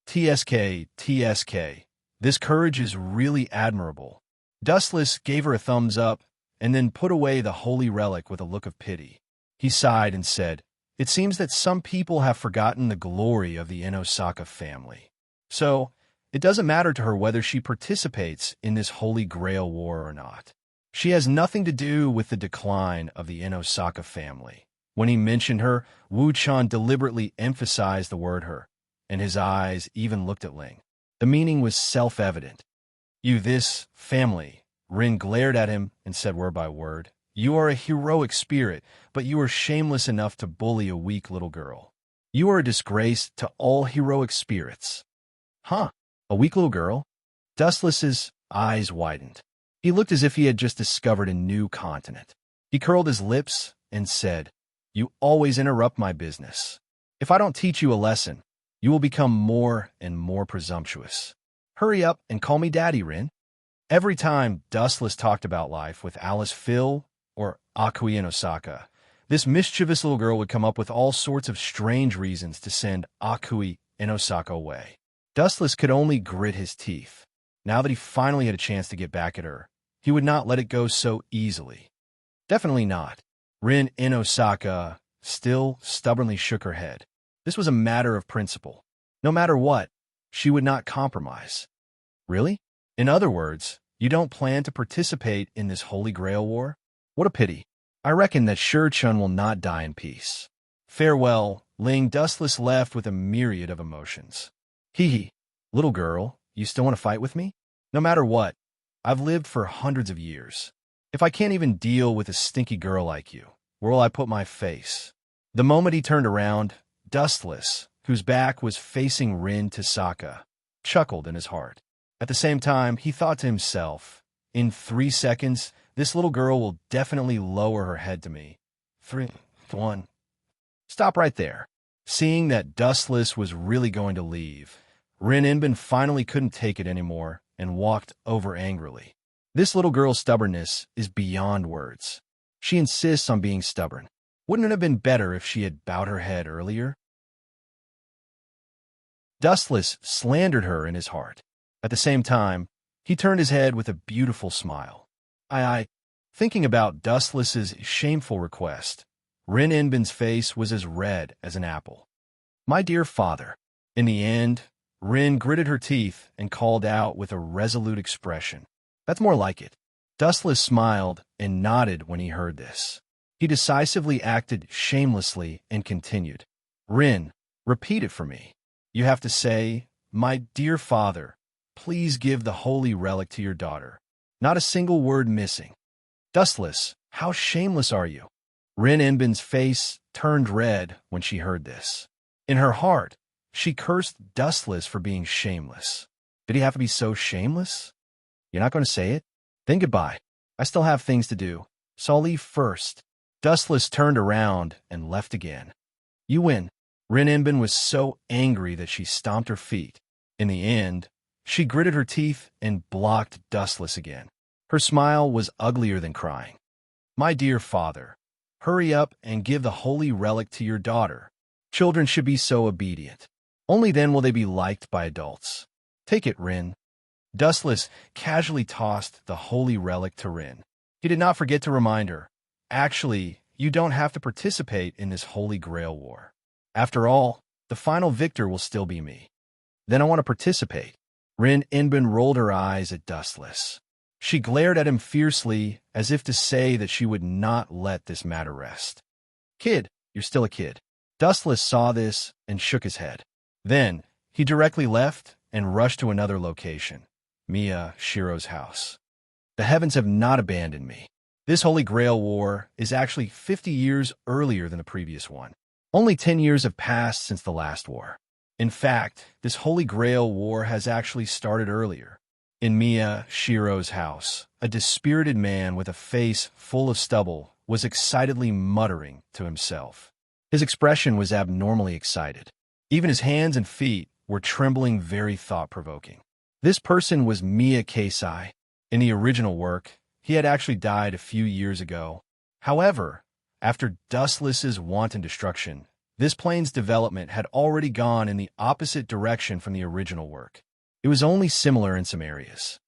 S1: TSK. This courage is really admirable." Dustless gave her a thumbs up and then put away the holy relic with a look of pity. He sighed and said, "It seems that some people have forgotten the glory of the Inosaka family. So, it doesn't matter to her whether she participates in this Holy Grail war or not. She has nothing to do with the decline of the Inosaka family." When he mentioned her, Wu-chan deliberately emphasized the word her, and his eyes even looked at Ling. The meaning was self-evident. "You this family." Rin glared at him and said word by word, You are a heroic spirit, but you are shameless enough to bully a weak little girl. You are a disgrace to all heroic spirits. Huh? A weak little girl? Dustless's eyes widened. He looked as if he had just discovered a new continent. He curled his lips and said, "You always interrupt my business. If I don't teach you a lesson, you will become more and more presumptuous. Hurry up and call me Daddy, Rin." Every time Dustless talked about life with Alice Phil or Akui in Osaka, this mischievous little girl would come up with all sorts of strange reasons to send Akui in Osaka away. Dustless could only grit his teeth. Now that he finally had a chance to get back at her, he would not let it go so easily. Definitely not. Rin in Osaka still stubbornly shook her head. This was a matter of principle. No matter what, she would not compromise. Really? In other words, you don't plan to participate in this Holy Grail war? What a pity. I reckon that Shur-chun will not die in peace. Farewell, Ling. Dustless left with a myriad of emotions. Hee hee. Little girl, you still want to fight with me? No matter what, I've lived for hundreds of years. If I can't even deal with a stinky girl like you, where will I put my face? The moment he turned around, Dustless, whose back was facing Rin Tasaka, chuckled in his heart. At the same time, he thought to himself, in 3 seconds, this little girl will definitely lower her head to me. 3, 1. Stop right there. Seeing that Dustless was really going to leave, Rin Inbin finally couldn't take it anymore and walked over angrily. This little girl's stubbornness is beyond words. She insists on being stubborn. Wouldn't it have been better if she had bowed her head earlier? Dustless slandered her in his heart. At the same time, he turned his head with a beautiful smile. Thinking about Dustless's shameful request, Rin Inbin's face was as red as an apple. My dear father. In the end, Rin gritted her teeth and called out with a resolute expression. That's more like it. Dustless smiled and nodded when he heard this. He decisively acted shamelessly and continued. Rin, repeat it for me. You have to say, my dear father, please give the holy relic to your daughter. Not a single word missing. Dustless, how shameless are you? Rin Inbin's face turned red when she heard this. In her heart, she cursed Dustless for being shameless. Did he have to be so shameless? You're not going to say it? Then goodbye. I still have things to do, so I'll leave first. Dustless turned around and left again. You win. Rin Inbin was so angry that she stomped her feet. In the end, she gritted her teeth and blocked Dustless again. Her smile was uglier than crying. My dear father, hurry up and give the holy relic to your daughter. Children should be so obedient. Only then will they be liked by adults. Take it, Rin. Dustless casually tossed the holy relic to Rin. He did not forget to remind her, actually, you don't have to participate in this Holy Grail war. After all, the final victor will still be me. Then I want to participate. Rin Inbin rolled her eyes at Dustless. She glared at him fiercely, as if to say that she would not let this matter rest. Kid, you're still a kid. Dustless saw this and shook his head. Then, he directly left and rushed to another location, Mia Shiro's house. The heavens have not abandoned me. This Holy Grail War is actually 50 years earlier than the previous one. Only 10 years have passed since the last war. In fact, this Holy Grail War has actually started earlier. In Mia Shiro's house, a dispirited man with a face full of stubble was excitedly muttering to himself. His expression was abnormally excited. Even his hands and feet were trembling very thought-provoking. This person was Mia Keisai. In the original work, he had actually died a few years ago. However, after Dustless's wanton destruction, this plane's development had already gone in the opposite direction from the original work. It was only similar in some areas.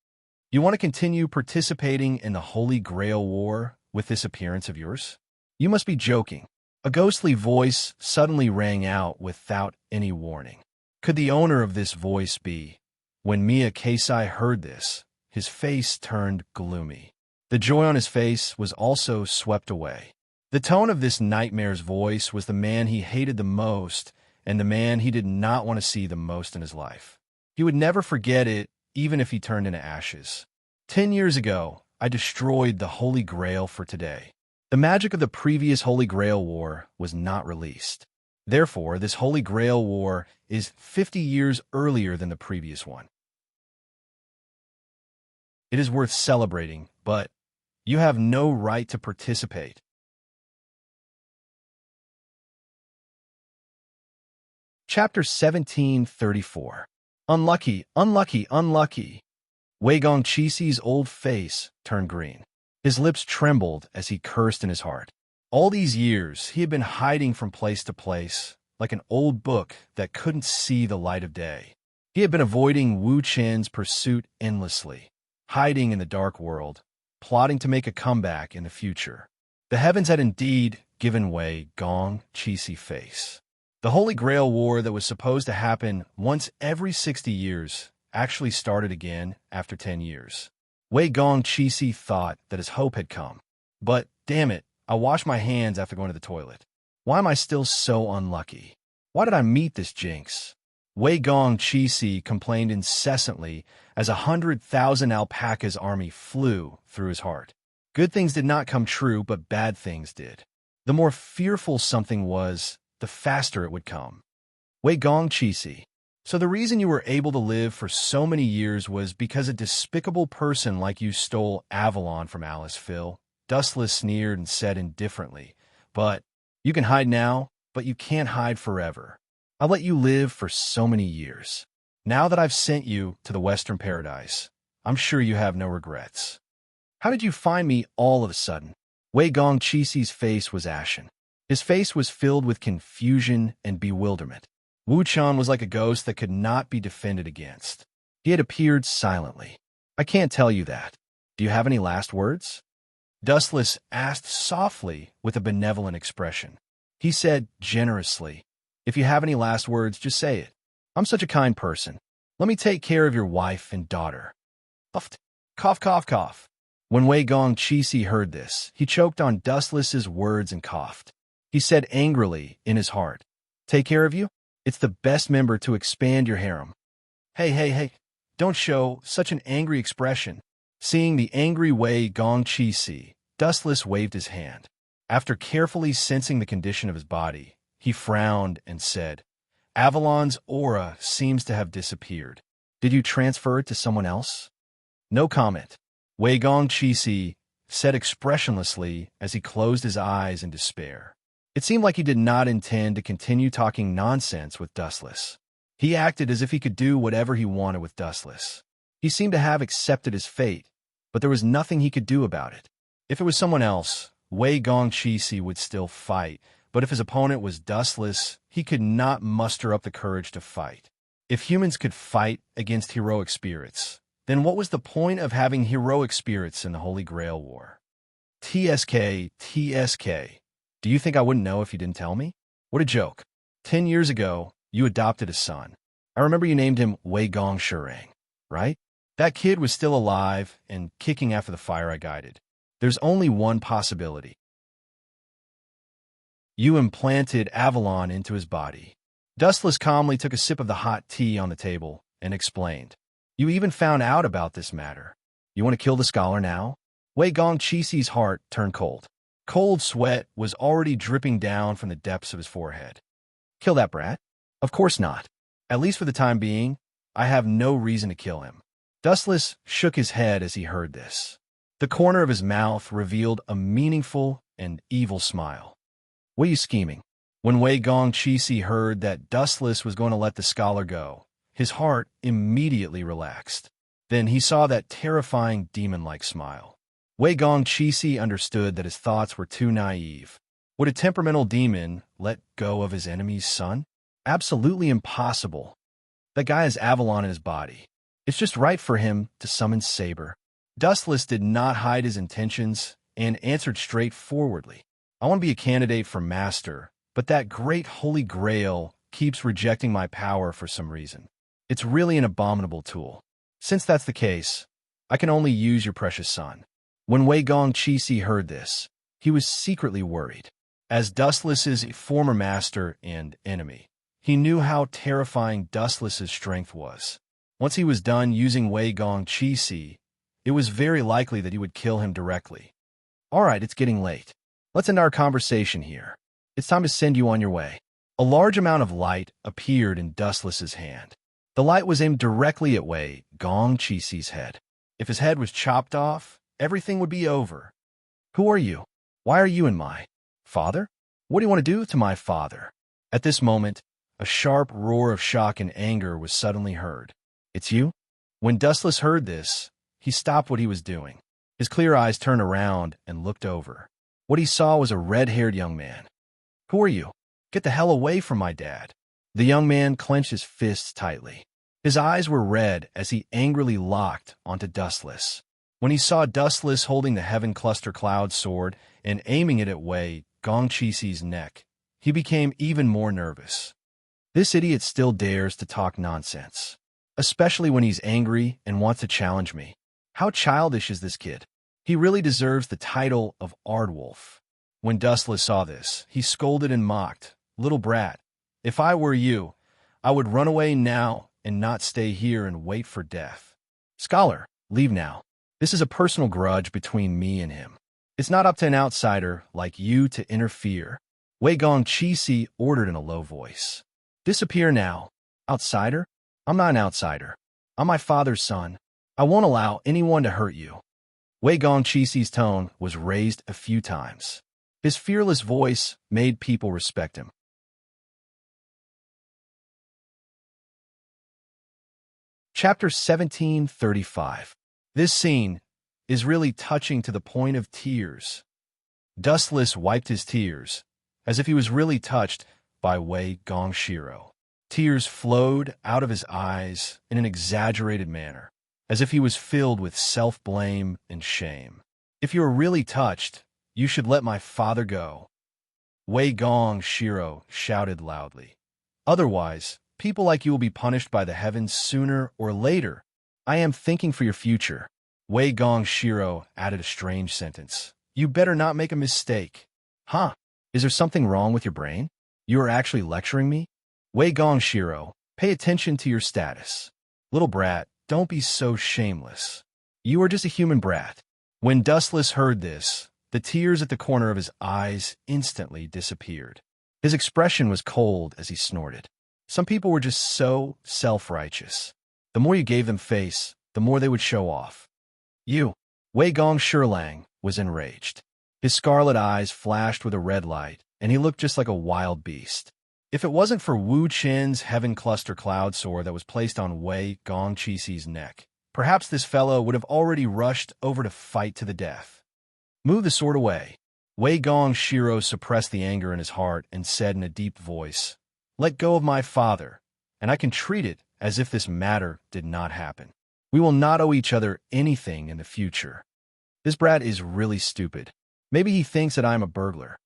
S1: You want to continue participating in the Holy Grail War with this appearance of yours? You must be joking. A ghostly voice suddenly rang out without any warning. Could the owner of this voice be? When Mia Keisai heard this, his face turned gloomy. The joy on his face was also swept away. The tone of this nightmare's voice was the man he hated the most and the man he did not want to see the most in his life. He would never forget it, even if he turned into ashes. 10 years ago, I destroyed the Holy Grail for today. The magic of the previous Holy Grail War was not released. Therefore, this Holy Grail War is 50 years earlier than the previous one. It is worth celebrating, but you have no right to participate. Chapter 1734. Unlucky, unlucky, unlucky. Wei Gongqi's old face turned green. His lips trembled as he cursed in his heart. All these years, he had been hiding from place to place, like an old book that couldn't see the light of day. He had been avoiding Wu Chen's pursuit endlessly, hiding in the dark world, plotting to make a comeback in the future. The heavens had indeed given Wei Gongqi's face. The Holy Grail War that was supposed to happen once every 60 years actually started again after 10 years. Wei Gongqi thought that his hope had come. But, damn it, I washed my hands after going to the toilet. Why am I still so unlucky? Why did I meet this jinx? Wei Gongqi complained incessantly as 100,000 alpacas' army flew through his heart. Good things did not come true, but bad things did. The more fearful something was, the faster it would come. Wei Gongqi. So the reason you were able to live for so many years was because a despicable person like you stole Avalon from Alice Phil. Dustless sneered and said indifferently, but you can hide now, but you can't hide forever. I'll let you live for so many years. Now that I've sent you to the Western Paradise, I'm sure you have no regrets. How did you find me all of a sudden? Wei Gongqi's face was ashen. His face was filled with confusion and bewilderment. Wu Chen was like a ghost that could not be defended against. He had appeared silently. I can't tell you that. Do you have any last words? Dustless asked softly with a benevolent expression. He said generously, if you have any last words, just say it. I'm such a kind person. Let me take care of your wife and daughter. Puffed. Cough, cough, cough. When Wei Gongqi heard this, he choked on Dustless's words and coughed. He said angrily in his heart, take care of you? It's the best member to expand your harem. Hey, don't show such an angry expression. Seeing the angry Wei Gongqi, Dustless waved his hand. After carefully sensing the condition of his body, he frowned and said, Avalon's aura seems to have disappeared. Did you transfer it to someone else? No comment. Wei Gongqi said expressionlessly as he closed his eyes in despair. It seemed like he did not intend to continue talking nonsense with Dustless. He acted as if he could do whatever he wanted with Dustless. He seemed to have accepted his fate, but there was nothing he could do about it. If it was someone else, Wei Gongqi would still fight, but if his opponent was Dustless, he could not muster up the courage to fight. If humans could fight against heroic spirits, then what was the point of having heroic spirits in the Holy Grail War? TSK. Do you think I wouldn't know if you didn't tell me? What a joke. 10 years ago, you adopted a son. I remember you named him Wei Gongshurang, right? That kid was still alive and kicking after the fire I guided. There's only one possibility. You implanted Avalon into his body. Dustless calmly took a sip of the hot tea on the table and explained. You even found out about this matter. You want to kill the scholar now? Wei Gongqi's heart turned cold. Cold sweat was already dripping down from the depths of his forehead. Kill that brat? Of course not. At least for the time being, I have no reason to kill him. Dustless shook his head as he heard this. The corner of his mouth revealed a meaningful and evil smile. What are you scheming? When Wei Gongqi heard that Dustless was going to let the scholar go, his heart immediately relaxed. Then he saw that terrifying demon-like smile. Wei Gongqi understood that his thoughts were too naive. Would a temperamental demon let go of his enemy's son? Absolutely impossible. That guy has Avalon in his body. It's just right for him to summon Saber. Dustless did not hide his intentions and answered straightforwardly. I want to be a candidate for master, but that great Holy Grail keeps rejecting my power for some reason. It's really an abominable tool. Since that's the case, I can only use your precious son. When Wei Gongqi heard this, he was secretly worried. As Dustless's former master and enemy, he knew how terrifying Dustless's strength was. Once he was done using Wei Gongqi, it was very likely that he would kill him directly. All right, it's getting late. Let's end our conversation here. It's time to send you on your way. A large amount of light appeared in Dustless's hand. The light was aimed directly at Wei Gongqi's head. If his head was chopped off, everything would be over. Who are you? Why are you in my father? What do you want to do to my father? At this moment, a sharp roar of shock and anger was suddenly heard. It's you? When Dustless heard this, he stopped what he was doing. His clear eyes turned around and looked over. What he saw was a red-haired young man. Who are you? Get the hell away from my dad. The young man clenched his fists tightly. His eyes were red as he angrily locked onto Dustless. When he saw Dustless holding the Heaven Cluster Cloud sword and aiming it at Wei Gongqi's neck, he became even more nervous. This idiot still dares to talk nonsense, especially when he's angry and wants to challenge me. How childish is this kid? He really deserves the title of Ardwolf. When Dustless saw this, he scolded and mocked. Little brat, if I were you, I would run away now and not stay here and wait for death. Scholar, leave now. This is a personal grudge between me and him. It's not up to an outsider like you to interfere. Wei Gongqi ordered in a low voice. Disappear now. Outsider? I'm not an outsider. I'm my father's son. I won't allow anyone to hurt you. Wei Gongqi's tone was raised a few times. His fearless voice made people respect him. Chapter 1735. This scene is really touching to the point of tears. Dustless wiped his tears, as if he was really touched by Wei Gongqi. Tears flowed out of his eyes in an exaggerated manner, as if he was filled with self-blame and shame. If you are really touched, you should let my father go. Wei Gongqi shouted loudly. Otherwise, people like you will be punished by the heavens sooner or later. I am thinking for your future. Wei Gongqi added a strange sentence. You better not make a mistake. Huh? Is there something wrong with your brain? You are actually lecturing me? Wei Gongqi, pay attention to your status. Little brat, don't be so shameless. You are just a human brat. When Dustless heard this, the tears at the corner of his eyes instantly disappeared. His expression was cold as he snorted. Some people were just so self-righteous. The more you gave them face, the more they would show off. You, Wei Gongqi, was enraged. His scarlet eyes flashed with a red light, and he looked just like a wild beast. If it wasn't for Wu Qin's Heaven Cluster Cloud sword that was placed on Wei Gongqi's neck, perhaps this fellow would have already rushed over to fight to the death. Move the sword away. Wei Gongqi suppressed the anger in his heart and said in a deep voice, Let go of my father, and I can treat it as if this matter did not happen. We will not owe each other anything in the future. This brat is really stupid. Maybe he thinks that I am a burglar.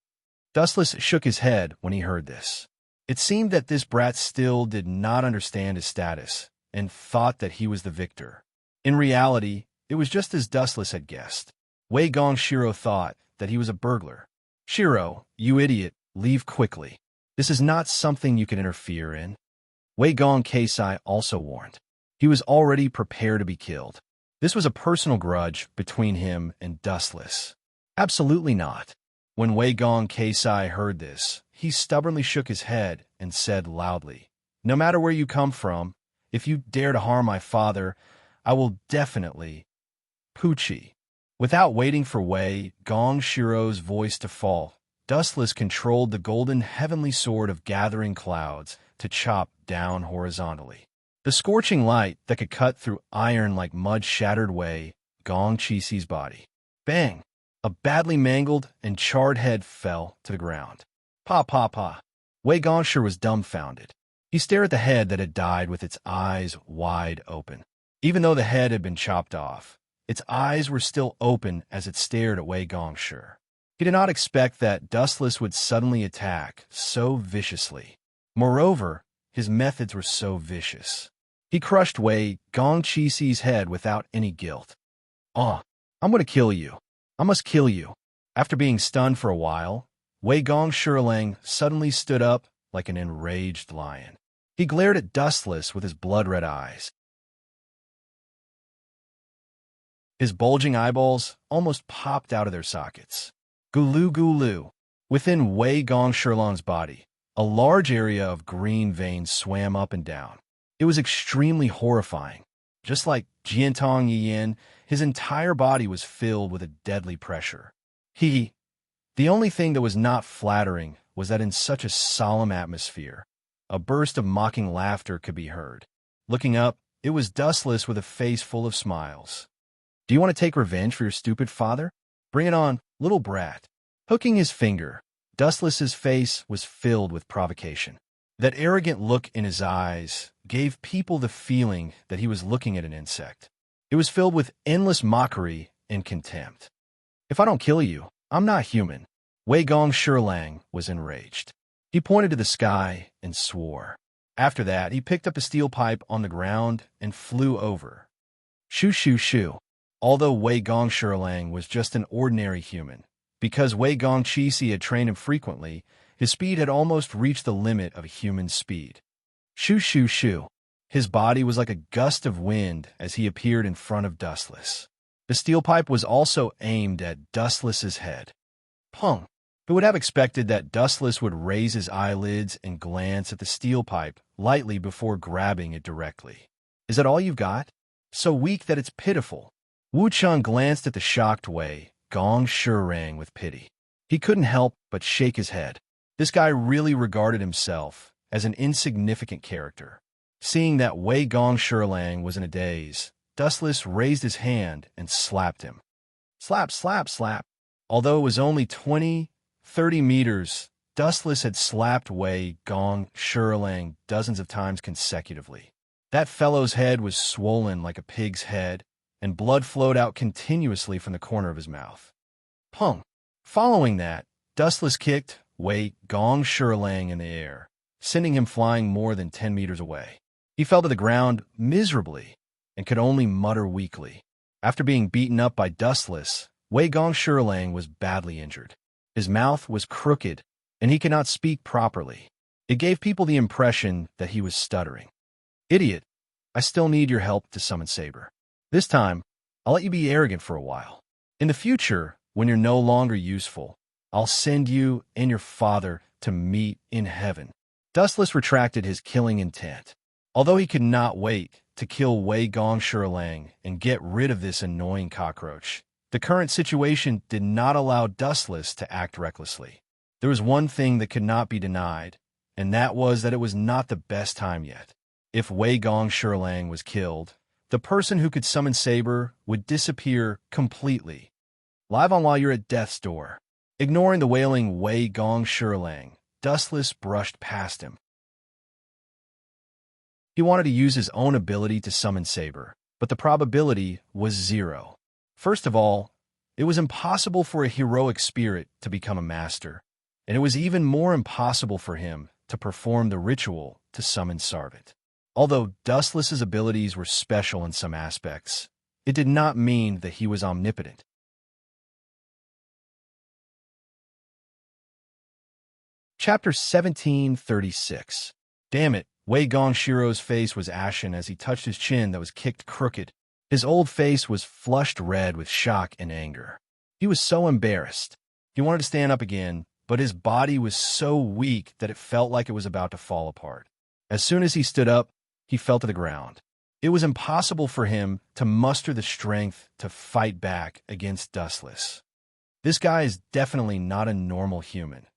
S1: Dustless shook his head when he heard this. It seemed that this brat still did not understand his status and thought that he was the victor. In reality, it was just as Dustless had guessed. Wei Gongqi thought that he was a burglar. Shiro, you idiot, leave quickly. This is not something you can interfere in. Wei Gongqi also warned. He was already prepared to be killed. This was a personal grudge between him and Dustless. Absolutely not. When Wei Gongqi heard this, he stubbornly shook his head and said loudly, No matter where you come from, if you dare to harm my father, I will definitely Poochie. Without waiting for Wei Gongqi's voice to fall, Dustless controlled the golden heavenly sword of gathering clouds to chop down horizontally. The scorching light that could cut through iron like mud shattered Wei Gongqi's body. Bang! A badly mangled and charred head fell to the ground. Pa pa pa. Wei Gongqi was dumbfounded. He stared at the head that had died with its eyes wide open. Even though the head had been chopped off, its eyes were still open as it stared at Wei Gongqi. He did not expect that Dustless would suddenly attack so viciously. Moreover, his methods were so vicious. He crushed Wei Gongqi's head without any guilt. I'm going to kill you. I must kill you. After being stunned for a while, Wei Gongqi suddenly stood up like an enraged lion. He glared at Dustless with his blood-red eyes. His bulging eyeballs almost popped out of their sockets. Gulu gulu. Within Wei Gong Shilong's body, a large area of green veins swam up and down. It was extremely horrifying. Just like Jiantong Yin, his entire body was filled with a deadly pressure. The only thing that was not flattering was that in such a solemn atmosphere, a burst of mocking laughter could be heard. Looking up, it was Dustless with a face full of smiles. "Do you want to take revenge for your stupid father? Bring it on, little brat." Hooking his finger, Dustless's face was filled with provocation. That arrogant look in his eyes gave people the feeling that he was looking at an insect. It was filled with endless mockery and contempt. "If I don't kill you, I'm not human." Wei Gong Shilang was enraged. He pointed to the sky and swore. After that, he picked up a steel pipe on the ground and flew over. Shoo shoo shoo. Although Wei Gong Shilang was just an ordinary human, because Wei Gong Qixi had trained him frequently, his speed had almost reached the limit of human speed. Shoo shoo shoo. His body was like a gust of wind as he appeared in front of Dustless. The steel pipe was also aimed at Dustless's head. Pung! Who would have expected that Dustless would raise his eyelids and glance at the steel pipe lightly before grabbing it directly? "Is that all you've got? So weak that it's pitiful." Wu Chun glanced at the shocked Wei Gong Shirang with pity. He couldn't help but shake his head. This guy really regarded himself as an insignificant character. Seeing that Wei Gong Shirlang was in a daze, Dustless raised his hand and slapped him. Slap, slap, slap. Although it was only 30 meters, Dustless had slapped Wei Gong Shirlang dozens of times consecutively. That fellow's head was swollen like a pig's head, and blood flowed out continuously from the corner of his mouth. Pung! Following that, Dustless kicked Wei Gong Shirlang in the air, sending him flying more than 10 meters away. He fell to the ground miserably and could only mutter weakly. After being beaten up by Dustless, Wei Gong Shirlang was badly injured. His mouth was crooked, and he could not speak properly. It gave people the impression that he was stuttering. "Idiot, I still need your help to summon Saber. This time, I'll let you be arrogant for a while. In the future, when you're no longer useful, I'll send you and your father to meet in heaven." Dustless retracted his killing intent. Although he could not wait to kill Wei Gong Shirlang and get rid of this annoying cockroach, the current situation did not allow Dustless to act recklessly. There was one thing that could not be denied, and that was that it was not the best time yet. If Wei Gong Shirlang was killed, the person who could summon Saber would disappear completely. Live on while you're at death's door. Ignoring the wailing Wei Gong Shirlang, Dustless brushed past him. He wanted to use his own ability to summon Saber, but the probability was 0. First of all, it was impossible for a heroic spirit to become a master, and it was even more impossible for him to perform the ritual to summon Sarvant. Although Dustless's abilities were special in some aspects, it did not mean that he was omnipotent. Chapter 1736. Damn it, Wei Gong Shiro's face was ashen as he touched his chin that was kicked crooked. His old face was flushed red with shock and anger. He was so embarrassed. He wanted to stand up again, but his body was so weak that it felt like it was about to fall apart. As soon as he stood up, he fell to the ground. It was impossible for him to muster the strength to fight back against Dustless. This guy is definitely not a normal human.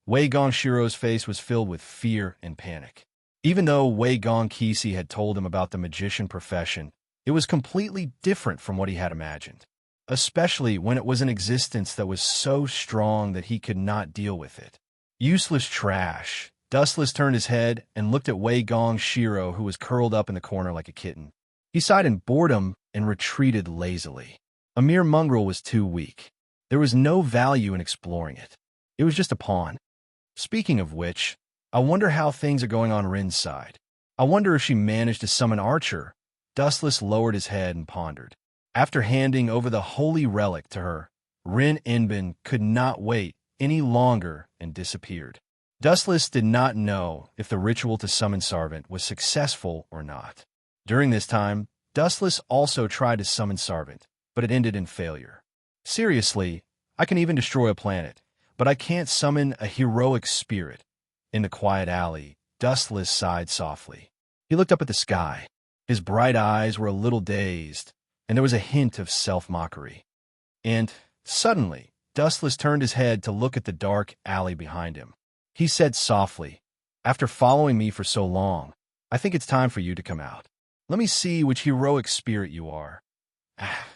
S1: Wei Gong Shiro's face was filled with fear and panic. Even though Wei Gong Qixi had told him about the magician profession, it was completely different from what he had imagined, especially when it was an existence that was so strong that he could not deal with it. Useless trash. Dustless turned his head and looked at Wei Gong Shiro, who was curled up in the corner like a kitten. He sighed in boredom and retreated lazily. A mere mongrel was too weak. There was no value in exploring it. It was just a pawn. Speaking of which, I wonder how things are going on Rin's side. I wonder if she managed to summon Archer. Dustless lowered his head and pondered. After handing over the holy relic to her, Rin Enbin could not wait any longer and disappeared. Dustless did not know if the ritual to summon Sarvant was successful or not. During this time, Dustless also tried to summon Sarvant, but it ended in failure. Seriously, I can even destroy a planet, but I can't summon a heroic spirit. In the quiet alley, Dustless sighed softly. He looked up at the sky. His bright eyes were a little dazed, and there was a hint of self-mockery. And, suddenly, Dustless turned his head to look at the dark alley behind him. He said softly, "After following me for so long, I think it's time for you to come out. Let me see which heroic spirit you are." Ah,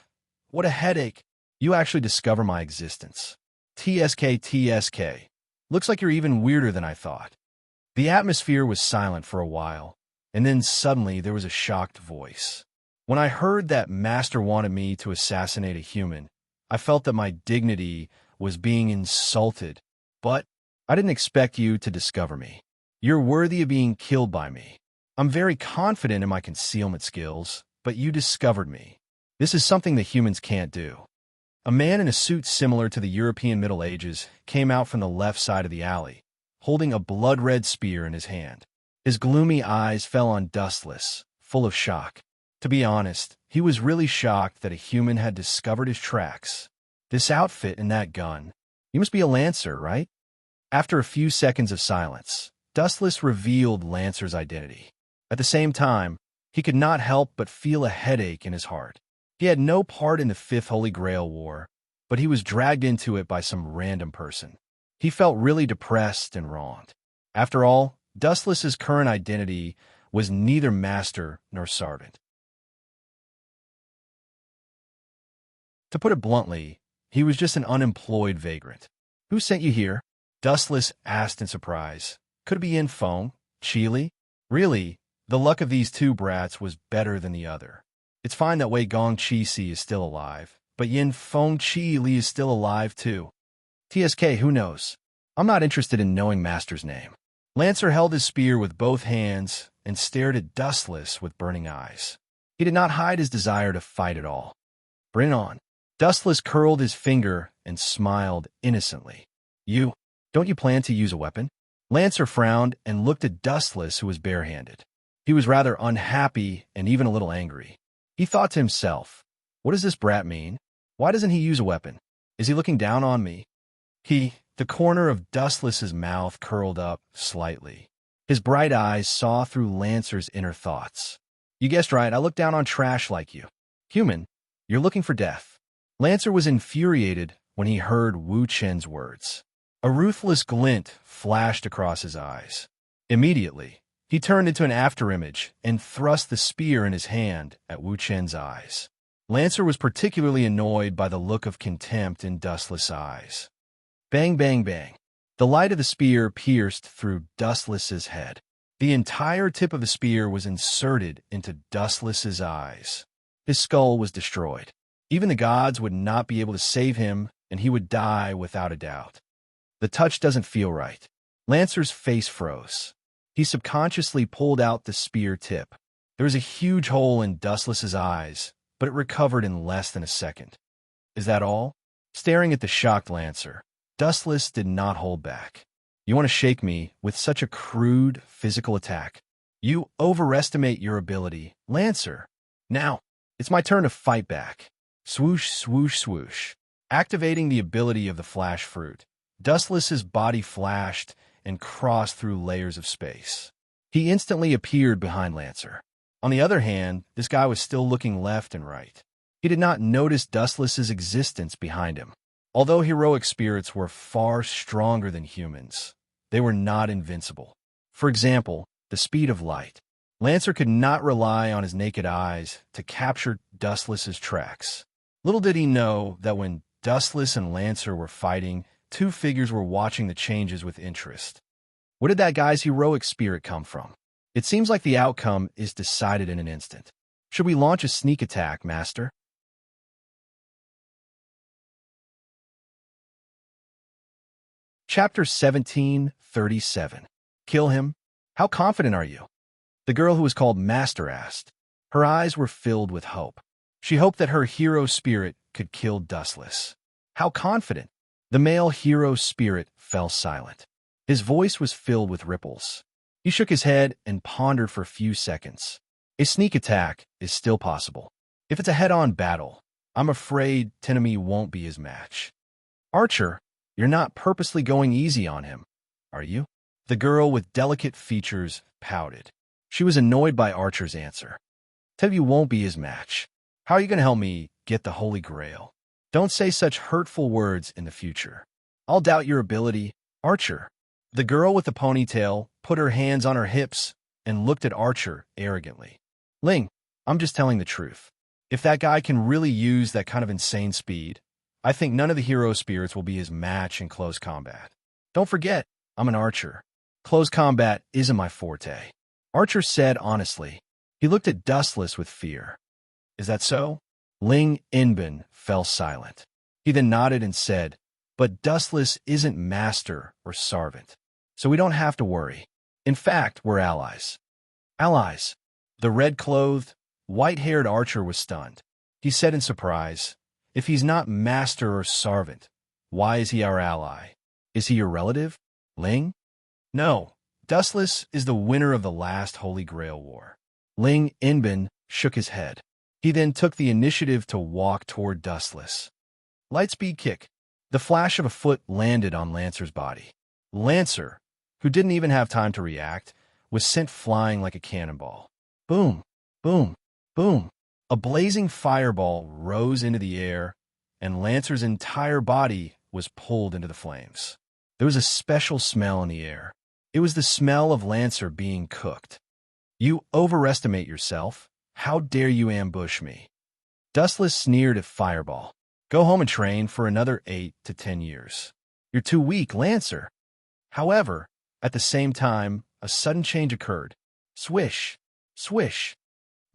S1: what a headache. You actually discover my existence. TSK, TSK. Looks like you're even weirder than I thought. The atmosphere was silent for a while, and then suddenly there was a shocked voice. When I heard that Master wanted me to assassinate a human, I felt that my dignity was being insulted, but I didn't expect you to discover me. You're worthy of being killed by me. I'm very confident in my concealment skills, but you discovered me. This is something that humans can't do. A man in a suit similar to the European Middle Ages came out from the left side of the alley, holding a blood-red spear in his hand. His gloomy eyes fell on Dustless, full of shock. To be honest, he was really shocked that a human had discovered his tracks. This outfit and that gun. You must be a Lancer, right? After a few seconds of silence, Dustless revealed Lancer's identity. At the same time, he could not help but feel a headache in his heart. He had no part in the Fifth Holy Grail War, but he was dragged into it by some random person. He felt really depressed and wronged. After all, Dustless's current identity was neither master nor servant. To put it bluntly, he was just an unemployed vagrant. "Who sent you here?" Dustless asked in surprise. Could it be Yin Feng? Chili? Really, the luck of these two brats was better than the other. It's fine that Wei Gong Chi Si is still alive, but Yin Feng Chi Li is still alive too. TSK, who knows? I'm not interested in knowing Master's name. Lancer held his spear with both hands and stared at Dustless with burning eyes. He did not hide his desire to fight at all. Bring it on. Dustless curled his finger and smiled innocently. Don't you plan to use a weapon? Lancer frowned and looked at Dustless, who was barehanded. He was rather unhappy and even a little angry. He thought to himself, what does this brat mean? Why doesn't he use a weapon? Is he looking down on me? The corner of Dustless's mouth curled up slightly. His bright eyes saw through Lancer's inner thoughts. You guessed right, I look down on trash like you. Human, you're looking for death. Lancer was infuriated when he heard Wu Chen's words. A ruthless glint flashed across his eyes. Immediately, he turned into an afterimage and thrust the spear in his hand at Wu Chen's eyes. Lancer was particularly annoyed by the look of contempt in Dustless' eyes. Bang, bang, bang. The light of the spear pierced through Dustless's head. The entire tip of the spear was inserted into Dustless's eyes. His skull was destroyed. Even the gods would not be able to save him, and he would die without a doubt. The touch doesn't feel right. Lancer's face froze. He subconsciously pulled out the spear tip. There was a huge hole in Dustless's eyes, but it recovered in less than a second. Is that all? Staring at the shocked Lancer, Dustless did not hold back. You want to shake me with such a crude physical attack? You overestimate your ability, Lancer. Now, it's my turn to fight back. Swoosh, swoosh, swoosh. Activating the ability of the flash fruit, Dustless's body flashed and crossed through layers of space. He instantly appeared behind Lancer. On the other hand, this guy was still looking left and right. He did not notice Dustless's existence behind him. Although heroic spirits were far stronger than humans, they were not invincible. For example, the speed of light. Lancer could not rely on his naked eyes to capture Dustless's tracks. Little did he know that when Dustless and Lancer were fighting, two figures were watching the changes with interest. Where did that guy's heroic spirit come from? It seems like the outcome is decided in an instant. Should we launch a sneak attack, Master? Chapter 1737. Kill him? How confident are you? The girl who was called Master asked. Her eyes were filled with hope. She hoped that her hero spirit could kill Dustless. How confident? The male hero spirit fell silent. His voice was filled with ripples. He shook his head and pondered for a few seconds. A sneak attack is still possible. If it's a head-on battle, I'm afraid Tenemy won't be his match. Archer, you're not purposely going easy on him, are you? The girl with delicate features pouted. She was annoyed by Archer's answer. Tenemy won't be his match. How are you going to help me get the Holy Grail? Don't say such hurtful words in the future. I'll doubt your ability, Archer. The girl with the ponytail put her hands on her hips and looked at Archer arrogantly. Ling, I'm just telling the truth. If that guy can really use that kind of insane speed, I think none of the hero spirits will be his match in close combat. Don't forget, I'm an archer. Close combat isn't my forte. Archer said honestly. He looked at Dustless with fear. Is that so? Ling Inbin fell silent. He then nodded and said, but Dustless isn't master or servant, so we don't have to worry. In fact, we're allies. Allies. The red-clothed, white-haired archer was stunned. He said in surprise, if he's not master or servant, why is he our ally? Is he your relative, Ling? No, Dustless is the winner of the last Holy Grail War. Ling Inbin shook his head. He then took the initiative to walk toward Dustless. Lightspeed kick. The flash of a foot landed on Lancer's body. Lancer, who didn't even have time to react, was sent flying like a cannonball. Boom, boom, boom. A blazing fireball rose into the air, and Lancer's entire body was pulled into the flames. There was a special smell in the air. It was the smell of Lancer being cooked. You overestimate yourself. How dare you ambush me? Dustless sneered at Fireball. Go home and train for another 8 to 10 years. You're too weak, Lancer. However, at the same time, a sudden change occurred. Swish, swish.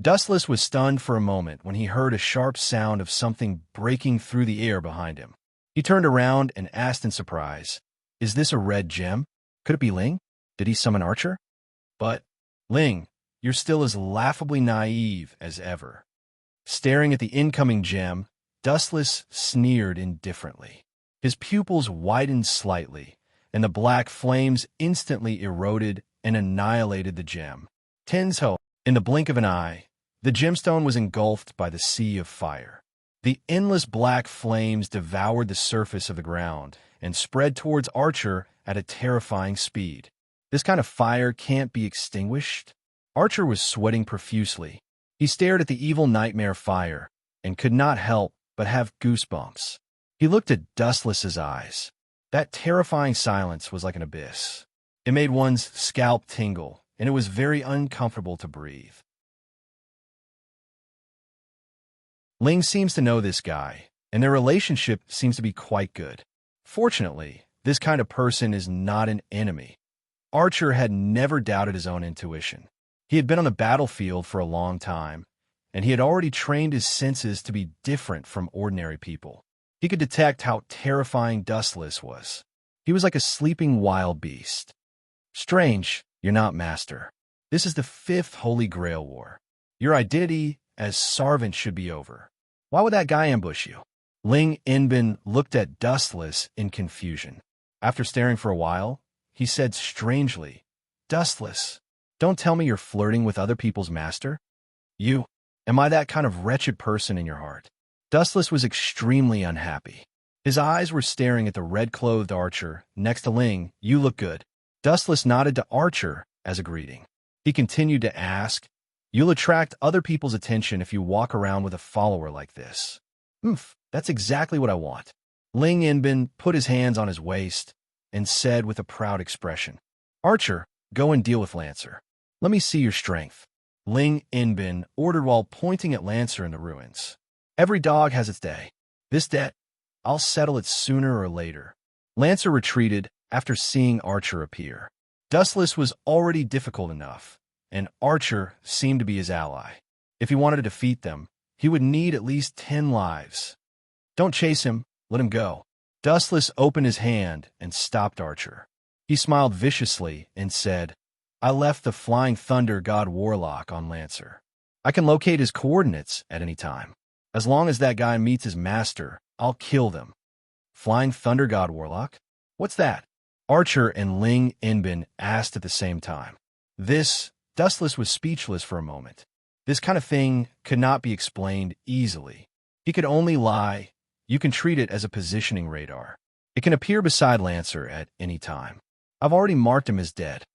S1: Dustless was stunned for a moment when he heard a sharp sound of something breaking through the air behind him. He turned around and asked in surprise, is this a red gem? Could it be Ling? Did he summon Archer? But, Ling, you're still as laughably naive as ever. Staring at the incoming gem, Dustless sneered indifferently. His pupils widened slightly, and the black flames instantly eroded and annihilated the gem. Tensho, in the blink of an eye, the gemstone was engulfed by the sea of fire. The endless black flames devoured the surface of the ground and spread towards Archer at a terrifying speed. This kind of fire can't be extinguished. Archer was sweating profusely. He stared at the evil nightmare fire and could not help but have goosebumps. He looked at Dustless's eyes. That terrifying silence was like an abyss. It made one's scalp tingle, and it was very uncomfortable to breathe. Ling seems to know this guy, and their relationship seems to be quite good. Fortunately, this kind of person is not an enemy. Archer had never doubted his own intuition. He had been on the battlefield for a long time, and he had already trained his senses to be different from ordinary people. He could detect how terrifying Dustless was. He was like a sleeping wild beast. Strange, you're not master. This is the 5th Holy Grail War. Your identity as servant should be over. Why would that guy ambush you? Ling Inbin looked at Dustless in confusion. After staring for a while, he said strangely, Dustless, don't tell me you're flirting with other people's master. Am I that kind of wretched person in your heart? Dustless was extremely unhappy. His eyes were staring at the red-clothed Archer next to Ling. You look good. Dustless nodded to Archer as a greeting. He continued to ask, you'll attract other people's attention if you walk around with a follower like this. That's exactly what I want. Ling Inbin put his hands on his waist and said with a proud expression, Archer, go and deal with Lancer. Let me see your strength. Ling Inbin ordered while pointing at Lancer in the ruins. Every dog has its day. This debt, I'll settle it sooner or later. Lancer retreated after seeing Archer appear. Dustless was already difficult enough, and Archer seemed to be his ally. If he wanted to defeat them, he would need at least 10 lives. Don't chase him, let him go. Dustless opened his hand and stopped Archer. He smiled viciously and said, I left the Flying Thunder God Warlock on Lancer. I can locate his coordinates at any time. As long as that guy meets his master, I'll kill them. Flying Thunder God Warlock? What's that? Archer and Ling Inbin asked at the same time. Dustless was speechless for a moment. This kind of thing could not be explained easily. He could only lie. You can treat it as a positioning radar. It can appear beside Lancer at any time. I've already marked him as dead.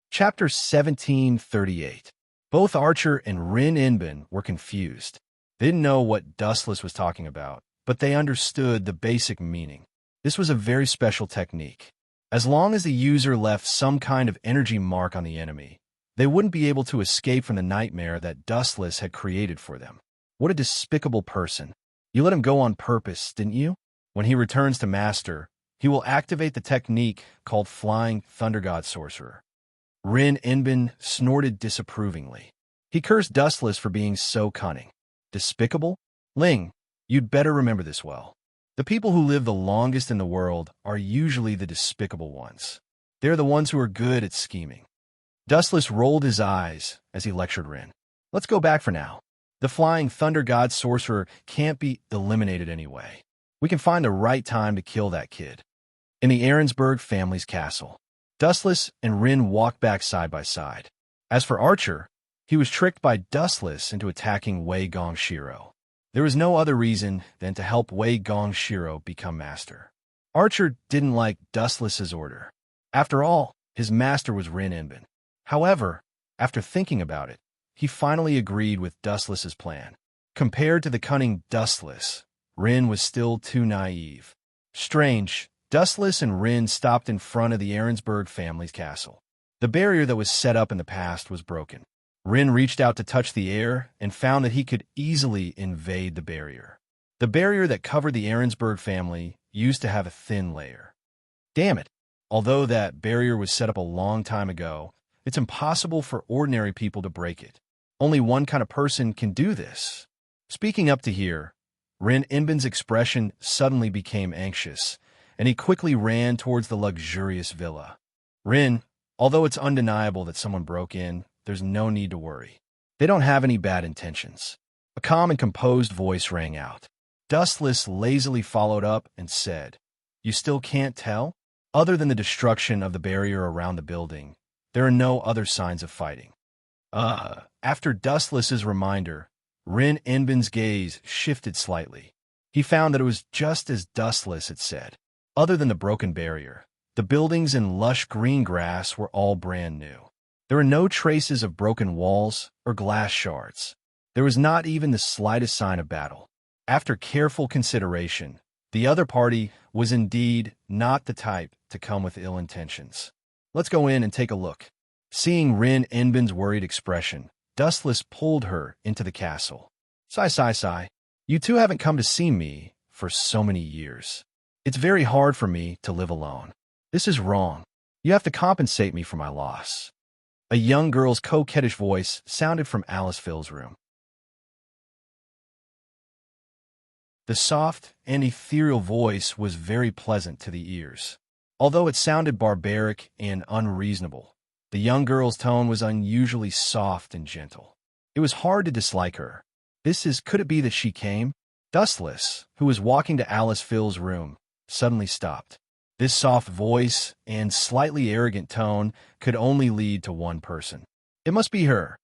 S1: Chapter 1738. Both Archer and Rin Inbin were confused. They didn't know what Dustless was talking about, but they understood the basic meaning. This was a very special technique. As long as the user left some kind of energy mark on the enemy, they wouldn't be able to escape from the nightmare that Dustless had created for them. What a despicable person. You let him go on purpose, didn't you? When he returns to Master, he will activate the technique called Flying Thunder God Sorcerer. Rin Inbin snorted disapprovingly. He cursed Dustless for being so cunning. Despicable? Ling, you'd better remember this well. The people who live the longest in the world are usually the despicable ones. They're the ones who are good at scheming. Dustless rolled his eyes as he lectured Rin. Let's go back for now. The Flying Thunder God Sorcerer can't be eliminated anyway. We can find the right time to kill that kid. In the Ahrensburg family's castle, Dustless and Rin walked back side by side. As for Archer, he was tricked by Dustless into attacking Wei Gongshiro. There was no other reason than to help Wei Gongshiro become master. Archer didn't like Dustless's order. After all, his master was Rin Inbin. However, after thinking about it, he finally agreed with Dustless's plan. Compared to the cunning Dustless, Rin was still too naive. Strange, Dustless and Rin stopped in front of the Ahrensburg family's castle. The barrier that was set up in the past was broken. Rin reached out to touch the air and found that he could easily invade the barrier. The barrier that covered the Ahrensburg family used to have a thin layer. Damn it! Although that barrier was set up a long time ago, it's impossible for ordinary people to break it. Only one kind of person can do this. Speaking up to here, Rin Inbin's expression suddenly became anxious, and he quickly ran towards the luxurious villa. Rin, although it's undeniable that someone broke in, there's no need to worry. They don't have any bad intentions. A calm and composed voice rang out. Dustless lazily followed up and said, You still can't tell? Other than the destruction of the barrier around the building, there are no other signs of fighting. After Dustless's reminder, Rin Inbin's gaze shifted slightly. He found that it was just as Dustless had said. Other than the broken barrier, the buildings and lush green grass were all brand new. There were no traces of broken walls or glass shards. There was not even the slightest sign of battle. After careful consideration, the other party was indeed not the type to come with ill intentions. Let's go in and take a look. Seeing Rin Inbin's worried expression, Dustless pulled her into the castle. Sigh. You two haven't come to see me for so many years. It's very hard for me to live alone. This is wrong. You have to compensate me for my loss. A young girl's coquettish voice sounded from Alice Phil's room. The soft and ethereal voice was very pleasant to the ears. Although it sounded barbaric and unreasonable, the young girl's tone was unusually soft and gentle. It was hard to dislike her. Could it be that she came? Dustless, who was walking to Alice Phil's room, suddenly stopped. This soft voice and slightly arrogant tone could only lead to one person. It must be her.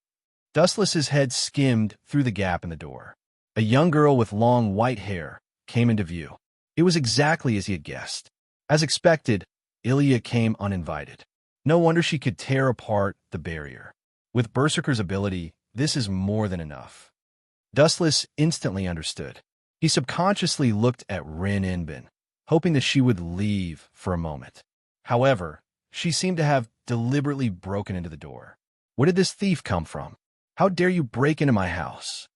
S1: Dustless's head skimmed through the gap in the door. A young girl with long white hair came into view. It was exactly as he had guessed. As expected, Ilya came uninvited. No wonder she could tear apart the barrier. With Berserker's ability, this is more than enough. Dustless instantly understood. He subconsciously looked at Rin Inbin, hoping that she would leave for a moment. However, she seemed to have deliberately broken into the door. Where did this thief come from? How dare you break into my house?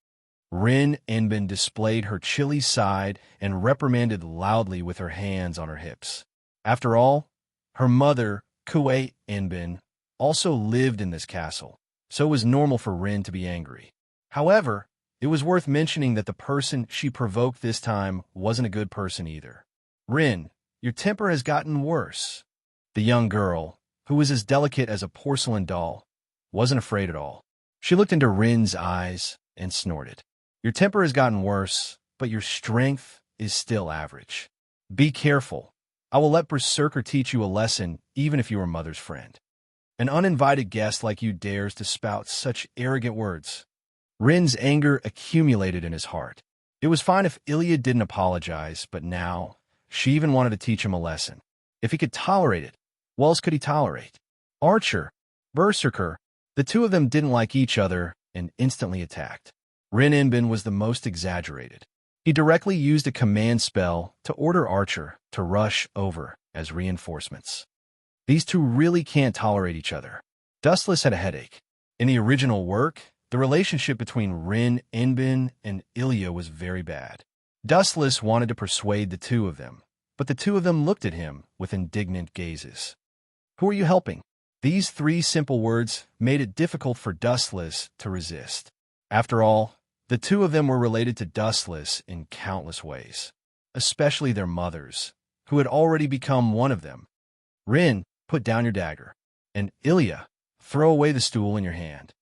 S1: Rin Inbin displayed her chilly side and reprimanded loudly with her hands on her hips. After all, her mother, Kuei Inbin, also lived in this castle, so it was normal for Rin to be angry. However, it was worth mentioning that the person she provoked this time wasn't a good person either. Rin, your temper has gotten worse. The young girl, who was as delicate as a porcelain doll, wasn't afraid at all. She looked into Rin's eyes and snorted. Your temper has gotten worse, but your strength is still average. Be careful. I will let Berserker teach you a lesson, even if you are mother's friend. An uninvited guest like you dares to spout such arrogant words. Rin's anger accumulated in his heart. It was fine if Ilya didn't apologize, but now she even wanted to teach him a lesson. If he could tolerate it, what else could he tolerate? Archer, Berserker, the two of them didn't like each other and instantly attacked. Rin Inbin was the most exaggerated. He directly used a command spell to order Archer to rush over as reinforcements. These two really can't tolerate each other. Dustless had a headache. In the original work, the relationship between Rin Inbin and Ilya was very bad. Dustless wanted to persuade the two of them, but the two of them looked at him with indignant gazes. Who are you helping? These three simple words made it difficult for Dustless to resist. After all, the two of them were related to Dustless in countless ways, especially their mothers, who had already become one of them. Rin, put down your dagger. And Ilya, throw away the stool in your hand.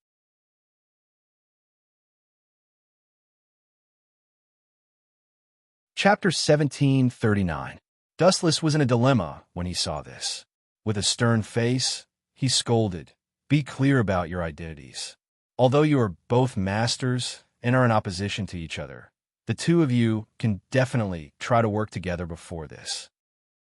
S1: Chapter 1739. Dustless was in a dilemma when he saw this. With a stern face, he scolded, "Be clear about your identities. Although you are both masters and are in opposition to each other, the two of you can definitely try to work together before this."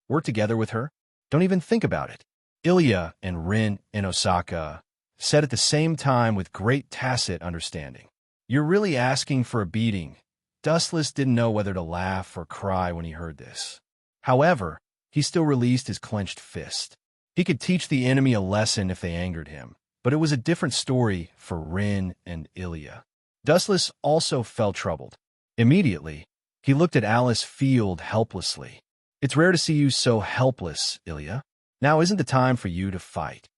S1: Work together with her? Don't even think about it. Ilya and Rin in Osaka said at the same time with great tacit understanding. You're really asking for a beating. Dustless didn't know whether to laugh or cry when he heard this. However, he still released his clenched fist. He could teach the enemy a lesson if they angered him, but it was a different story for Rin and Ilya. Dustless also felt troubled. Immediately, he looked at Alice Field helplessly. It's rare to see you so helpless, Ilya. Now isn't the time for you to fight.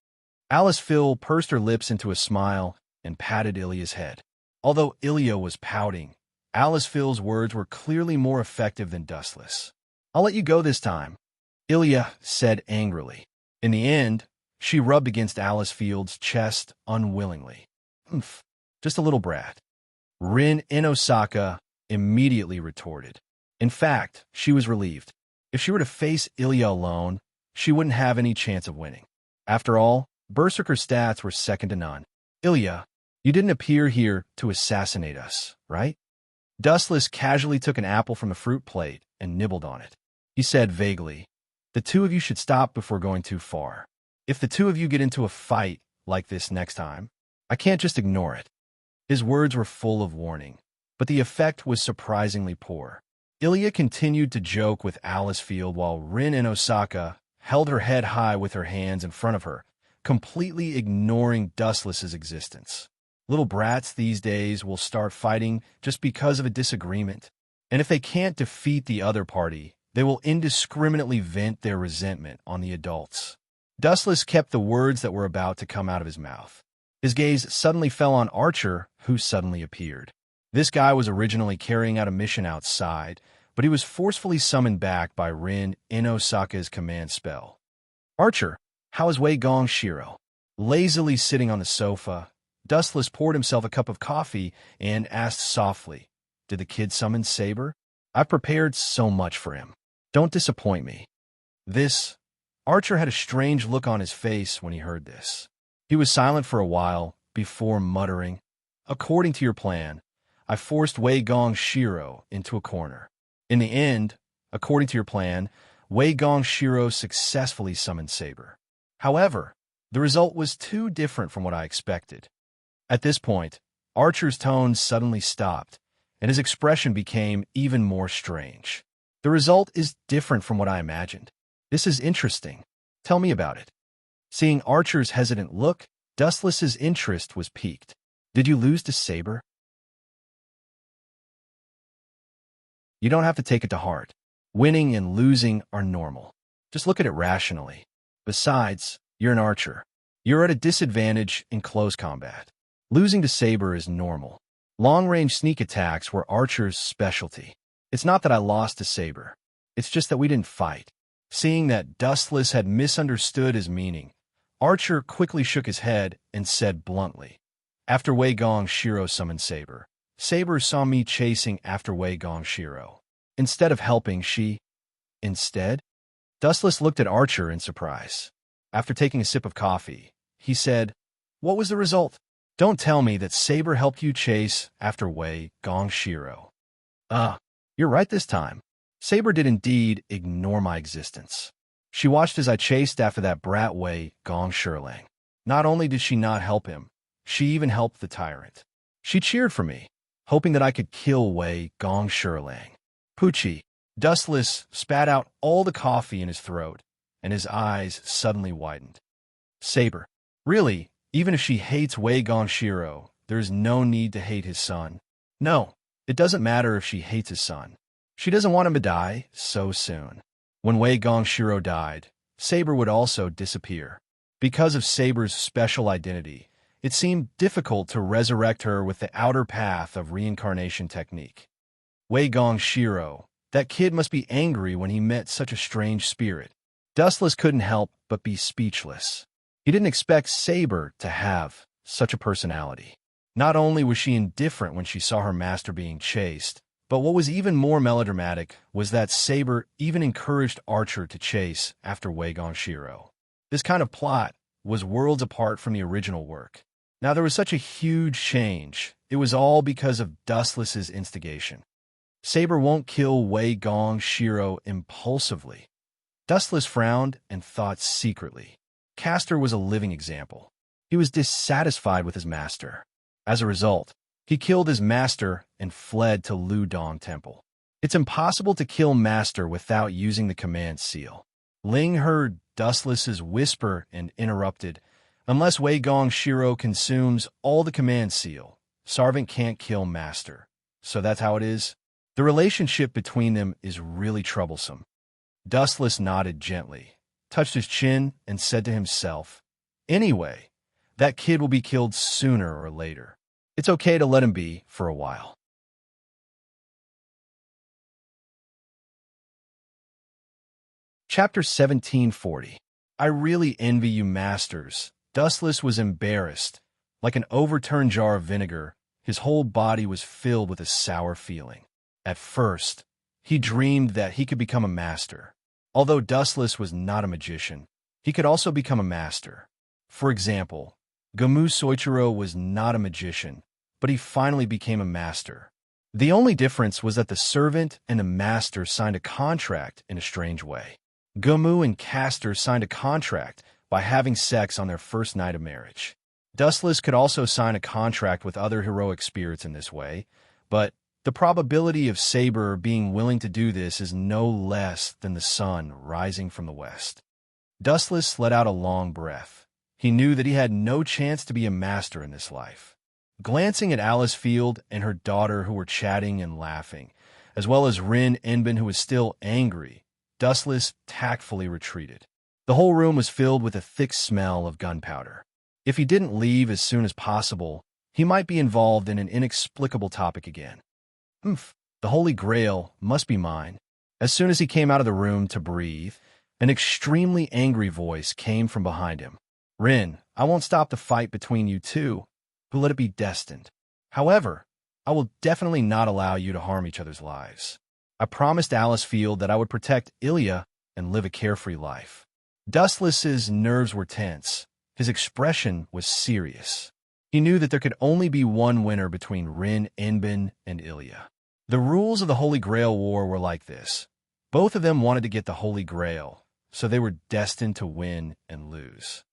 S1: Alice Field pursed her lips into a smile and patted Ilya's head. Although Ilya was pouting, Alice Field's words were clearly more effective than Dustless. I'll let you go this time, Ilya said angrily. In the end, she rubbed against Alice Field's chest unwillingly. Humph, just a little brat. Rin in Osaka immediately retorted. In fact, she was relieved. If she were to face Ilya alone, she wouldn't have any chance of winning. After all, Berserker stats were second to none. Ilya, you didn't appear here to assassinate us, right? Dustless casually took an apple from the fruit plate and nibbled on it. He said vaguely, the two of you should stop before going too far. If the two of you get into a fight like this next time, I can't just ignore it. His words were full of warning, but the effect was surprisingly poor. Ilya continued to joke with Alice Field while Rin in Osaka held her head high with her hands in front of her, completely ignoring Dustless's existence. Little brats these days will start fighting just because of a disagreement, and if they can't defeat the other party, they will indiscriminately vent their resentment on the adults. Dustless kept the words that were about to come out of his mouth. His gaze suddenly fell on Archer, who suddenly appeared. This guy was originally carrying out a mission outside, but he was forcefully summoned back by Rin in Osaka's command spell. Archer, how is Wei Gong Shiro? Lazily sitting on the sofa, Dustless poured himself a cup of coffee and asked softly, did the kid summon Saber? I've prepared so much for him. Don't disappoint me. Archer had a strange look on his face when he heard this. He was silent for a while before muttering, according to your plan, I forced Wei Gong Shiro into a corner. In the end, according to your plan, Wei Gong Shiro successfully summoned Saber. However, the result was too different from what I expected. At this point, Archer's tone suddenly stopped, and his expression became even more strange. The result is different from what I imagined. This is interesting. Tell me about it. Seeing Archer's hesitant look, Dustless's interest was piqued. Did you lose to Saber? You don't have to take it to heart. Winning and losing are normal. Just look at it rationally. Besides, you're an archer. You're at a disadvantage in close combat. Losing to Saber is normal. Long-range sneak attacks were Archer's specialty. It's not that I lost to Saber. It's just that we didn't fight. Seeing that Dustless had misunderstood his meaning, Archer quickly shook his head and said bluntly, after Wei Gong Shiro summoned Saber, Saber saw me chasing after Wei Gong Shiro. Instead of helping, Instead? Dustless looked at Archer in surprise. After taking a sip of coffee, he said, "What was the result? Don't tell me that Saber helped you chase after Wei Gongshiro." You're right this time. Saber did indeed ignore my existence. She watched as I chased after that brat Wei Gongshirlang. Not only did she not help him, she even helped the tyrant. She cheered for me, hoping that I could kill Wei Gongshirlang. Poochie, Dustless spat out all the coffee in his throat, and his eyes suddenly widened. Saber, really, even if she hates Wei Gongshiro, there is no need to hate his son. No, it doesn't matter if she hates his son. She doesn't want him to die so soon. When Wei Gongshiro died, Saber would also disappear. Because of Saber's special identity, it seemed difficult to resurrect her with the outer path of reincarnation technique. Wei Gongshiro, that kid must be angry when he met such a strange spirit. Dustless couldn't help but be speechless. He didn't expect Saber to have such a personality. Not only was she indifferent when she saw her master being chased, but what was even more melodramatic was that Saber even encouraged Archer to chase after Wei Gongshiro. This kind of plot was worlds apart from the original work. Now there was such a huge change. It was all because of Dustless's instigation. Saber won't kill Wei Gongshiro impulsively. Dustless frowned and thought secretly. Castor was a living example. He was dissatisfied with his master. As a result, he killed his master and fled to Ludong Temple. It's impossible to kill master without using the command seal. Ling heard Dustless's whisper and interrupted, "Unless Wei Gongshiro consumes all the command seal, Servant can't kill master. So that's how it is?" The relationship between them is really troublesome. Dustless nodded gently, touched his chin, and said to himself, "Anyway, that kid will be killed sooner or later. It's okay to let him be for a while." Chapter 1740. I really envy you masters. Dustless was embarrassed. Like an overturned jar of vinegar, his whole body was filled with a sour feeling. At first, he dreamed that he could become a master. Although Dustless was not a magician, he could also become a master. For example, Gamu Soichiro was not a magician, but he finally became a master. The only difference was that the servant and the master signed a contract in a strange way. Gamu and Castor signed a contract by having sex on their first night of marriage. Dustless could also sign a contract with other heroic spirits in this way, but the probability of Saber being willing to do this is no less than the sun rising from the west. Dustless let out a long breath. He knew that he had no chance to be a master in this life. Glancing at Alice Field and her daughter who were chatting and laughing, as well as Rin Enbin who was still angry, Dustless tactfully retreated. The whole room was filled with a thick smell of gunpowder. If he didn't leave as soon as possible, he might be involved in an inexplicable topic again. The Holy Grail must be mine. As soon as he came out of the room to breathe, an extremely angry voice came from behind him. "Rin, I won't stop the fight between you two, but let it be destined. However, I will definitely not allow you to harm each other's lives. I promised Alice Field that I would protect Ilya and live a carefree life." Dustless's nerves were tense. His expression was serious. He knew that there could only be one winner between Rin Enbin and Ilya. The rules of the Holy Grail War were like this. Both of them wanted to get the Holy Grail, so they were destined to win and lose.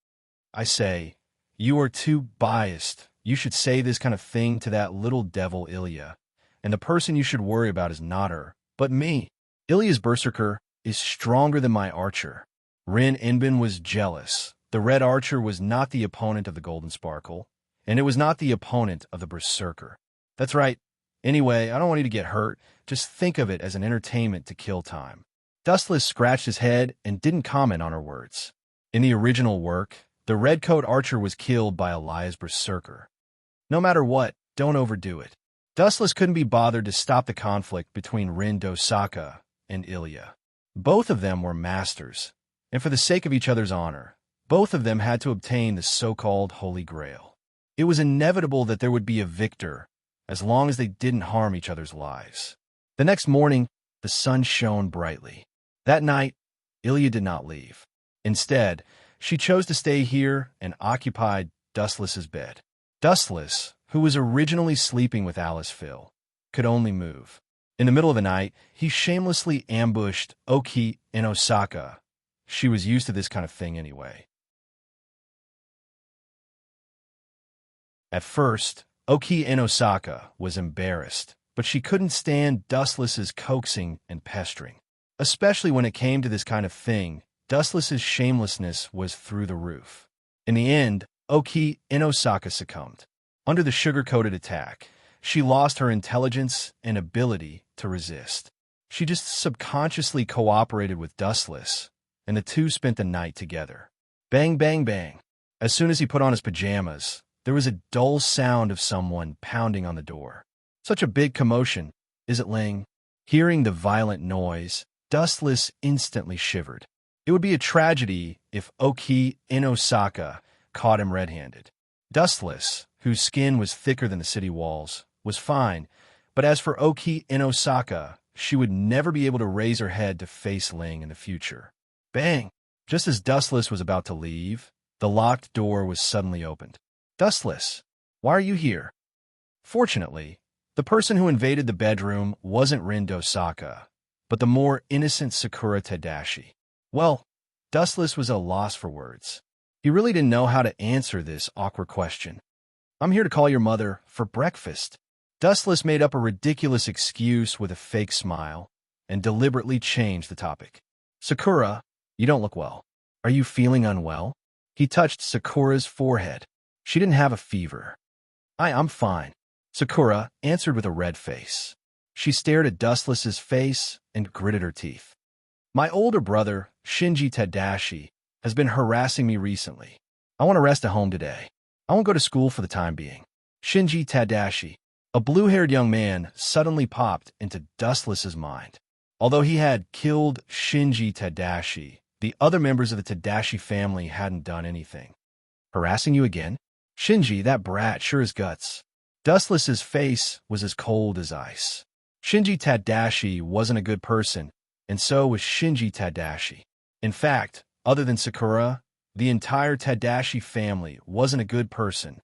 S1: I say, you are too biased. You should say this kind of thing to that little devil Ilya. And the person you should worry about is not her, but me. Ilya's berserker is stronger than my archer. Rin Enbin was jealous. The red archer was not the opponent of the golden sparkle, and it was not the opponent of the berserker. That's right. Anyway, I don't want you to get hurt. Just think of it as an entertainment to kill time. Dustless scratched his head and didn't comment on her words. In the original work, the red-coat archer was killed by Elias berserker. No matter what, don't overdo it. Dustless couldn't be bothered to stop the conflict between Rin Dosaka and Ilya. Both of them were masters, and for the sake of each other's honor, both of them had to obtain the so-called Holy Grail. It was inevitable that there would be a victor, as long as they didn't harm each other's lives. The next morning, the sun shone brightly. That night, Ilya did not leave. Instead, She chose to stay here and occupied Dustless's bed. Dustless, who was originally sleeping with Alice Phil, could only move. In the middle of the night, he shamelessly ambushed Oki in Osaka. She was used to this kind of thing anyway. At first, Oki in Osaka was embarrassed, but she couldn't stand Dustless's coaxing and pestering. Especially when it came to this kind of thing, Dustless's shamelessness was through the roof. In the end, Oki in Osaka succumbed. Under the sugar-coated attack, she lost her intelligence and ability to resist. She just subconsciously cooperated with Dustless, and the two spent the night together. Bang, bang, bang. As soon as he put on his pajamas, there was a dull sound of someone pounding on the door. Such a big commotion, is it, Ling? Hearing the violent noise, Dustless instantly shivered. It would be a tragedy if Oki in Osaka caught him red-handed. Dustless, whose skin was thicker than the city walls, was fine, but as for Oki in Osaka, she would never be able to raise her head to face Ling in the future. Bang! Just as Dustless was about to leave, the locked door was suddenly opened. Dustless, why are you here? Fortunately, the person who invaded the bedroom wasn't Rin Osaka, but the more innocent Sakura Tadashi. Well, Dustless was at a loss for words. He really didn't know how to answer this awkward question. I'm here to call your mother for breakfast. Dustless made up a ridiculous excuse with a fake smile and deliberately changed the topic. Sakura, you don't look well. Are you feeling unwell? He touched Sakura's forehead. She didn't have a fever. I'm fine. Sakura answered with a red face. She stared at Dustless's face and gritted her teeth. My older brother, Shinji Tadashi, has been harassing me recently. I want to rest at home today. I won't go to school for the time being. Shinji Tadashi, a blue-haired young man, suddenly popped into Dustless's mind. Although he had killed Shinji Tadashi, the other members of the Tadashi family hadn't done anything. Harassing you again? Shinji, that brat sure is guts. Dustless's face was as cold as ice. Shinji Tadashi wasn't a good person, and so was Shinji Tadashi. In fact, other than Sakura, the entire Tadashi family wasn't a good person.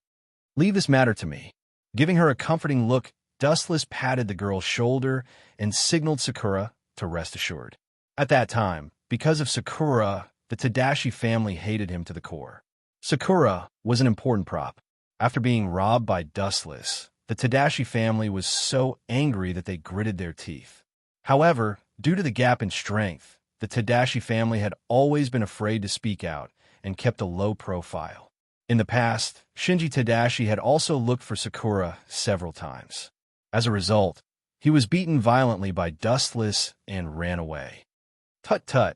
S1: Leave this matter to me. Giving her a comforting look, Dustless patted the girl's shoulder and signaled Sakura to rest assured. At that time, because of Sakura, the Tadashi family hated him to the core. Sakura was an important prop. After being robbed by Dustless, the Tadashi family was so angry that they gritted their teeth. However, due to the gap in strength, the Tadashi family had always been afraid to speak out and kept a low profile. In the past, Shinji Tadashi had also looked for Sakura several times. As a result, he was beaten violently by Dustless and ran away. Tut-tut.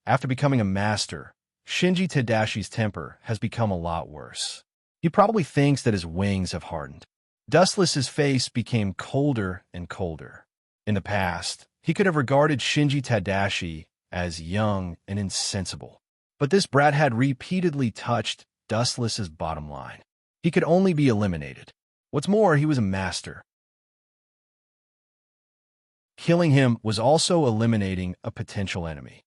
S1: After becoming a master, Shinji Tadashi's temper has become a lot worse. He probably thinks that his wings have hardened. Dustless's face became colder and colder. In the past, he could have regarded Shinji Tadashi as young and insensible. But this brat had repeatedly touched Dustless's bottom line. He could only be eliminated. What's more, he was a master. Killing him was also eliminating a potential enemy.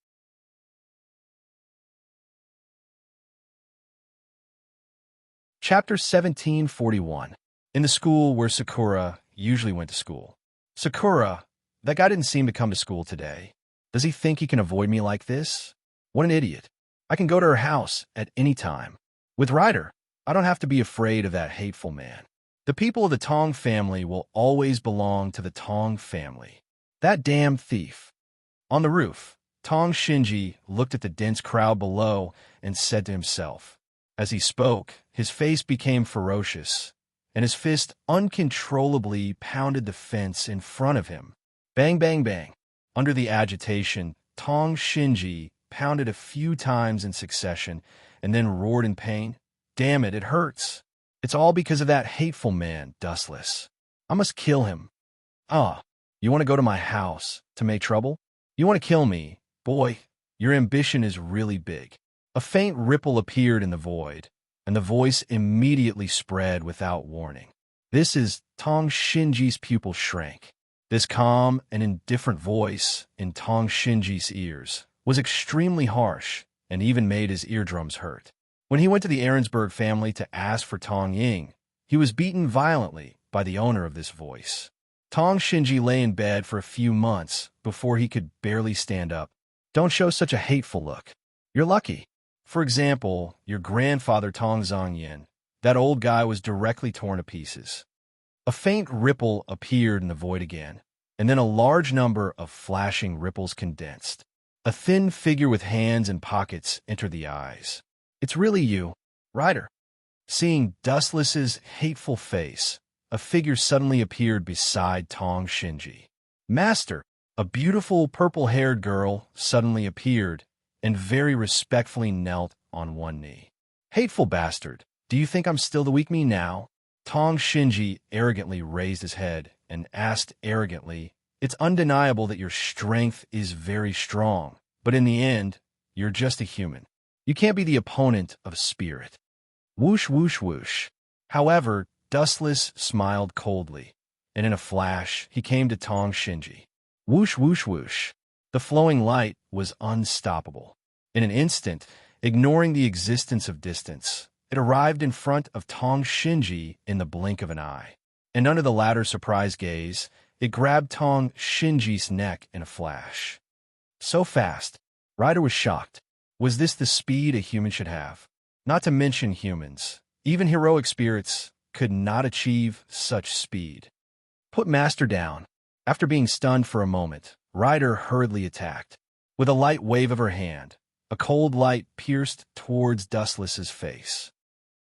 S1: Chapter 1741. In the school where Sakura usually went to school. Sakura, that guy didn't seem to come to school today. Does he think he can avoid me like this? What an idiot. I can go to her house at any time. With Ryder, I don't have to be afraid of that hateful man. The people of the Tong family will always belong to the Tong family. That damn thief. On the roof, Tong Shinji looked at the dense crowd below and said to himself. As he spoke, his face became ferocious, and his fist uncontrollably pounded the fence in front of him. Bang, bang, bang. Under the agitation, Tong Shinji pounded a few times in succession and then roared in pain. Damn it, it hurts. It's all because of that hateful man, Dustless. I must kill him. You want to go to my house to make trouble? You want to kill me? Boy, your ambition is really big. A faint ripple appeared in the void, and the voice immediately spread without warning. This is Tong Shinji's pupil shrank. This calm and indifferent voice in Tong Shinji's ears was extremely harsh and even made his eardrums hurt. When he went to the Ahrensburg family to ask for Tong Ying, he was beaten violently by the owner of this voice. Tong Shinji lay in bed for a few months before he could barely stand up. Don't show such a hateful look. You're lucky. For example, your grandfather Tong Zongyin, that old guy, was directly torn to pieces. A faint ripple appeared in the void again, and then a large number of flashing ripples condensed. A thin figure with hands and pockets entered the eyes. It's really you, Ryder. Seeing Dustless's hateful face, a figure suddenly appeared beside Tong Shinji. Master, a beautiful purple-haired girl suddenly appeared and very respectfully knelt on one knee. Hateful bastard, do you think I'm still the weak me now? Tong Shinji arrogantly raised his head and asked arrogantly, It's undeniable that your strength is very strong, but in the end, you're just a human. You can't be the opponent of spirit. Whoosh, whoosh, whoosh. However, Dustless smiled coldly, and in a flash, he came to Tong Shinji. Whoosh, whoosh, whoosh. The flowing light was unstoppable. In an instant, ignoring the existence of distance, it arrived in front of Tong Shinji in the blink of an eye. And under the latter's surprised gaze, it grabbed Tong Shinji's neck in a flash. So fast, Ryder was shocked. Was this the speed a human should have? Not to mention humans, even heroic spirits, could not achieve such speed. Put Master down. After being stunned for a moment, Ryder hurriedly attacked. With a light wave of her hand, a cold light pierced towards Dustless's face.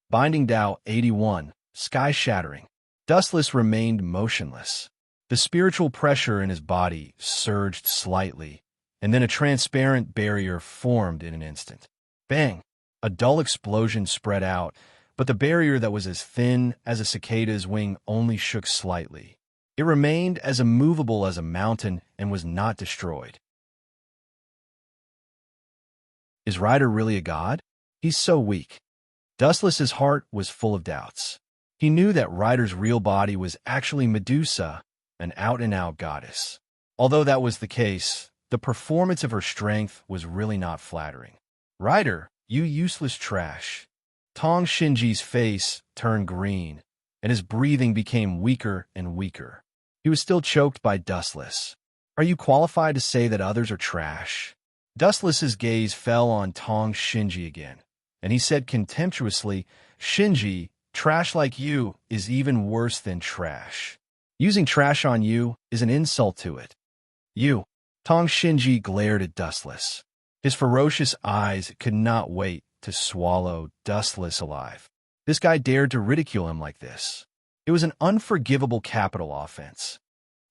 S1: Binding Tao 81, sky-shattering. Dustless remained motionless. The spiritual pressure in his body surged slightly, and then a transparent barrier formed in an instant. Bang! A dull explosion spread out, but the barrier that was as thin as a cicada's wing only shook slightly. It remained as immovable as a mountain and was not destroyed. Is Ryder really a god? He's so weak. Dustless's heart was full of doubts. He knew that Ryder's real body was actually Medusa, an out-and-out goddess. Although that was the case, the performance of her strength was really not flattering. Ryder, you useless trash. Tong Shinji's face turned green, and his breathing became weaker and weaker. He was still choked by Dustless. Are you qualified to say that others are trash? Dustless's gaze fell on Tong Shinji again, and he said contemptuously, Shinji, trash like you is even worse than trash. Using trash on you is an insult to it. You. Tong Shinji glared at Dustless. His ferocious eyes could not wait to swallow Dustless alive. This guy dared to ridicule him like this. It was an unforgivable capital offense.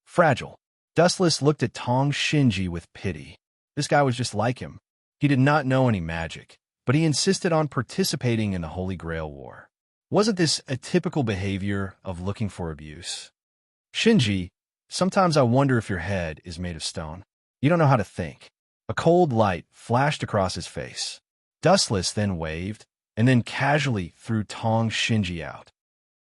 S1: Fragile. Dustless looked at Tong Shinji with pity. This guy was just like him. He did not know any magic, but he insisted on participating in the Holy Grail War. Wasn't this a typical behavior of looking for abuse? Shinji, sometimes I wonder if your head is made of stone. You don't know how to think. A cold light flashed across his face. Dustless then waved, and then casually threw Tong Shinji out.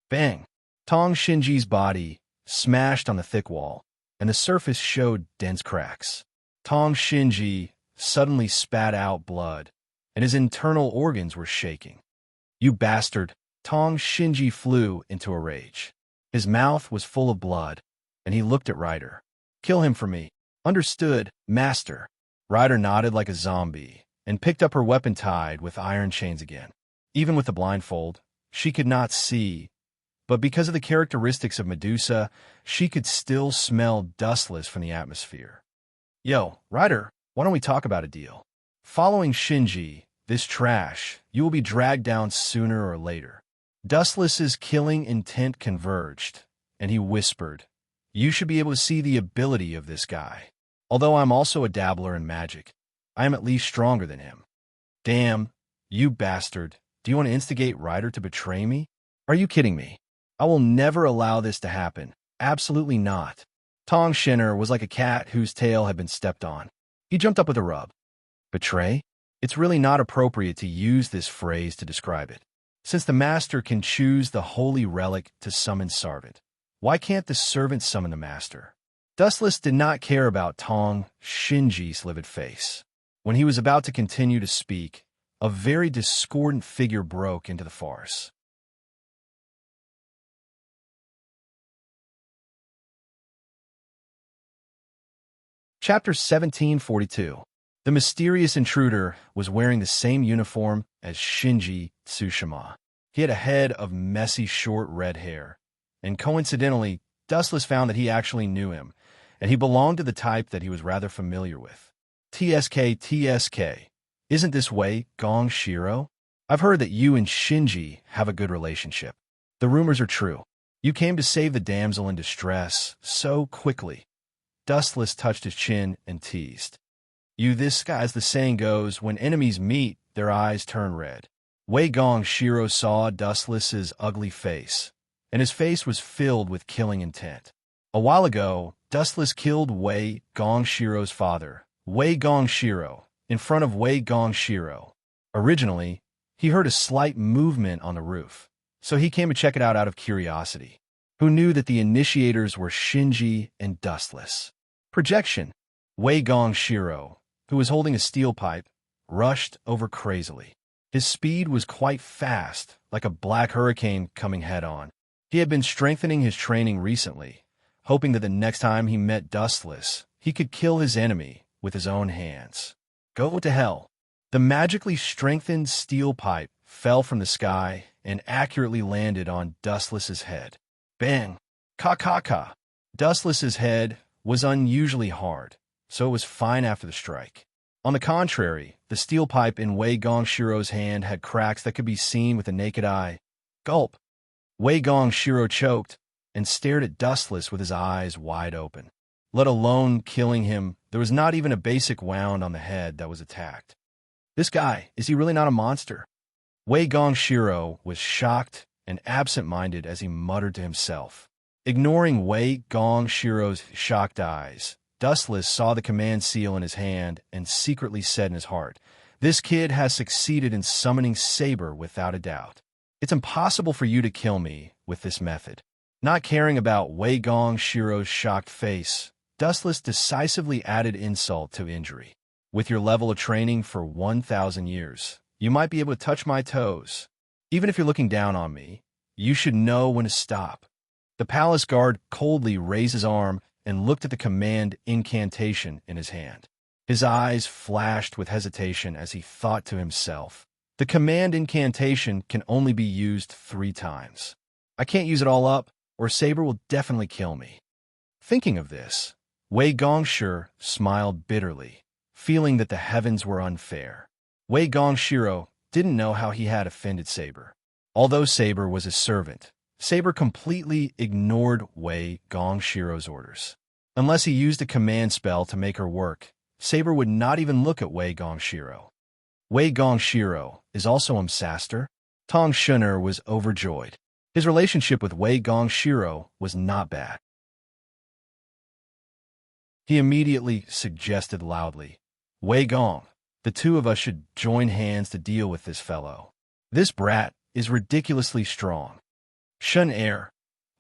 S1: Bang! Tong Shinji's body smashed on the thick wall, and the surface showed dense cracks. Tong Shinji suddenly spat out blood, and his internal organs were shaking. You bastard! Tong Shinji flew into a rage. His mouth was full of blood, and he looked at Ryder. Kill him for me. Understood, Master. Ryder nodded like a zombie, and picked up her weapon tied with iron chains again. Even with the blindfold, she could not see, but because of the characteristics of Medusa, she could still smell Dustless from the atmosphere. Yo, Ryder, why don't we talk about a deal? Following Shinji, this trash, you will be dragged down sooner or later. Dustless's killing intent converged, and he whispered, You should be able to see the ability of this guy. Although I'm also a dabbler in magic, I am at least stronger than him. Damn, you bastard. Do you want to instigate Ryder to betray me? Are you kidding me? I will never allow this to happen. Absolutely not. Tong Shinner was like a cat whose tail had been stepped on. He jumped up with a rub. Betray? It's really not appropriate to use this phrase to describe it. Since the master can choose the holy relic to summon servant, why can't the servant summon the master? Dustless did not care about Tong Shinji's livid face. When he was about to continue to speak, a very discordant figure broke into the farce. Chapter 1742. The mysterious intruder was wearing the same uniform as Shinji Tsushima. He had a head of messy, short red hair, and coincidentally, Dustless found that he actually knew him, and he belonged to the type that he was rather familiar with. TSK, isn't this Wei Gong Shiro? I've heard that you and Shinji have a good relationship. The rumors are true. You came to save the damsel in distress so quickly. Dustless touched his chin and teased. This guy, as the saying goes, when enemies meet, their eyes turn red. Wei Gong Shiro saw Dustless's ugly face, and his face was filled with killing intent. A while ago, Dustless killed Wei Gong Shiro's father, Wei Gong Shiro, in front of Wei Gong Shiro. Originally, he heard a slight movement on the roof, so he came to check it out of curiosity. Who knew that the initiators were Shinji and Dustless? Projection. Wei Gong Shiro, who was holding a steel pipe, rushed over crazily. His speed was quite fast, like a black hurricane coming head-on. He had been strengthening his training recently, hoping that the next time he met Dustless, he could kill his enemy with his own hands. Go to hell. The magically strengthened steel pipe fell from the sky and accurately landed on Dustless's head. Bang! Ka-ka-ka! Dustless's head was unusually hard, so it was fine after the strike. On the contrary, the steel pipe in Wei Gong Shiro's hand had cracks that could be seen with the naked eye. Gulp! Wei Gong Shiro choked and stared at Dustless with his eyes wide open. Let alone killing him, there was not even a basic wound on the head that was attacked. This guy, is he really not a monster? Wei Gong Shiro was shocked and absent-minded as he muttered to himself. Ignoring Wei Gong Shiro's shocked eyes, Dustless saw the command seal in his hand and secretly said in his heart, "This kid has succeeded in summoning Saber without a doubt. It's impossible for you to kill me with this method." Not caring about Wei Gong Shiro's shocked face, Dustless decisively added insult to injury. With your level of training for 1,000 years, you might be able to touch my toes. Even if you're looking down on me, you should know when to stop. The palace guard coldly raised his arm and looked at the command incantation in his hand. His eyes flashed with hesitation as he thought to himself, the command incantation can only be used 3 times. I can't use it all up, or Saber will definitely kill me. Thinking of this, Wei Gongshir smiled bitterly, feeling that the heavens were unfair. Wei Gongshiro didn't know how he had offended Saber. Although Saber was his servant, Saber completely ignored Wei Gongshiro's orders. Unless he used a command spell to make her work, Saber would not even look at Wei Gongshiro. Wei Gongshiro is also Saster. Tong Shun'er was overjoyed. His relationship with Wei Gongshiro was not bad. He immediately suggested loudly, "Wei Gong, the two of us should join hands to deal with this fellow. This brat is ridiculously strong." Shun'er.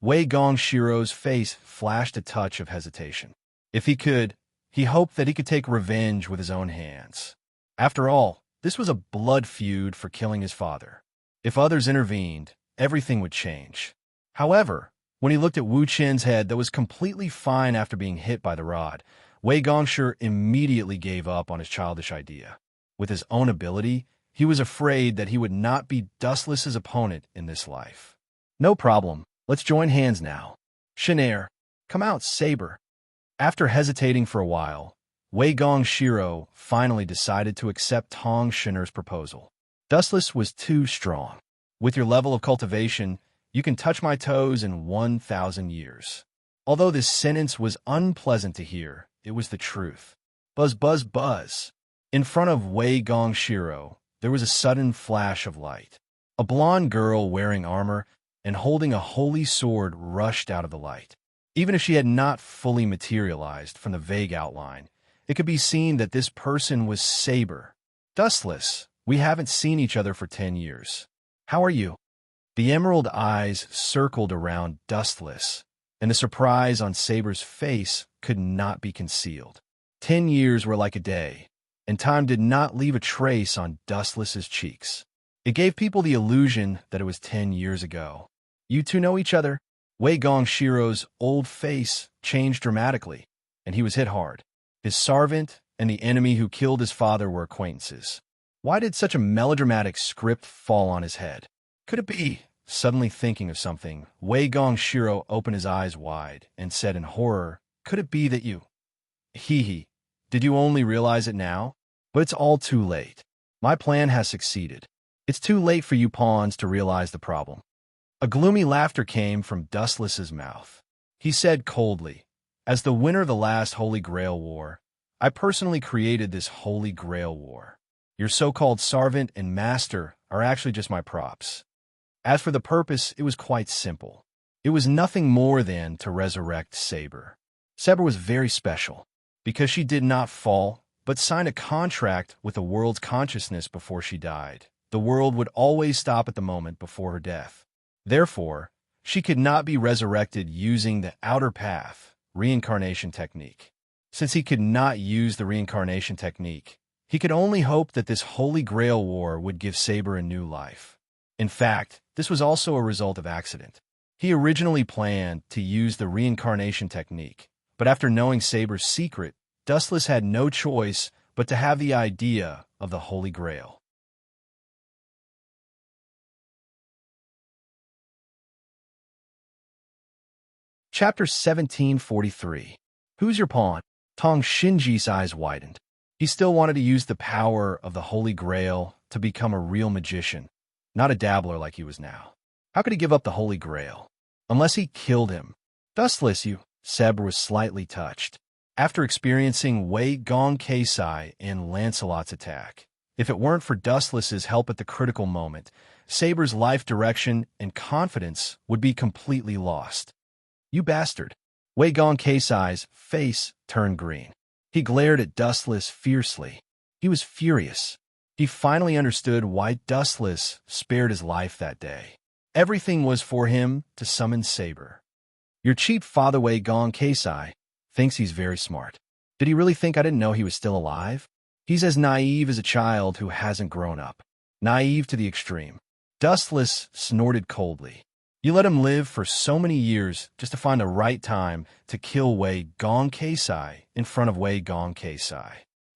S1: Wei Gongshiro's face flashed a touch of hesitation. If he could, he hoped that he could take revenge with his own hands. After all, this was a blood feud for killing his father. If others intervened, everything would change. However, when he looked at Wu Chen's head that was completely fine after being hit by the rod, Wei Gongshir immediately gave up on his childish idea. With his own ability, he was afraid that he would not be Dustless's opponent in this life. "No problem. Let's join hands now. Shun'er, come out, Saber." After hesitating for a while, Wei Gongshiro finally decided to accept Tong Shun'er's proposal. Dustless was too strong. "With your level of cultivation, you can touch my toes in 1,000 years." Although this sentence was unpleasant to hear, it was the truth. Buzz, buzz, buzz. In front of Wei Gongshiro, there was a sudden flash of light. A blonde girl wearing armor and holding a holy sword rushed out of the light. Even if she had not fully materialized from the vague outline, it could be seen that this person was Saber. "Dustless, we haven't seen each other for 10 years. How are you?" The emerald eyes circled around Dustless, and the surprise on Saber's face could not be concealed. 10 years were like a day, and time did not leave a trace on Dustless's cheeks. It gave people the illusion that it was 10 years ago. You two know each other? Wei Gongshiro's old face changed dramatically, and he was hit hard. His servant and the enemy who killed his father were acquaintances. Why did such a melodramatic script fall on his head? Could it be? Suddenly thinking of something, Wei Gongshiro opened his eyes wide and said in horror, "Could it be that you—" Hee. Did you only realize it now? But it's all too late. My plan has succeeded. It's too late for you pawns to realize the problem. A gloomy laughter came from Dustless's mouth. He said coldly, "As the winner of the last Holy Grail War, I personally created this Holy Grail War. Your so-called servant and master are actually just my props. As for the purpose, it was quite simple. It was nothing more than to resurrect Saber. Saber was very special, because she did not fall, but signed a contract with the world's consciousness before she died. The world would always stop at the moment before her death. Therefore, she could not be resurrected using the outer path, reincarnation technique. Since he could not use the reincarnation technique, he could only hope that this Holy Grail War would give Saber a new life. In fact, this was also a result of accident. He originally planned to use the reincarnation technique, but after knowing Saber's secret, Dustless had no choice but to have the idea of the Holy Grail. Chapter 1743. Who's your pawn? Tong Shinji's eyes widened. He still wanted to use the power of the Holy Grail to become a real magician, not a dabbler like he was now. How could he give up the Holy Grail? Unless he killed him. Dustless, you. Saber was slightly touched. After experiencing Wei Gong Keisai in Lancelot's attack, if it weren't for Dustless's help at the critical moment, Saber's life direction and confidence would be completely lost. You bastard. Wei Gong Keisai's face turned green. He glared at Dustless fiercely. He was furious. He finally understood why Dustless spared his life that day. Everything was for him to summon Saber. Your cheap father Wei Gong Keisai thinks he's very smart. Did he really think I didn't know he was still alive? He's as naive as a child who hasn't grown up. Naive to the extreme. Dustless snorted coldly. You let him live for so many years just to find the right time to kill Wei Gong Keisai in front of Wei Gong Keisai.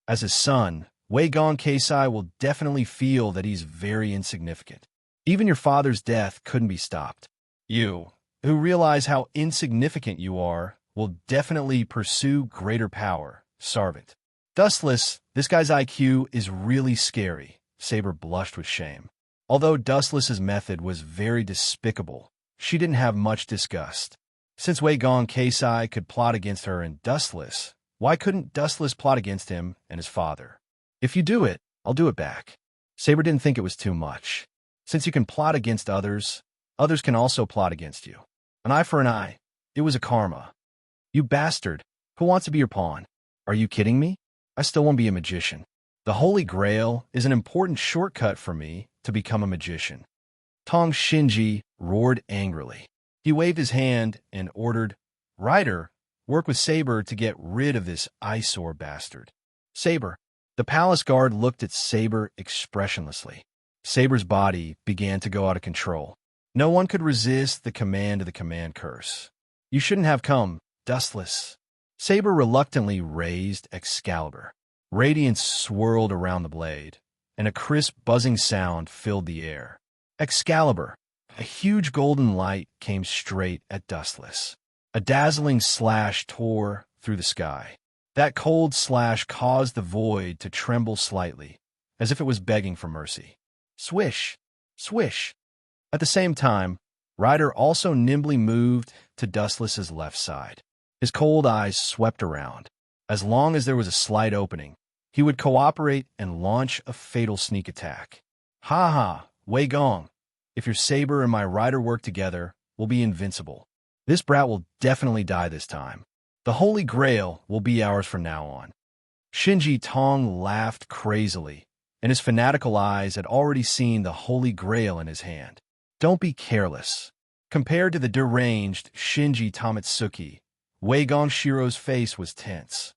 S1: As his son, Wei Gong Keisai will definitely feel that he's very insignificant. Even your father's death couldn't be stopped. You, who realize how insignificant you are, will definitely pursue greater power, servant. Dustless, this guy's IQ is really scary. Saber blushed with shame. Although Dustless's method was very despicable, she didn't have much disgust. Since Wei Gong Keisai could plot against her and Dustless, why couldn't Dustless plot against him and his father? If you do it, I'll do it back. Saber didn't think it was too much. Since you can plot against others, others can also plot against you. An eye for an eye. It was a karma. You bastard. Who wants to be your pawn? Are you kidding me? I still won't be a magician. The Holy Grail is an important shortcut for me to become a magician. Tong Shinji roared angrily. He waved his hand and ordered, "Rider, work with Saber to get rid of this eyesore bastard." Saber. The palace guard looked at Saber expressionlessly. Saber's body began to go out of control. No one could resist the command of the command curse. You shouldn't have come, Dustless. Saber reluctantly raised Excalibur. Radiance swirled around the blade, and a crisp buzzing sound filled the air. Excalibur. A huge golden light came straight at Dustless. A dazzling slash tore through the sky. That cold slash caused the void to tremble slightly, as if it was begging for mercy. Swish! Swish! At the same time, Ryder also nimbly moved to Dustless's left side. His cold eyes swept around. As long as there was a slight opening, he would cooperate and launch a fatal sneak attack. Ha ha, Wei Gong. If your Saber and my Rider work together, we'll be invincible. This brat will definitely die this time. The Holy Grail will be ours from now on. Shinji Tong laughed crazily, and his fanatical eyes had already seen the Holy Grail in his hand. Don't be careless. Compared to the deranged Shinji Tamatsuki, Wei Gongshiro's face was tense.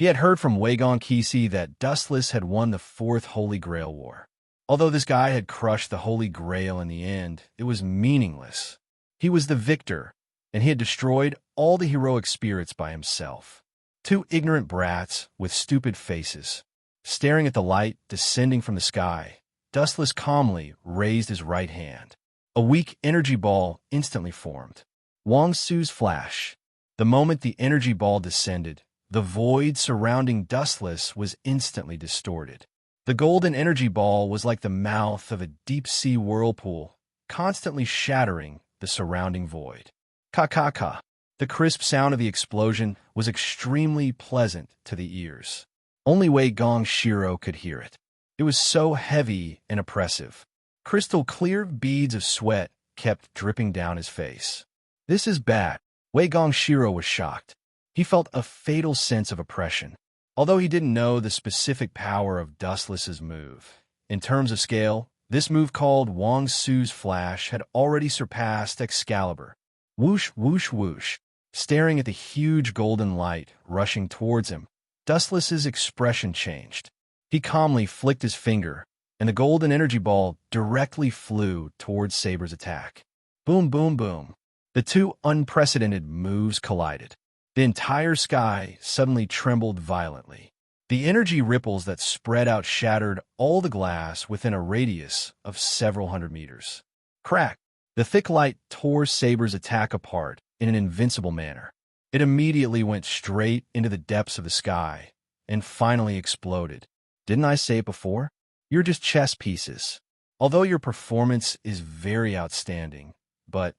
S1: He had heard from Wei Gong Qixi that Dustless had won the Fourth Holy Grail War. Although this guy had crushed the Holy Grail in the end, it was meaningless. He was the victor, and he had destroyed all the heroic spirits by himself. Two ignorant brats with stupid faces. Staring at the light descending from the sky, Dustless calmly raised his right hand. A weak energy ball instantly formed. Wang Su's flash. The moment the energy ball descended, the void surrounding Dustless was instantly distorted. The golden energy ball was like the mouth of a deep-sea whirlpool, constantly shattering the surrounding void. Ka-ka-ka. The crisp sound of the explosion was extremely pleasant to the ears. Only Wei Gong Shiro could hear it. It was so heavy and oppressive. Crystal clear beads of sweat kept dripping down his face. This is bad. Wei Gong Shiro was shocked. He felt a fatal sense of oppression. Although he didn't know the specific power of Dustless's move. In terms of scale, this move called Wang Su's Flash had already surpassed Excalibur. Whoosh, whoosh, whoosh. Staring at the huge golden light rushing towards him, Dustless's expression changed. He calmly flicked his finger, and the golden energy ball directly flew towards Saber's attack. Boom, boom, boom. The two unprecedented moves collided. The entire sky suddenly trembled violently. The energy ripples that spread out shattered all the glass within a radius of several hundred meters. Crack! The thick light tore Saber's attack apart in an invincible manner. It immediately went straight into the depths of the sky and finally exploded. Didn't I say it before? You're just chess pieces. Although your performance is very outstanding, but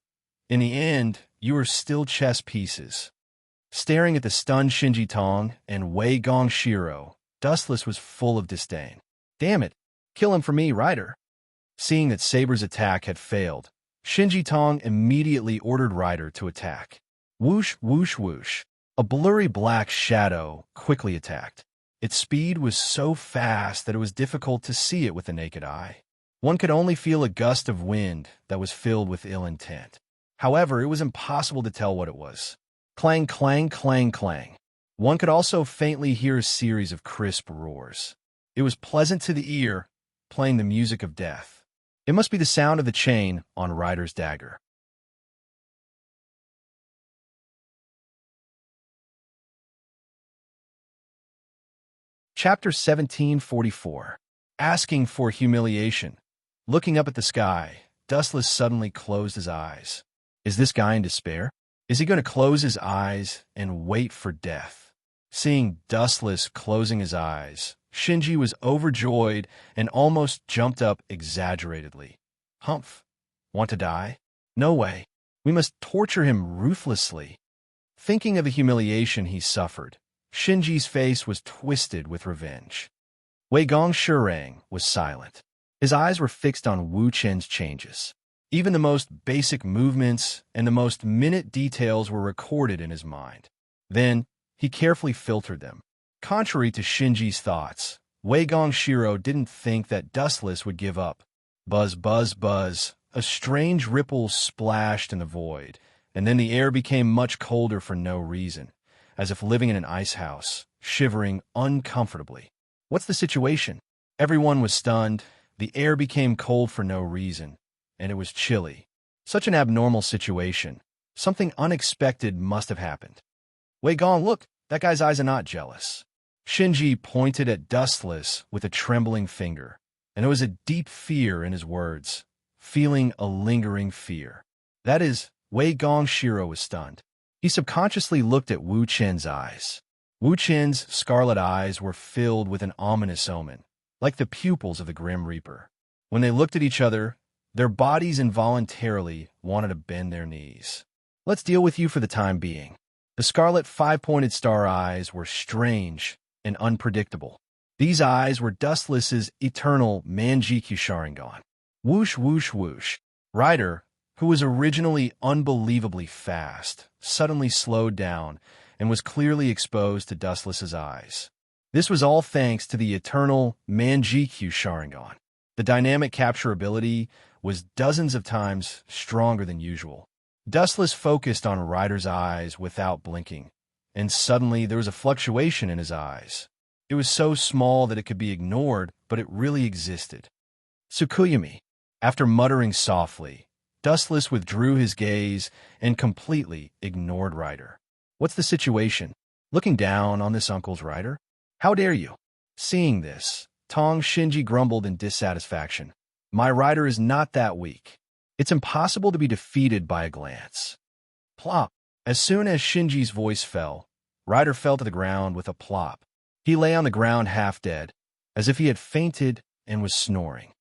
S1: in the end, you are still chess pieces. Staring at the stunned Shinji Tong and Wei Gong Shiro, Dustless was full of disdain. Damn it! Kill him for me, Ryder! Seeing that Saber's attack had failed, Shinji Tong immediately ordered Ryder to attack. Whoosh, whoosh, whoosh. A blurry black shadow quickly attacked. Its speed was so fast that it was difficult to see it with the naked eye. One could only feel a gust of wind that was filled with ill intent. However, it was impossible to tell what it was. Clang, clang, clang, clang. One could also faintly hear a series of crisp roars. It was pleasant to the ear, playing the music of death. It must be the sound of the chain on Ryder's dagger. Chapter 1744. Asking for humiliation. Looking up at the sky, Dustless suddenly closed his eyes. Is this guy in despair? Is he going to close his eyes and wait for death? Seeing Dustless closing his eyes, Shinji was overjoyed and almost jumped up exaggeratedly. Humph! Want to die? No way. We must torture him ruthlessly. Thinking of the humiliation he suffered, Shinji's face was twisted with revenge. Wei Gong Shirang was silent. His eyes were fixed on Wu Chen's changes. Even the most basic movements and the most minute details were recorded in his mind. Then, he carefully filtered them. Contrary to Shinji's thoughts, Wei Gong Shiro didn't think that Dustless would give up. Buzz, buzz, buzz. A strange ripple splashed in the void, and then the air became much colder for no reason, as if living in an ice house, shivering uncomfortably. What's the situation? Everyone was stunned. The air became cold for no reason, and it was chilly. Such an abnormal situation. Something unexpected must have happened. Wei Gong, look, that guy's eyes are not jealous. Shinji pointed at Dustless with a trembling finger, and there was a deep fear in his words, feeling a lingering fear. That is, Wei Gong Shiro was stunned. He subconsciously looked at Wu Chen's eyes. Wu Chen's scarlet eyes were filled with an ominous omen, like the pupils of the Grim Reaper. When they looked at each other, their bodies involuntarily wanted to bend their knees. Let's deal with you for the time being. The scarlet five-pointed star eyes were strange and unpredictable. These eyes were Dustless's eternal Manjikyu Sharingan. Whoosh, whoosh, whoosh. Ryder, who was originally unbelievably fast, suddenly slowed down and was clearly exposed to Dustless's eyes. This was all thanks to the eternal Manjikyu Sharingan. The dynamic capture ability was dozens of times stronger than usual. Dustless focused on Ryder's eyes without blinking, and suddenly there was a fluctuation in his eyes. It was so small that it could be ignored, but it really existed. Tsukuyami. After muttering softly, Dustless withdrew his gaze and completely ignored Ryder. What's the situation? Looking down on this uncle's Ryder? How dare you? Seeing this, Tong Shinji grumbled in dissatisfaction. My Ryder is not that weak. It's impossible to be defeated by a glance. Plop. As soon as Shinji's voice fell, Ryder fell to the ground with a plop. He lay on the ground half dead, as if he had fainted and was snoring.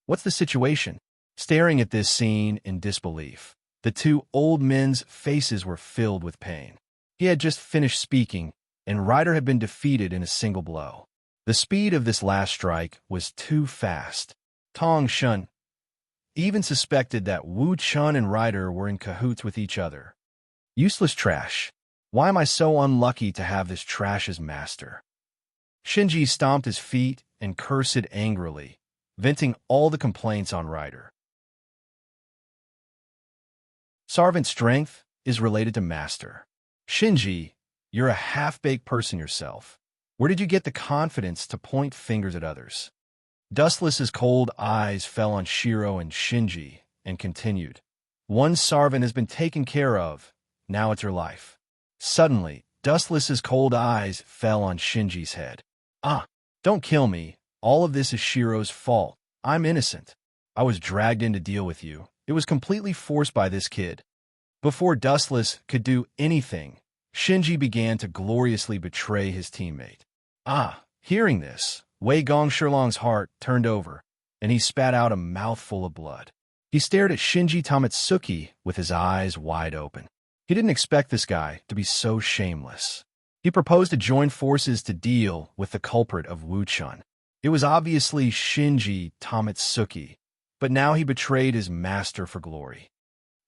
S1: What's the situation? Staring at this scene in disbelief, the two old men's faces were filled with pain. He had just finished speaking, and Ryder had been defeated in a single blow. The speed of this last strike was too fast. Tong Shun even suspected that Wu Chun and Ryder were in cahoots with each other. Useless trash. Why am I so unlucky to have this trash as master? Shinji stomped his feet and cursed angrily, venting all the complaints on Ryder. Servant strength is related to master. Shinji, you're a half-baked person yourself. Where did you get the confidence to point fingers at others? Dustless's cold eyes fell on Shiro and Shinji and continued. One Sarvin has been taken care of. Now it's your life. Suddenly, Dustless's cold eyes fell on Shinji's head. Don't kill me. All of this is Shiro's fault. I'm innocent. I was dragged in to deal with you. It was completely forced by this kid. Before Dustless could do anything, Shinji began to gloriously betray his teammate. Hearing this, Wei Gongshilong's heart turned over, and he spat out a mouthful of blood. He stared at Shinji Tamatsuki with his eyes wide open. He didn't expect this guy to be so shameless. He proposed to join forces to deal with the culprit of Wu Chun. It was obviously Shinji Tamatsuki, but now he betrayed his master for glory.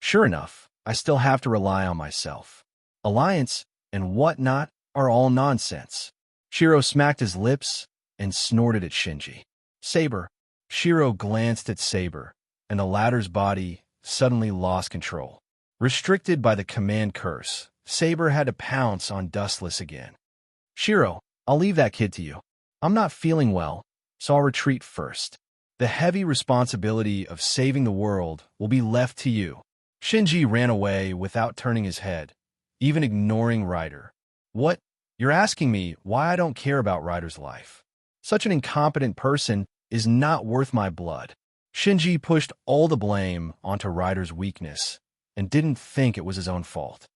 S1: Sure enough, I still have to rely on myself. Alliance and whatnot are all nonsense. Shiro smacked his lips and snorted at Shinji. Saber. Shiro glanced at Saber, and the latter's body suddenly lost control. Restricted by the command curse, Saber had to pounce on Dustless again. Shiro, I'll leave that kid to you. I'm not feeling well, so I'll retreat first. The heavy responsibility of saving the world will be left to you. Shinji ran away without turning his head, even ignoring Ryder. What? You're asking me why I don't care about Ryder's life. Such an incompetent person is not worth my blood. Shinji pushed all the blame onto Ryder's weakness and didn't think it was his own fault.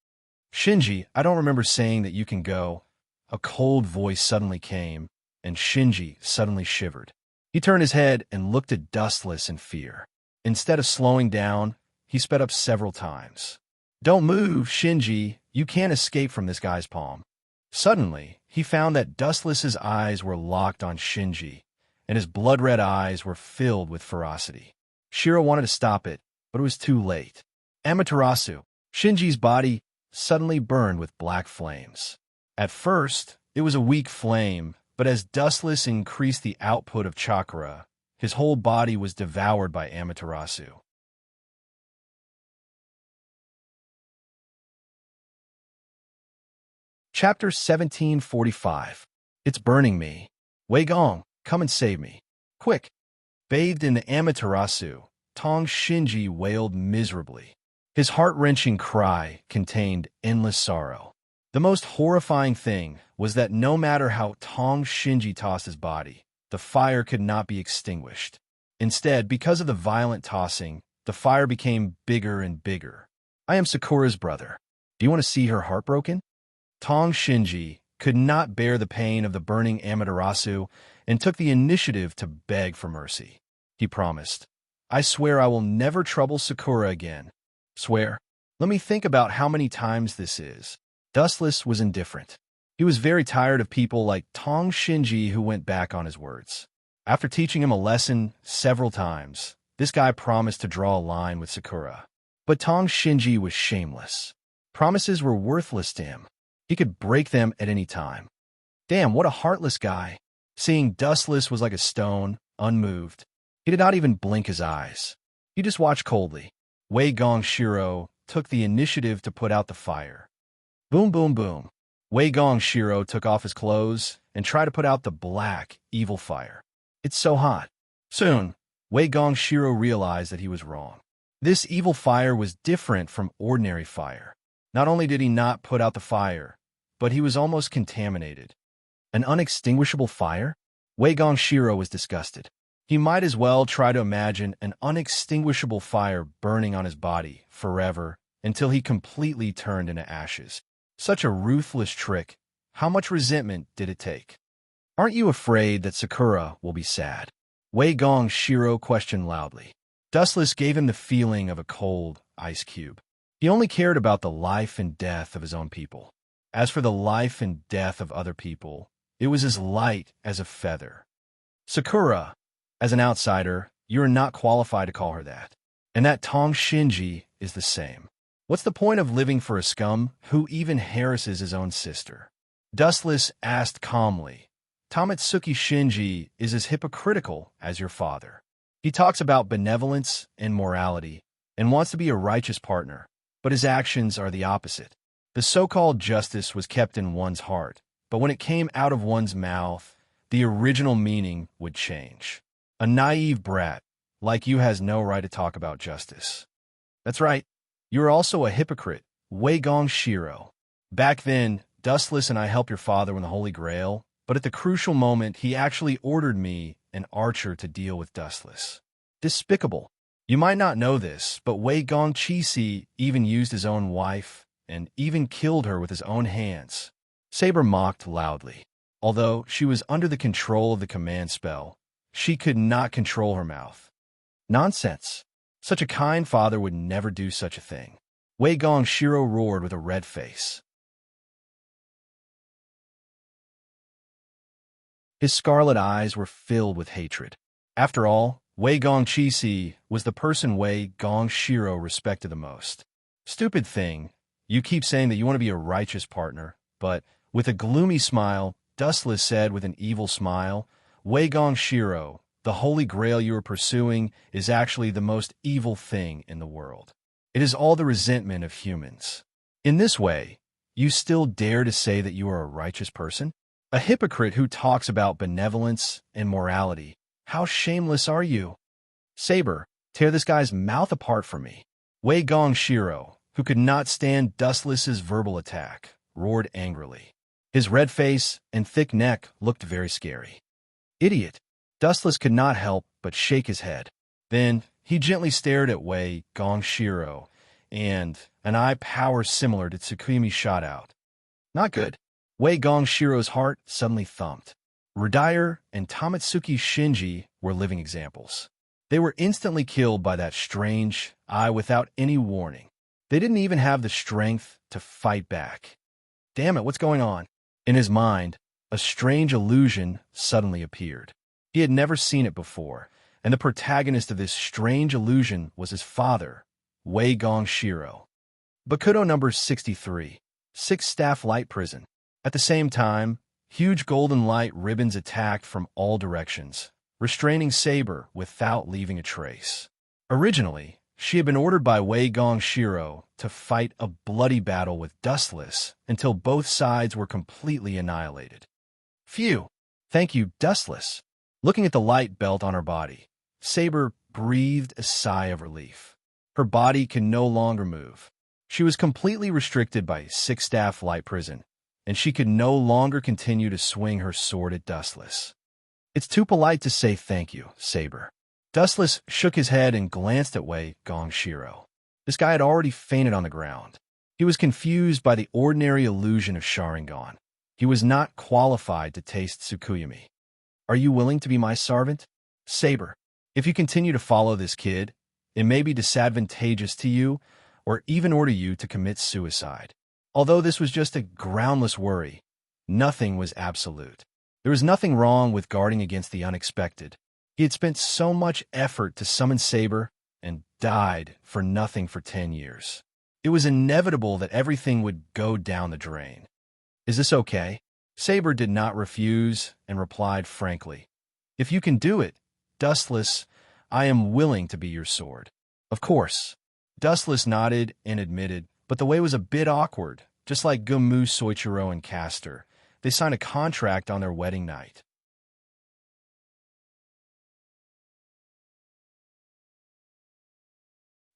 S1: Shinji, I don't remember saying that you can go. A cold voice suddenly came, and Shinji suddenly shivered. He turned his head and looked at Dustless in fear. Instead of slowing down, he sped up several times. Don't move, Shinji. You can't escape from this guy's palm. Suddenly, he found that Dustless's eyes were locked on Shinji, and his blood-red eyes were filled with ferocity. Shiro wanted to stop it, but it was too late. Amaterasu. Shinji's body suddenly burned with black flames. At first, it was a weak flame, but as Dustless increased the output of chakra, his whole body was devoured by Amaterasu. Chapter 1745. It's burning me. Wei Gong, come and save me. Quick. Bathed in the Amaterasu, Tong Shinji wailed miserably. His heart-wrenching cry contained endless sorrow. The most horrifying thing was that no matter how Tong Shinji tossed his body, the fire could not be extinguished. Instead, because of the violent tossing, the fire became bigger and bigger. I am Sakura's brother. Do you want to see her heartbroken? Tong Shinji could not bear the pain of the burning Amaterasu and took the initiative to beg for mercy. He promised, I swear I will never trouble Sakura again. Swear? Let me think about how many times this is. Dustless was indifferent. He was very tired of people like Tong Shinji who went back on his words. After teaching him a lesson several times, this guy promised to draw a line with Sakura. But Tong Shinji was shameless. Promises were worthless to him. He could break them at any time. Damn, what a heartless guy. Seeing Dustless was like a stone, unmoved. He did not even blink his eyes. He just watched coldly. Wei Gongshiro took the initiative to put out the fire. Boom, boom, boom. Wei Gong Shiro took off his clothes and tried to put out the black, evil fire. It's so hot. Soon, Wei Gong Shiro realized that he was wrong. This evil fire was different from ordinary fire. Not only did he not put out the fire, but he was almost contaminated. An unextinguishable fire? Wei Gong Shiro was disgusted. He might as well try to imagine an unextinguishable fire burning on his body forever until he completely turned into ashes. Such a ruthless trick. How much resentment did it take? Aren't you afraid that Sakura will be sad? Wei Gong Shiro questioned loudly. Dustless gave him the feeling of a cold ice cube. He only cared about the life and death of his own people. As for the life and death of other people, it was as light as a feather. Sakura, as an outsider, you are not qualified to call her that. And that Tong Shinji is the same. What's the point of living for a scum who even harasses his own sister? Dustless asked calmly. Tamatsuki Shinji is as hypocritical as your father. He talks about benevolence and morality and wants to be a righteous partner, but his actions are the opposite. The so-called justice was kept in one's heart, but when it came out of one's mouth, the original meaning would change. A naive brat like you has no right to talk about justice. That's right. You are also a hypocrite, Wei Gong Shiro. Back then, Dustless and I helped your father win the Holy Grail, but at the crucial moment, he actually ordered me, an archer, to deal with Dustless. Despicable. You might not know this, but Wei Gong Chisi even used his own wife and even killed her with his own hands. Saber mocked loudly. Although she was under the control of the command spell, she could not control her mouth. Nonsense. Such a kind father would never do such a thing. Wei Gong Shiro roared with a red face. His scarlet eyes were filled with hatred. After all, Wei Gong Chisi was the person Wei Gong Shiro respected the most. Stupid thing, you keep saying that you want to be a righteous partner, but with a gloomy smile, Dustless said with an evil smile, Wei Gong Shiro, the holy grail you are pursuing is actually the most evil thing in the world. It is all the resentment of humans. In this way, you still dare to say that you are a righteous person? A hypocrite who talks about benevolence and morality. How shameless are you? Saber, tear this guy's mouth apart for me. Wei Gong Shiro, who could not stand Dustless's verbal attack, roared angrily. His red face and thick neck looked very scary. Idiot! Dustless could not help but shake his head. Then he gently stared at Wei Gong Shiro, and an eye power similar to Tsukumi shot out. Not good. Wei Gong Shiro's heart suddenly thumped. Rudair and Tamatsuki Shinji were living examples. They were instantly killed by that strange eye without any warning. They didn't even have the strength to fight back. Damn it, what's going on? In his mind, a strange illusion suddenly appeared. He had never seen it before, and the protagonist of this strange illusion was his father, Wei Gong Shiro. Bakudo number 63, Six-Staff Light Prison. At the same time, huge golden light ribbons attacked from all directions, restraining Saber without leaving a trace. Originally, she had been ordered by Wei Gong Shiro to fight a bloody battle with Dustless until both sides were completely annihilated. Phew! Thank you, Dustless. Looking at the light belt on her body, Saber breathed a sigh of relief. Her body could no longer move. She was completely restricted by Six-Staff Light Prison, and she could no longer continue to swing her sword at Dustless. It's too polite to say thank you, Saber. Dustless shook his head and glanced at Wei Gong Shiro. This guy had already fainted on the ground. He was confused by the ordinary illusion of Sharingan. He was not qualified to taste Tsukuyami. Are you willing to be my servant? Saber, if you continue to follow this kid, it may be disadvantageous to you or even order you to commit suicide. Although this was just a groundless worry, nothing was absolute. There was nothing wrong with guarding against the unexpected. He had spent so much effort to summon Saber and died for nothing for 10 years. It was inevitable that everything would go down the drain. Is this okay? Saber did not refuse and replied frankly, If you can do it, Dustless, I am willing to be your sword. Of course. Dustless nodded and admitted, but the way was a bit awkward. Just like Gumu, Soichiro, and Castor, they signed a contract on their wedding night.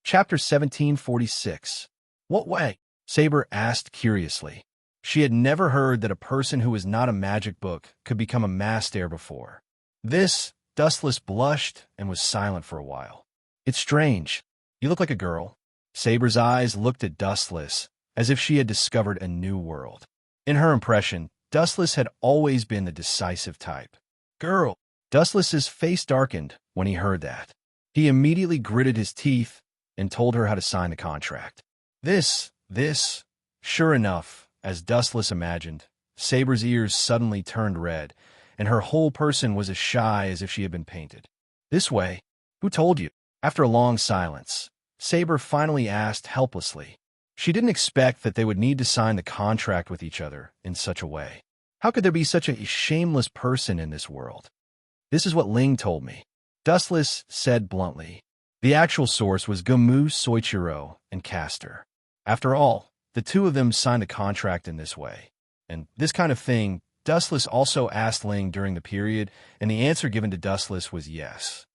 S1: Chapter 1746. What way? Saber asked curiously. She had never heard that a person who was not a magic book could become a master before. This, Dustless blushed and was silent for a while. It's strange. You look like a girl. Saber's eyes looked at Dustless as if she had discovered a new world. In her impression, Dustless had always been the decisive type. Girl! Dustless's face darkened when he heard that. He immediately gritted his teeth and told her how to sign the contract. This. Sure enough, as Dustless imagined, Saber's ears suddenly turned red, and her whole person was as shy as if she had been painted. This way? Who told you? After a long silence, Saber finally asked helplessly. She didn't expect that they would need to sign the contract with each other in such a way. How could there be such a shameless person in this world? This is what Ling told me. Dustless said bluntly. The actual source was Gumu, Soichiro, and Castor. After all, the two of them signed the contract in this way. And this kind of thing, Dustless also asked Ling during the period, and the answer given to Dustless was yes.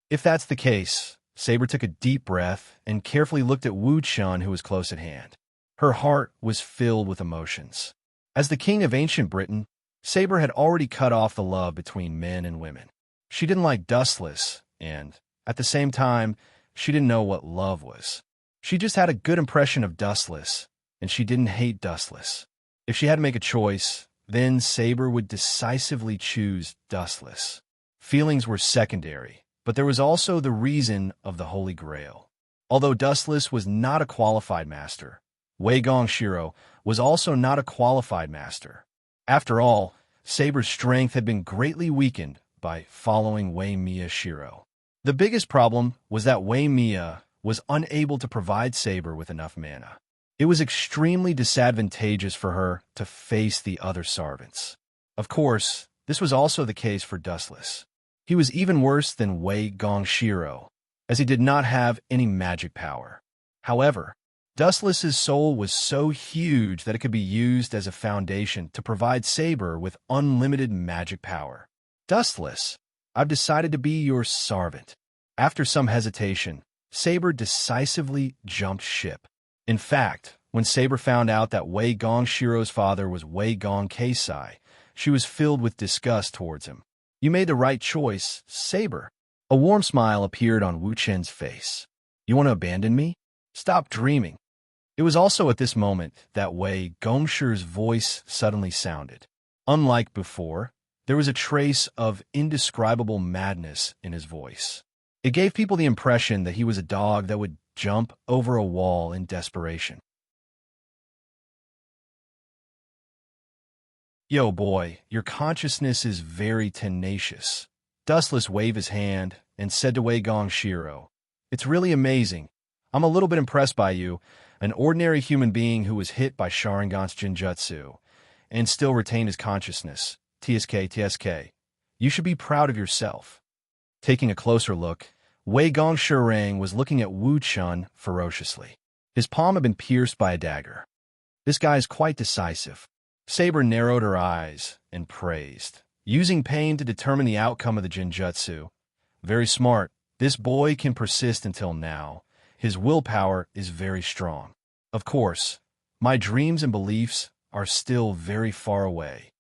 S1: If that's the case, Saber took a deep breath and carefully looked at Wu Chun, who was close at hand. Her heart was filled with emotions. As the king of ancient Britain, Saber had already cut off the love between men and women. She didn't like Dustless, and, at the same time, she didn't know what love was. She just had a good impression of Dustless, and she didn't hate Dustless. If she had to make a choice, then Saber would decisively choose Dustless. Feelings were secondary, but there was also the reason of the Holy Grail. Although Dustless was not a qualified master, Wei Gong Shiro was also not a qualified master. After all, Saber's strength had been greatly weakened by following Wei Mia Shiro. The biggest problem was that Wei Mia was unable to provide Saber with enough mana. It was extremely disadvantageous for her to face the other servants. Of course, this was also the case for Dustless. He was even worse than Wei Gong Shiro, as he did not have any magic power. However, Dustless's soul was so huge that it could be used as a foundation to provide Saber with unlimited magic power. Dustless, I've decided to be your servant. After some hesitation, Saber decisively jumped ship. In fact, when Saber found out that Wei Gong Shiro's father was Wei Gong Keisai, she was filled with disgust towards him. You made the right choice, Saber. A warm smile appeared on Wu Chen's face. You want to abandon me? Stop dreaming. It was also at this moment that Wei Gongshi's voice suddenly sounded. Unlike before, there was a trace of indescribable madness in his voice. It gave people the impression that he was a dog that would jump over a wall in desperation. Yo, boy, your consciousness is very tenacious. Dustless waved his hand and said to Wei Gong Shiro, It's really amazing. I'm a little bit impressed by you, an ordinary human being who was hit by Sharingan's Jinjutsu, and still retained his consciousness. TSK. You should be proud of yourself. Taking a closer look, Wei Gong Shirang was looking at Wu Chun ferociously. His palm had been pierced by a dagger. This guy is quite decisive. Saber narrowed her eyes and praised, using pain to determine the outcome of the Jinjutsu. Very smart. This boy can persist until now. His willpower is very strong. Of course, my dreams and beliefs are still very far away.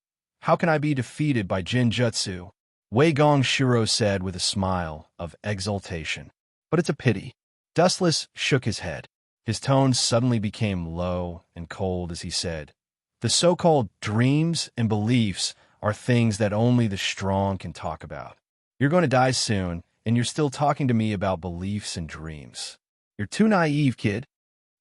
S1: How can I be defeated by Jinjutsu? Wei Gong Shiro said with a smile of exultation. But it's a pity. Dustless shook his head. His tone suddenly became low and cold as he said, The so-called dreams and beliefs are things that only the strong can talk about. You're going to die soon, and you're still talking to me about beliefs and dreams. You're too naive, kid.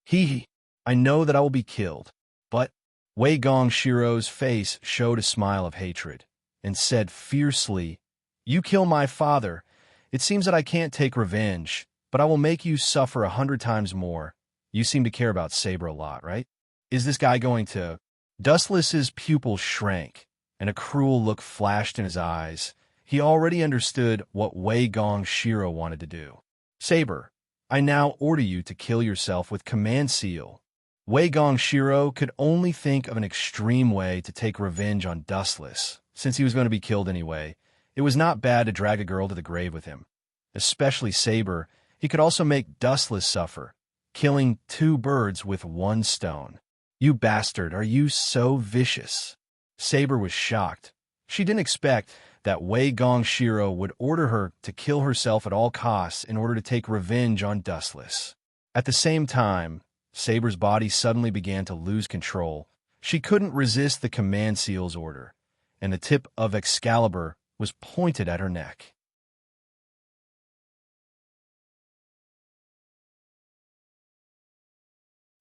S1: Hee. I know that I will be killed. But Wei Gong Shiro's face showed a smile of hatred and said fiercely, You kill my father. It seems that I can't take revenge, but I will make you suffer 100 times more. You seem to care about Saber a lot, right? Is this guy going to... Dustless's pupils shrank, and a cruel look flashed in his eyes. He already understood what Wei Gong Shiro wanted to do. Saber, I now order you to kill yourself with command seal. Wei Gongshiro could only think of an extreme way to take revenge on Dustless, since he was going to be killed anyway. It was not bad to drag a girl to the grave with him. Especially Saber, he could also make Dustless suffer, killing 2 birds with 1 stone. You bastard, are you so vicious? Saber was shocked. She didn't expect that Wei Gongshiro would order her to kill herself at all costs in order to take revenge on Dustless. At the same time, Saber's body suddenly began to lose control. She couldn't resist the command seal's order, and the tip of Excalibur was pointed at her neck.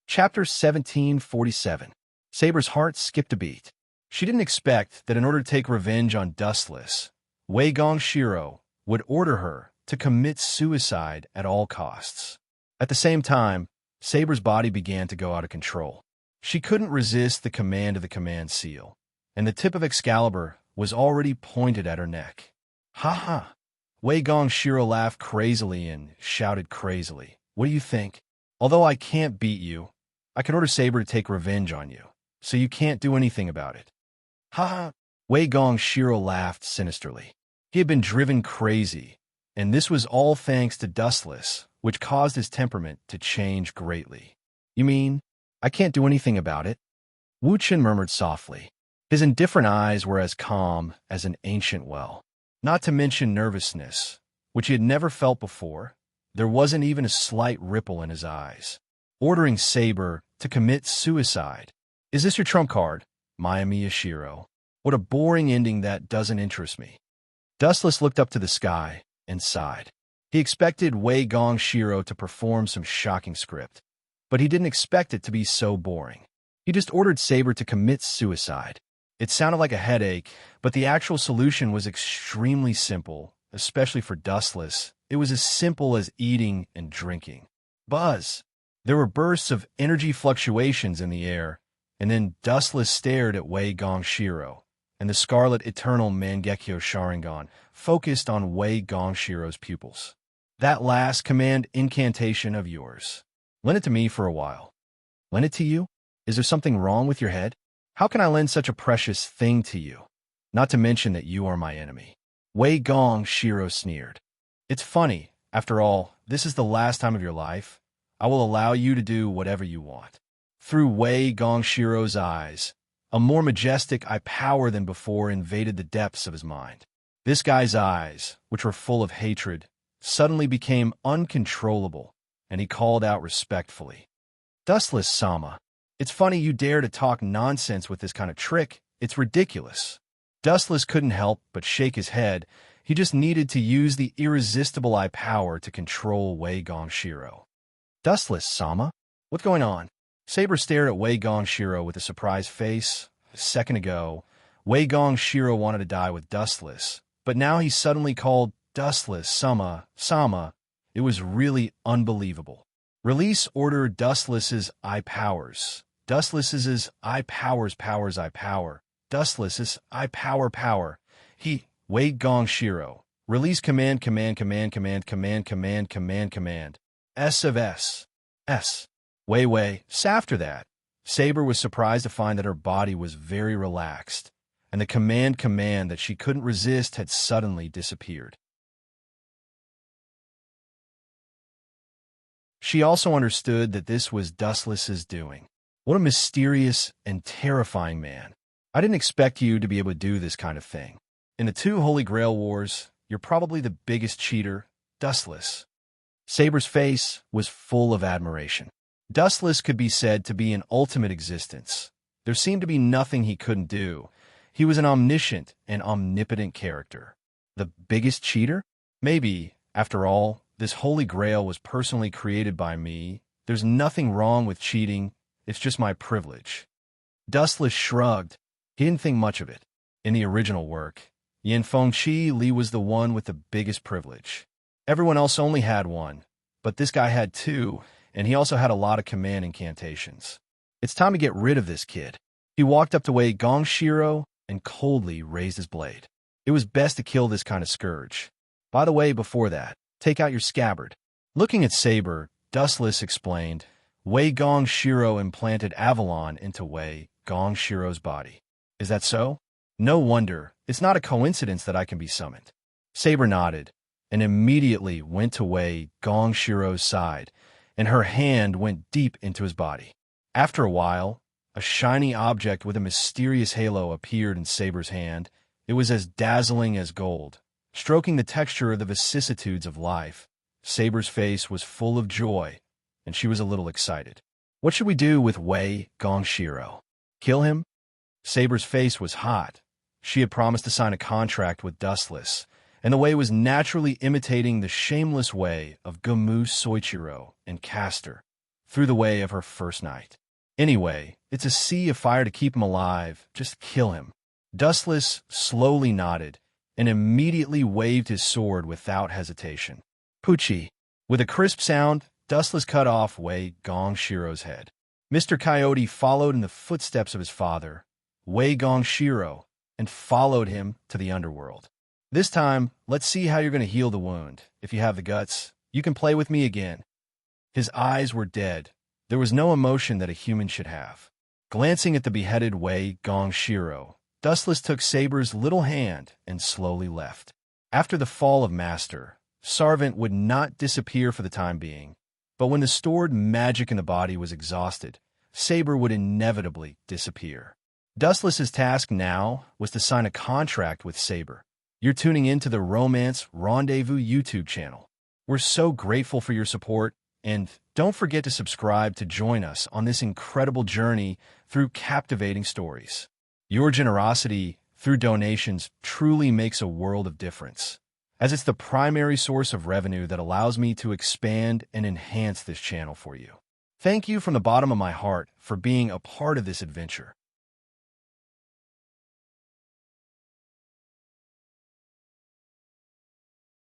S1: Chapter 1747. Saber's heart skipped a beat. She didn't expect that in order to take revenge on Dustless, Wei Gongshiro would order her to commit suicide at all costs. At the same time, Saber's body began to go out of control. She couldn't resist the command of the command seal, and the tip of Excalibur was already pointed at her neck. Ha ha! Wei Gongshiro laughed crazily and shouted crazily. What do you think? Although I can't beat you, I can order Saber to take revenge on you, so you can't do anything about it. Ha ha! Wei Gongshiro laughed sinisterly. He had been driven crazy, and this was all thanks to Dustless, which caused his temperament to change greatly. You mean, I can't do anything about it? Wu Chen murmured softly. His indifferent eyes were as calm as an ancient well. Not to mention nervousness, which he had never felt before. There wasn't even a slight ripple in his eyes. Ordering Saber to commit suicide. Is this your trump card, Maya Miyashiro? What a boring ending that doesn't interest me. Dustless looked up to the sky and sighed. He expected Wei Gongshiro to perform some shocking script, but he didn't expect it to be so boring. He just ordered Saber to commit suicide. It sounded like a headache, but the actual solution was extremely simple, especially for Dustless. It was as simple as eating and drinking. Buzz! There were bursts of energy fluctuations in the air, and then Dustless stared at Wei Gongshiro, and the Scarlet Eternal Mangekyo Sharingan focused on Wei Gongshiro's pupils. That last command incantation of yours. Lend it to me for a while. Lend it to you? Is there something wrong with your head? How can I lend such a precious thing to you? Not to mention that you are my enemy. Wei Gongshiro sneered. It's funny. After all, this is the last time of your life. I will allow you to do whatever you want. Through Wei Gongshiro's eyes, a more majestic power than before invaded the depths of his mind. This guy's eyes, which were full of hatred, suddenly became uncontrollable, and he called out respectfully. Dustless-sama, it's funny you dare to talk nonsense with this kind of trick. It's ridiculous. Dustless couldn't help but shake his head. He just needed to use the irresistible power to control Wei Gongshiro. Dustless-sama? What's going on? Saber stared at Wei Gongshiro with a surprised face. A second ago, Wei Gongshiro wanted to die with Dustless, but now he suddenly called Dustless-sama. It was really unbelievable. Release order Dustless's powers. Dustless's powers. Dustless's power. Wei Gongshiro. Release command. S of S. Wei. After that, Saber was surprised to find that her body was very relaxed, and the command that she couldn't resist had suddenly disappeared. She also understood that this was Dustless's doing. What a mysterious and terrifying man. I didn't expect you to be able to do this kind of thing. In the 2 Holy Grail Wars, you're probably the biggest cheater, Dustless. Saber's face was full of admiration. Dustless could be said to be an ultimate existence. There seemed to be nothing he couldn't do. He was an omniscient and omnipotent character. The biggest cheater? Maybe, after all, this Holy Grail was personally created by me. There's nothing wrong with cheating. It's just my privilege. Dustless shrugged. He didn't think much of it. In the original work, Yin Fengqi Li was the one with the biggest privilege. Everyone else only had one, but this guy had 2, and he also had a lot of command incantations. It's time to get rid of this kid. He walked up to Wei Gongshiro and coldly raised his blade. It was best to kill this kind of scourge. By the way, before that, take out your scabbard. Looking at Saber, Dustless explained, Wei Gong Shiro implanted Avalon into Wei Gong Shiro's body. Is that so? No wonder. It's not a coincidence that I can be summoned. Saber nodded and immediately went to Wei Gong Shiro's side, and her hand went deep into his body. After a while, a shiny object with a mysterious halo appeared in Saber's hand. It was as dazzling as gold, stroking the texture of the vicissitudes of life. Saber's face was full of joy, and she was a little excited. What should we do with Wei Gong Shiro? Kill him? Saber's face was hot. She had promised to sign a contract with Dustless, and the Wei was naturally imitating the shameless way of Gamu Soichiro and Castor through the way of her first night. Anyway, it's a sea of fire to keep him alive. Just kill him. Dustless slowly nodded and immediately waved his sword without hesitation. Poochie. With a crisp sound, Dustless cut off Wei Gong Shiro's head. Mr. Coyote followed in the footsteps of his father, Wei Gong Shiro, and followed him to the underworld. This time, let's see how you're going to heal the wound. If you have the guts, you can play with me again. His eyes were dead. There was no emotion that a human should have. Glancing at the beheaded Wei Gong Shiro, Dustless took Saber's little hand and slowly left. After the fall of Master, Sarvant would not disappear for the time being, but when the stored magic in the body was exhausted, Saber would inevitably disappear. Dustless's task now was to sign a contract with Saber. You're tuning into the Romance Rendezvous YouTube channel. We're so grateful for your support, and don't forget to subscribe to join us on this incredible journey through captivating stories. Your generosity through donations truly makes a world of difference, as it's the primary source of revenue that allows me to expand and enhance this channel for you. Thank you from the bottom of my heart for being a part of this adventure.